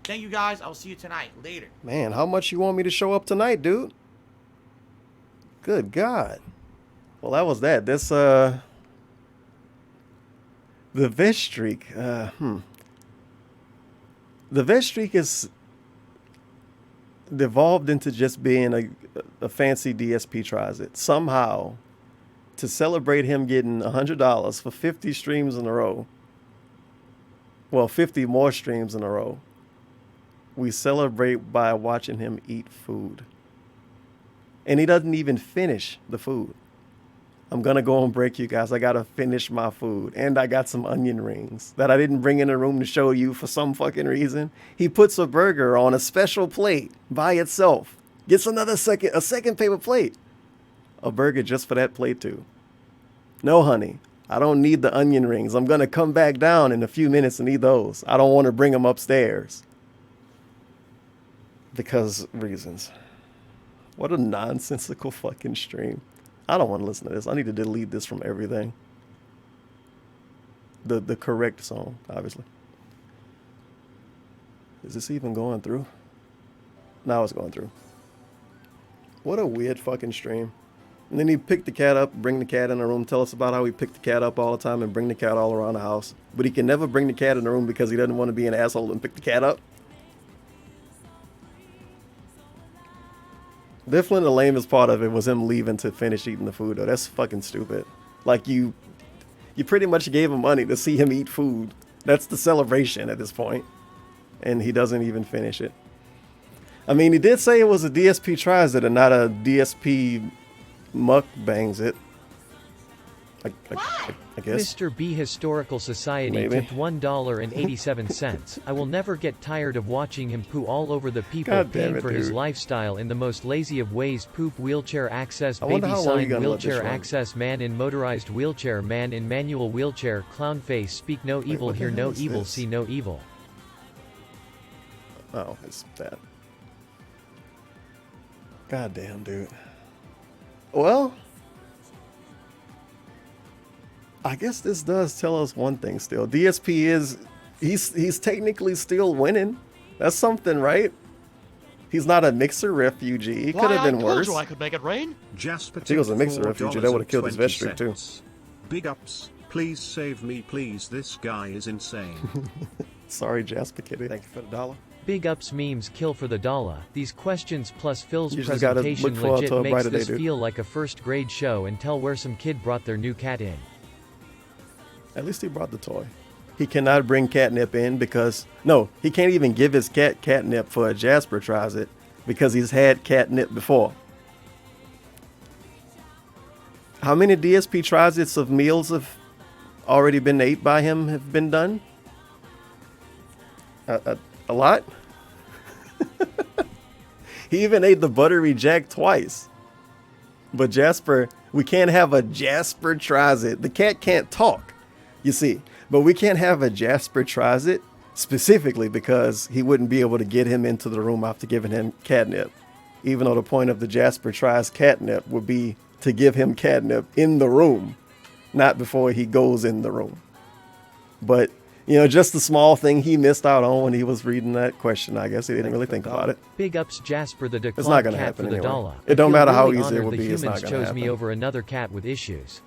Thank you guys. I'll see you tonight. Later. Man, how much you want me to show up tonight, dude? Good God. Well, that was that. This, the Vest Streak. The Vest Streak is devolved into just being a fancy DSP tries it. Somehow, to celebrate him getting $100 for 50 streams in a row. Well, 50 more streams in a row. We celebrate by watching him eat food. And he doesn't even finish the food. I'm going to go on break, you guys. I got to finish my food. And I got some onion rings that I didn't bring in the room to show you for some fucking reason. He puts a burger on a special plate by itself. Gets a second paper plate. A burger just for that plate too. No, honey. I don't need the onion rings. I'm going to come back down in a few minutes and eat those. I don't want to bring them upstairs. Because reasons. What a nonsensical fucking stream. I don't want to listen to this. I need to delete this from everything. The correct song, obviously. Is this even going through? Now it's going through. What a weird fucking stream. And then he picked the cat up, bring the cat in the room, tell us about how he picked the cat up all the time and bring the cat all around the house. But he can never bring the cat in the room because he doesn't want to be an asshole and pick the cat up. Definitely the lamest part of it was him leaving to finish eating the food, though. That's fucking stupid. Like, you pretty much gave him money to see him eat food. That's the celebration at this point. And he doesn't even finish it. I mean, he did say it was a DSP tries it and not a DSP mukbangs it. I guess. Mr. B Historical Society Maybe. tipped $1.87. I will never get tired of watching him poo all over the people God damn paying it, for his dude. lifestyle in the most lazy of ways. Poop, wheelchair access, I wonder baby how long you sign, gonna let this wheelchair run. access, man in motorized wheelchair, man in manual wheelchair, clown face, speak no evil, what the hear hell no is evil, this? see no evil. Oh, it's that. God damn, dude. Well, I guess this does tell us one thing still. DSP is, he's technically still winning. That's something, right? He's not a mixer refugee. He could have been I told worse. you I could make it rain. Jasper If he was a mixer refugee, that would've killed his Restreak too. Big ups, please save me, please. This guy is insane. Sorry, Jasper Kitty. Thank you for the dollar. Big ups memes kill for the dollar. These questions plus Phil's You just gotta presentation look forward legit to a makes brighter day, this dude. feel like a first grade show and tell where some kid brought their new cat in. At least he brought the toy. He cannot bring catnip in because, no, he can't even give his cat catnip for a Jasper tries it because he's had catnip before. How many DSP tries its of meals have already been ate by him have been done? A lot? He even ate the buttery jack twice. But Jasper, we can't have a Jasper tries it. The cat can't talk, you see. But we can't have a Jasper tries it specifically because he wouldn't be able to get him into the room after giving him catnip. Even though the point of the Jasper tries catnip would be to give him catnip in the room, not before he goes in the room. But, you know, just the small thing he missed out on when he was reading that question. I guess he didn't really think about it. Big ups Jasper the It's not declawed gonna cat happen for the anyway. dollar. It I don't feel matter how really easy it honored would the be, it's humans not gonna chose me happen. over another cat with issues.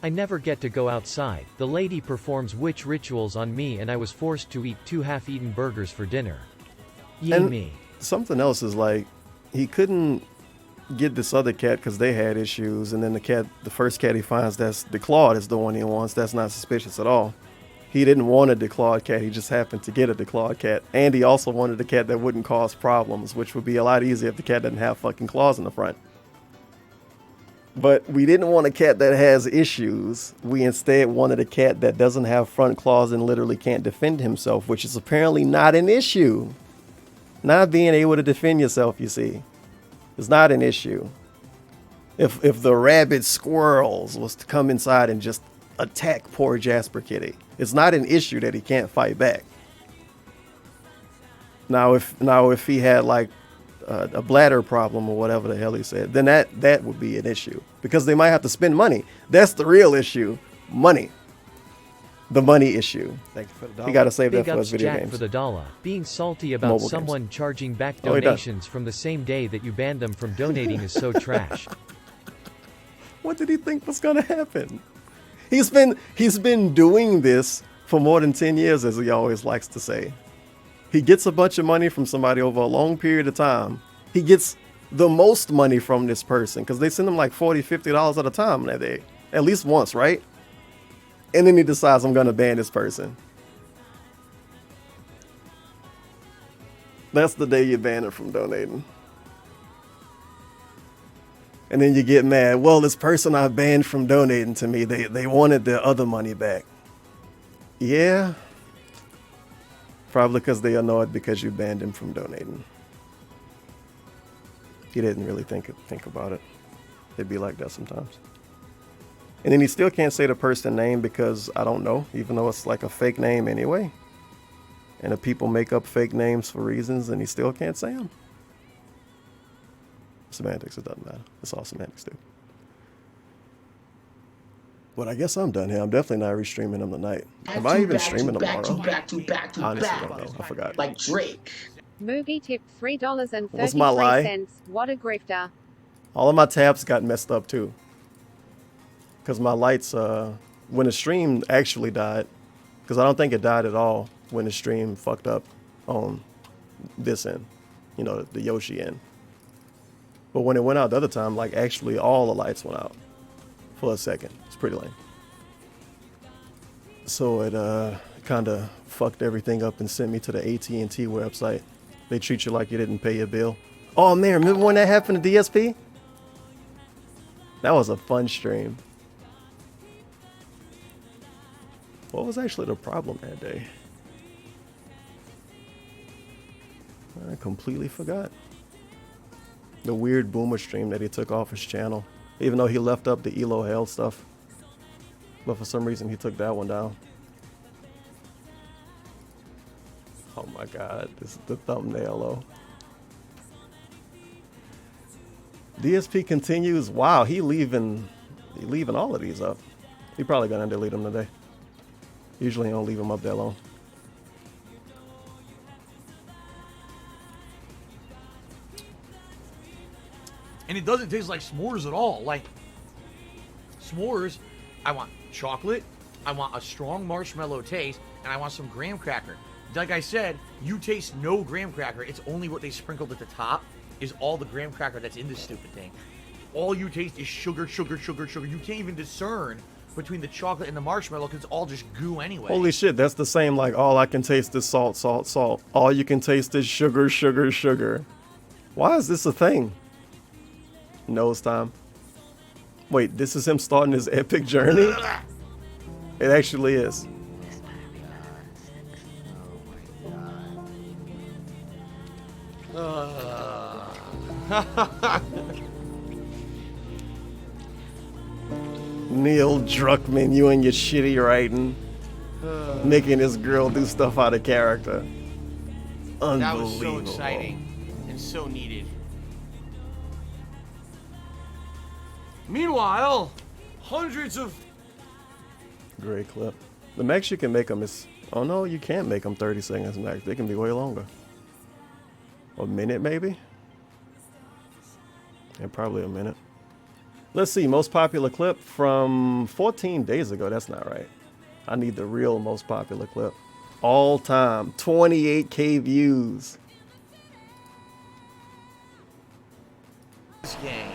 I never get to go outside. The lady performs witch rituals on me and I was forced to eat 2 half-eaten burgers for dinner. Yay And me. something else is like, he couldn't get this other cat because they had issues, and then the first cat he finds that's declawed is the one he wants. That's not suspicious at all. He didn't want a declawed cat, he just happened to get a declawed cat. And he also wanted a cat that wouldn't cause problems, which would be a lot easier if the cat doesn't have fucking claws in the front. But we didn't want a cat that has issues. We instead wanted a cat that doesn't have front claws and literally can't defend himself, which is apparently not an issue. Not being able to defend yourself, you see, is not an issue. If the rabid squirrels was to come inside and just attack poor Jasper Kitty, it's not an issue that he can't fight back. Now if he had like a bladder problem or whatever the hell he said, then that would be an issue because they might have to spend money. That's the real issue, money. The money issue. Thank you for the dollar. You got to save Big that for ups his video Jack games. for the dollar. Being salty about Mobile someone games. charging back Oh, he does. donations from the same day that you banned them from donating is so trash. What did he think was going to happen? He's been doing this for more than 10 years, as he always likes to say. He gets a bunch of money from somebody over a long period of time. He gets the most money from this person because they send him like $40, $50 at a time that day. At least once, right? And then he decides, I'm going to ban this person. That's the day you ban it from donating. And then you get mad. Well, this person I banned from donating to me, they wanted their other money back. Yeah. Probably because they annoyed because you banned him from donating. He didn't really think about it. It'd be like that sometimes. And then he still can't say the person name because I don't know, even though it's like a fake name anyway. And the people make up fake names for reasons and he still can't say them. Semantics, it doesn't matter. It's all semantics too. But I guess I'm done here. I'm definitely not restreaming them tonight. Am I even streaming tomorrow? Honestly, don't know. I forgot. Like Drake. Moogie tipped $3.33. What's my lie? What a grifter. All of my tabs got messed up too. Because my lights, when the stream actually died, because I don't think it died at all when the stream fucked up on this end, you know, the Yoshi end. But when it went out the other time, like actually all the lights went out for a second. It's pretty lame. So it kind of fucked everything up and sent me to the AT&T website. They treat you like you didn't pay your bill. Oh man, remember when that happened to DSP? That was a fun stream. What was actually the problem that day? I completely forgot. The weird boomer stream that he took off his channel. Even though he left up the Elo Hell stuff. But for some reason he took that one down. Oh my god, this is the thumbnail though. DSP continues. Wow, he leaving all of these up. He probably gonna delete them today. Usually he don't leave them up that long. And it doesn't taste like s'mores at all. Like, s'mores, I want chocolate, I want a strong marshmallow taste, and I want some graham cracker. Like I said, you taste no graham cracker. It's only what they sprinkled at the top is all the graham cracker that's in this stupid thing. All you taste is sugar, sugar, sugar, sugar. You can't even discern between the chocolate and the marshmallow because it's all just goo anyway. Holy shit, that's the same like all I can taste is salt, salt, salt. All you can taste is sugar, sugar, sugar. Why is this a thing? Nose time. Wait, this is him starting his epic journey? It actually is. Neil Druckmann, you and your shitty writing. Making this girl do stuff out of character. Unbelievable. That was so exciting and so needed. Meanwhile, hundreds of... Great clip. The max you can make them is... Oh no, you can't make them 30 seconds max. They can be way longer. A minute maybe? Yeah, probably a minute. Let's see, most popular clip from 14 days ago. That's not right. I need the real most popular clip. All time, 28K views. This game.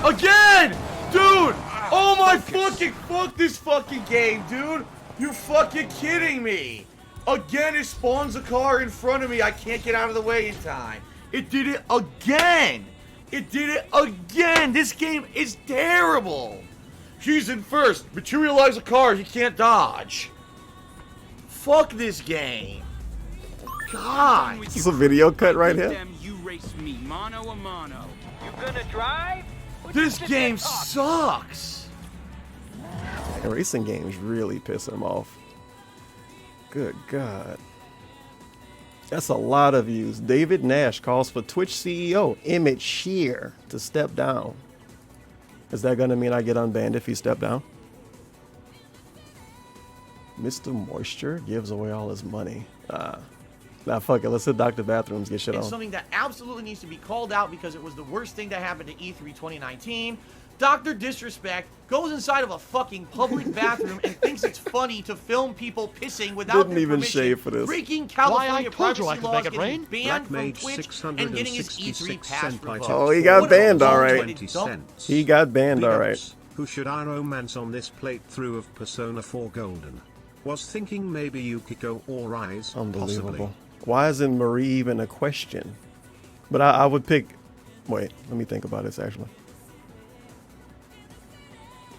Again! Dude! Oh my fuck this fucking game, dude! You fucking kidding me! Again, it spawns a car in front of me. I can't get out of the way in time. It did it again! It did it again! This game is terrible! He's in first. Materialize a car he can't dodge. Fuck this game. God. This is a video cut right here. You race me, mano a mano. You gonna drive? This game sucks. And racing games really piss him off. Good God. That's a lot of views. David Nash calls for Twitch CEO Emmett Shear to step down. Is that going to mean I get unbanned if he step down? Mr. Moisture gives away all his money. Nah, fuck it. Let's hit Dr. Bathrooms, get shit on. It's something that absolutely needs to be called out because it was the worst thing that happened to E3 2019. Dr. Disrespect goes inside of a fucking public bathroom and thinks it's funny to film people pissing without Didn't even permission, shave for this. breaking California told you I privacy could laws, make it getting rain. banned from Twitch, and getting his E3 pass revoked. Oh, he got banned, alright. He got banned, alright. Who should I romance on this playthrough of Persona 4 Golden? Was thinking maybe Yukiko or Rise, Unbelievable. possibly. Why isn't Marie even a question? But I would pick. Wait, let me think about this actually.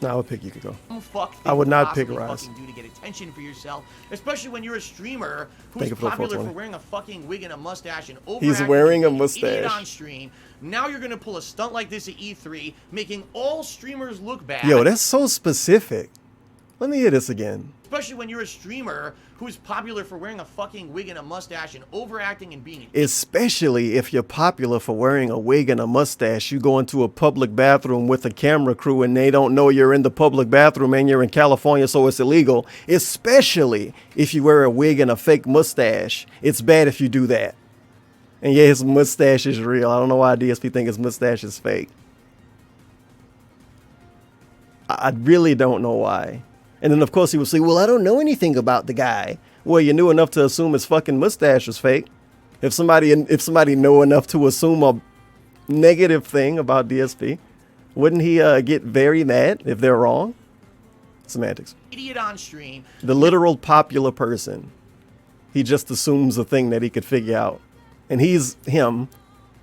No, I would pick Yukiko. Fuck I would not pick possibly Rise. fucking do to get attention for yourself, especially when you're a streamer who's Thank you for the popular for 420. wearing a fucking wig and a mustache and He's overacting wearing a and being an idiot mustache. on stream. Now you're gonna pull a stunt like this at E3, making all streamers look bad. Yo, that's so specific. Let me hear this again. Especially when you're a streamer who's popular for wearing a fucking wig and a mustache and overacting and being an Especially if you're popular for wearing a wig and a mustache, you go into a public bathroom with a camera crew and they don't know you're in the public bathroom and you're in California, so it's illegal. Especially if you wear a wig and a fake mustache. It's bad if you do that. And yeah, his mustache is real. I don't know why DSP think his mustache is fake. I really don't know why. And then, of course, he would say, well, I don't know anything about the guy. Well, you knew enough to assume his fucking mustache was fake. If somebody know enough to assume a negative thing about DSP, wouldn't he get very mad if they're wrong? Semantics. idiot on stream. The literal popular person. He just assumes a thing that he could figure out. And he's him.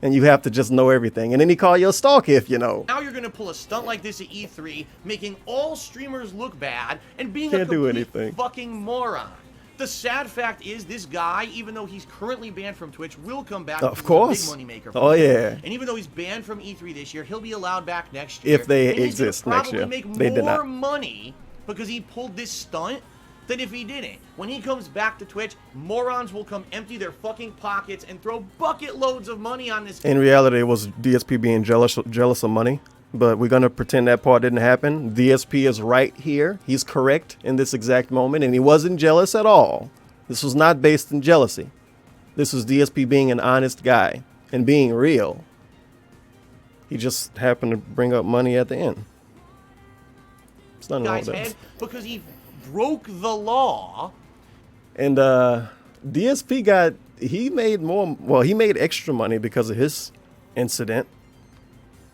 And you have to just know everything. And then he call you a stalker if you know. Now you're gonna pull a stunt like this at E3, making all streamers look bad and being Can't a do complete anything. fucking moron. The sad fact is, this guy, even though he's currently banned from Twitch, will come back. Of because course. he's a big money maker. Oh, yeah. And even though he's banned from E3 this year, he'll be allowed back next year. If they and he's gonna exist next year. probably make They did more not. money because he pulled this stunt than if he didn't. When he comes back to Twitch, morons will come empty their fucking pockets and throw bucket loads of money on this. In reality, it was DSP being jealous of money. But we're going to pretend that part didn't happen. DSP is right here. He's correct in this exact moment. And he wasn't jealous at all. This was not based in jealousy. This was DSP being an honest guy and being real. He just happened to bring up money at the end. It's nothing wrong Guy's with head that. because he broke the law. And DSP he made extra money because of his incident.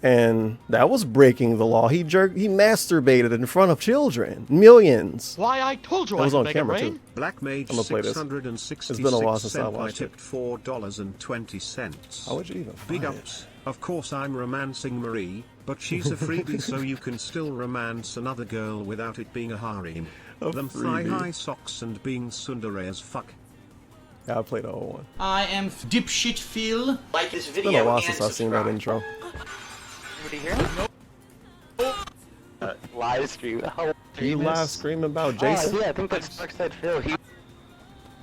And that was breaking the law. He masturbated in front of children. Millions. Why, I told you That I was could on make it camera, rain. too. Black Mage I'm gonna play this. 666 It's been a while since I cent. watched it. tipped $4.20. How would you even Big find ups. Of course I'm romancing Marie, but she's a freebie so you can still romance another girl without it being a harem. Them thigh high socks and being tsundere as fuck. Yeah, I played the whole one. I am dipshit Phil. Like this video. It's been a while and since I've seen that subscribe. intro. Anybody here? Live stream. How You live stream about Oh, Jason? yeah, I think that's Darkside Phil. He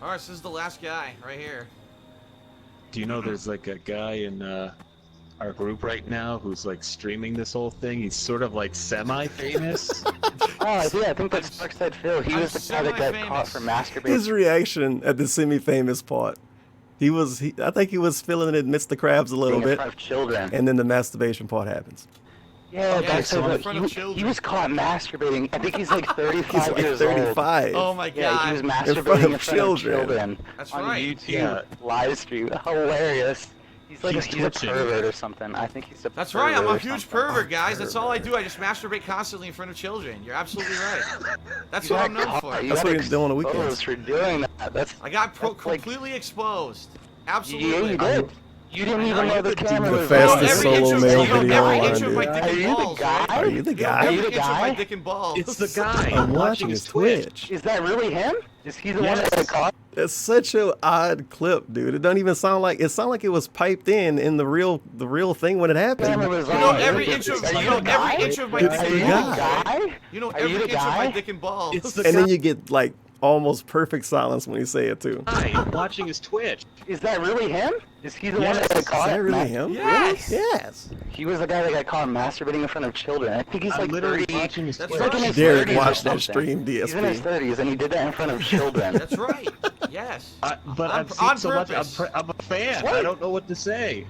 All right, this is the last guy right here. Do you know there's like a guy in our group right now who's like streaming this whole thing? He's sort of like semi-famous. Oh, yeah, I think that's Darkside Phil. He I'm was the guy that got caught semi-famous. for masturbating. His reaction at the semi-famous part. I think he was feeling it amidst the crabs a little in bit. front of children. And then the masturbation part happens. Yeah, Yeah, so in Darkside front Phil. of He children. was caught masturbating. I think he's like 35 He's like years old. 35. Oh my god. Yeah, he was masturbating front of in front children. of children. That's on right. YouTube Yeah. live stream. Hilarious. He's like He's he's a twitching. pervert or something. I think he's a That's pervert right, I'm a or huge something. pervert, guys. That's all I do. I just masturbate constantly in front of children. You're absolutely right. That's You what I'm got known caught. for. You That's got what he's doing on the weekends. exposed for doing that. That's I got That's like- completely exposed. yeah, Absolutely. you did. You didn't even know the camera The was fastest on. solo male video every online, inch of my dude. dick Are and you the balls, guy? right? Are you the guy? Are you Every the inch of my guy? dick and balls. It's the guy. I'm watching his Twitch. Is that really him? Is he the one Yes. that got caught? That's such an odd clip, dude. It doesn't even sound like it was piped in the real thing when it happened. Camera was You on. know every inch of Are you you know the guy? every inch of my It's dick Are and you the the balls. guy? You know Are you every the inch of my guy? dick and balls. It's the And guy. then you get like almost perfect silence when you say it too. I'm watching his Twitch. Is that really him? Is he the one Yes. that got Is caught? that really him? Yes. Yes. He was the guy that got caught masturbating in front of children. I think he's I'm like literally 30. watching his That's Twitch. Like in his Derek 30s or watched that something. stream, He's in his DSP. 30s and he did that in front of children. That's right. Yes. But On- I've seen on so much. purpose. I'm a fan. What? I don't know what to say.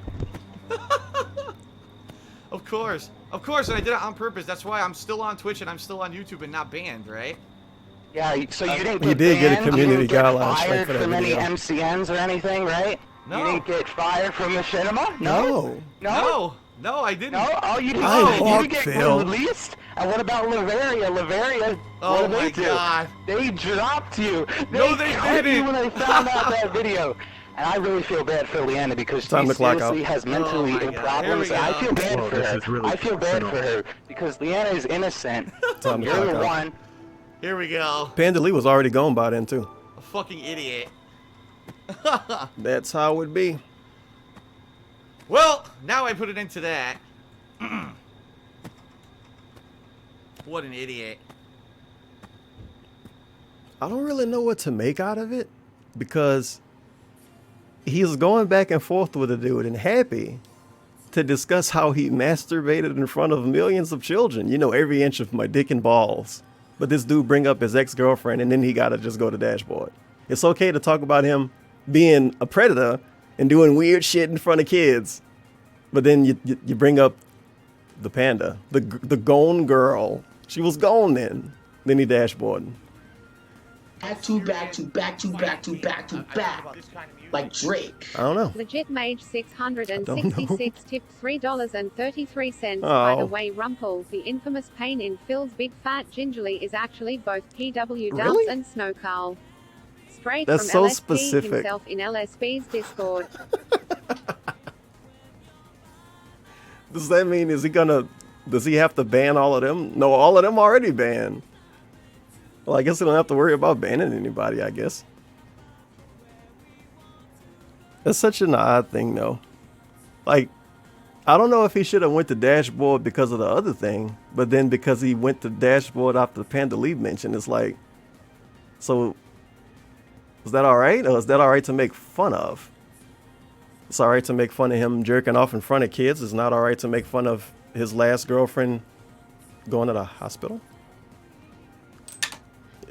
Of course. Of course, and I did it on purpose. That's why I'm still on Twitch and I'm still on YouTube and not banned, right? Yeah, so you didn't You get did get a banned, you community didn't get guideline strike fired for that from any video. MCNs or anything, right? No. You didn't get fired from the cinema? No. No? No, I didn't. No? Oh, you didn't, I you walked, didn't get Phil. released? And what about Laveria? Laveria, Oh what did my they do? God. They dropped you. No, they cut you didn't. when they found out that video. And I really feel bad for Leanna because Time she to clock seriously out. has mentally Oh my God. problems. Here we And I go. feel bad Whoa, for this her. is really I feel bad personal. for her because Leanna is innocent. Time to You're clock the out. one. Here we go. Panda Lee was already gone by then too. A fucking idiot. That's how it would be. Well, now I put it into that. What an idiot. I don't really know what to make out of it because he's going back and forth with a dude and happy to discuss how he masturbated in front of millions of children. You know, every inch of my dick and balls. But this dude bring up his ex-girlfriend and then he gotta just go to dashboard. It's okay to talk about him being a predator and doing weird shit in front of kids. But then you bring up the panda, the gone girl. She was gone then. Then he dashboarding. Back to back to back to back to back to back. Like Drake. I don't know. Legit Mage I don't 666 tipped $3.33. By Oh. the way, Rumpel, the infamous pain in Phil's big fat gingerly, is actually both PW Dubs Really? and Snowcarl. Straight That's from so LSP specific. himself in LSP's Discord. Does that mean does he have to ban all of them? No, all of them already banned. Well, I guess they don't have to worry about banning anybody, I guess. That's such an odd thing though. Like, I don't know if he should have went to dashboard because of the other thing, but then because he went to dashboard after the Panda Lee mention, it's like, so is that all right? Or is that all right to make fun of? It's all right to make fun of him jerking off in front of kids. It's not all right to make fun of his last girlfriend going to the hospital.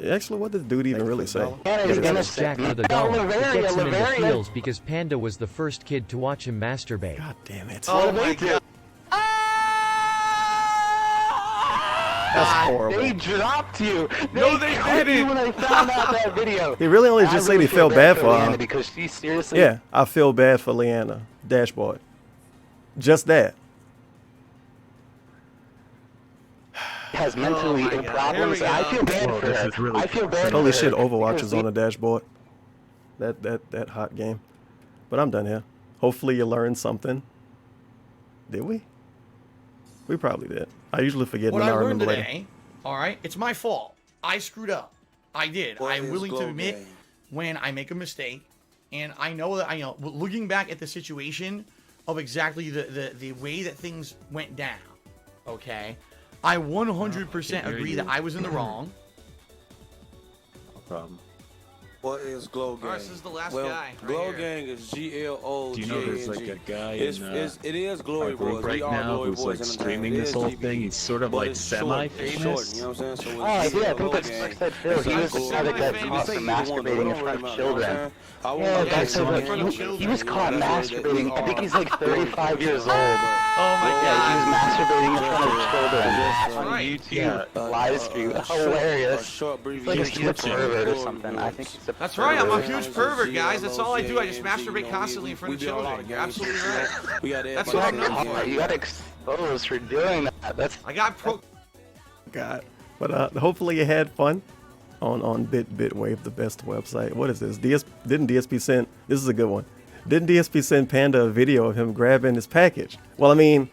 Actually, what did the dude even really say? Jack for the dollar. It gets him in the feels because Panda was the first kid to watch him masturbate. God damn it. Oh my God. That's horrible. They dropped you. No, they cut you didn't. when I found out that video. He really only just said he felt bad for Leanna her. because she seriously. Yeah, I feel bad for Leanna. Dashboard. Just that. Has mentally Oh my God. problems. Here we I go. feel bad Whoa, for this her. is really I feel bad Holy for shit, her. Overwatch because is on the dashboard. That hot game. But I'm done here. Hopefully you learned something. Did we? We probably did. I usually forget What and I I learned remember later. today, all right, it's my fault. I screwed up. I did. I'm willing to admit when I make a mistake, and I know that I know. Looking back at the situation of exactly the way that things went down, okay, I 100% agree that I was in the wrong. No problem. What is Glow Gang? Alright, this is the last well, guy. Right Glow here. Gang is GLO. Do you know there's like a guy in It is our Glory group Boys. right We are now Glory who's Boys like in the streaming town. It this is whole GBG, thing? He's sort of but like it's short, semi-famous. you know what I'm saying? So Oh, I it's think GLO that's Gang. said Phil. He was the guy that got caught for masturbating in front of children. Yeah, that's he was caught masturbating. I think he's like 35 years old. Oh my Yeah, he was God. masturbating in front of children That's on right. YouTube live stream. Hilarious. Like he's a pervert or something. I think he's a That's right. I'm a pervert. huge pervert, guys. That's all I do. I just masturbate constantly in front of children. You're absolutely right. That's what I'm known for. You got exposed for doing that. That's I got pro. God. But hopefully you had fun on Bitwave, the best website. What is this? Didn't DSP send, this is a good one. Didn't DSP send Panda a video of him grabbing his package? Well, I mean,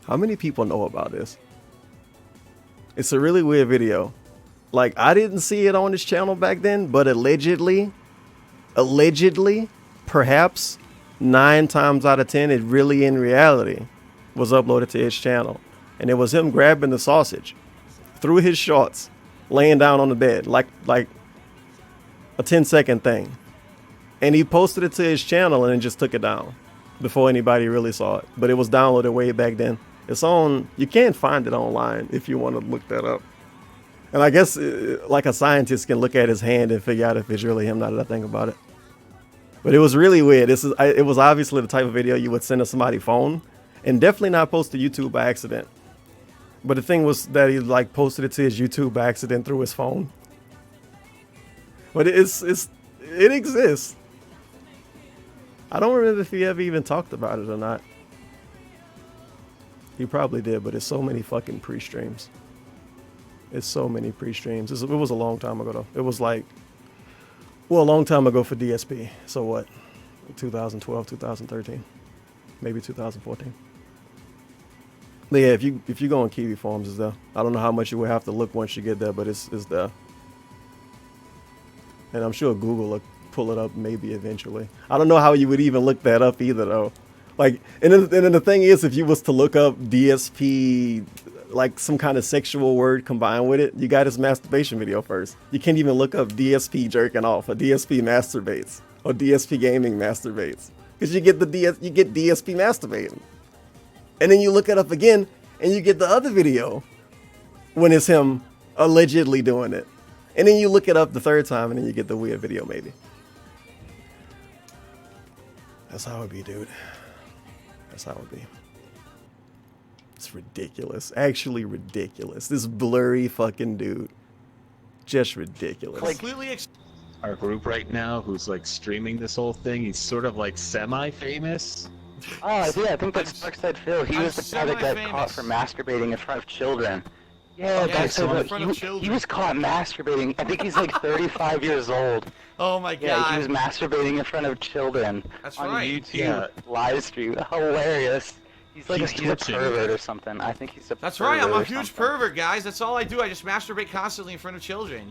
how many people know about this? It's a really weird video. Like, I didn't see it on his channel back then, but allegedly, perhaps 9 times out of 10, it really in reality was uploaded to his channel. And it was him grabbing the sausage through his shorts, laying down on the bed, like a 10-second thing. And he posted it to his channel and then just took it down before anybody really saw it. But it was downloaded way back then. It's on, you can't find it online if you want to look that up. And I guess like a scientist can look at his hand and figure out if it's really him, now that I think about it. But it was really weird. It was obviously the type of video you would send to somebody's phone and definitely not post to YouTube by accident. But the thing was that he like posted it to his YouTube by accident through his phone. But it exists. I don't remember if he ever even talked about it or not. He probably did, but it's so many fucking pre-streams. It's so many pre-streams. It was a long time ago though. It was like Well, a long time ago for DSP. So what? 2012, 2013, maybe 2014. But yeah, if you go on Kiwi Farms, it's there. I don't know how much you would have to look once you get there, but it's there. And I'm sure Google will pull it up maybe eventually. I don't know how you would even look that up either though. Like, and then the thing is, if you was to look up DSP, like some kind of sexual word combined with it, you got his masturbation video first. You can't even look up DSP jerking off or DSP masturbates or DSP gaming masturbates, because you get DSP masturbating, and then you look it up again and you get the other video when it's him allegedly doing it, and then you look it up the third time and then you get the weird video maybe. That's how it be, dude. That's how it be. It's ridiculous. Actually ridiculous. This blurry fucking dude. Just ridiculous. Completely our group right now who's like streaming this whole thing, he's sort of like semi-famous. Oh, yeah, I think that's Darkside Phil. He was the guy that got caught for masturbating in front of children. Yeah, Darkside Phil. He was caught masturbating. I think he's like 35 years old. Oh my god. Yeah, he was masturbating in front of children. That's on right. YouTube live stream. Hilarious. He's like he's a pervert or something. I think he's a That's pervert right, I'm a or huge something. pervert, guys. That's all I do. I just masturbate constantly in front of children.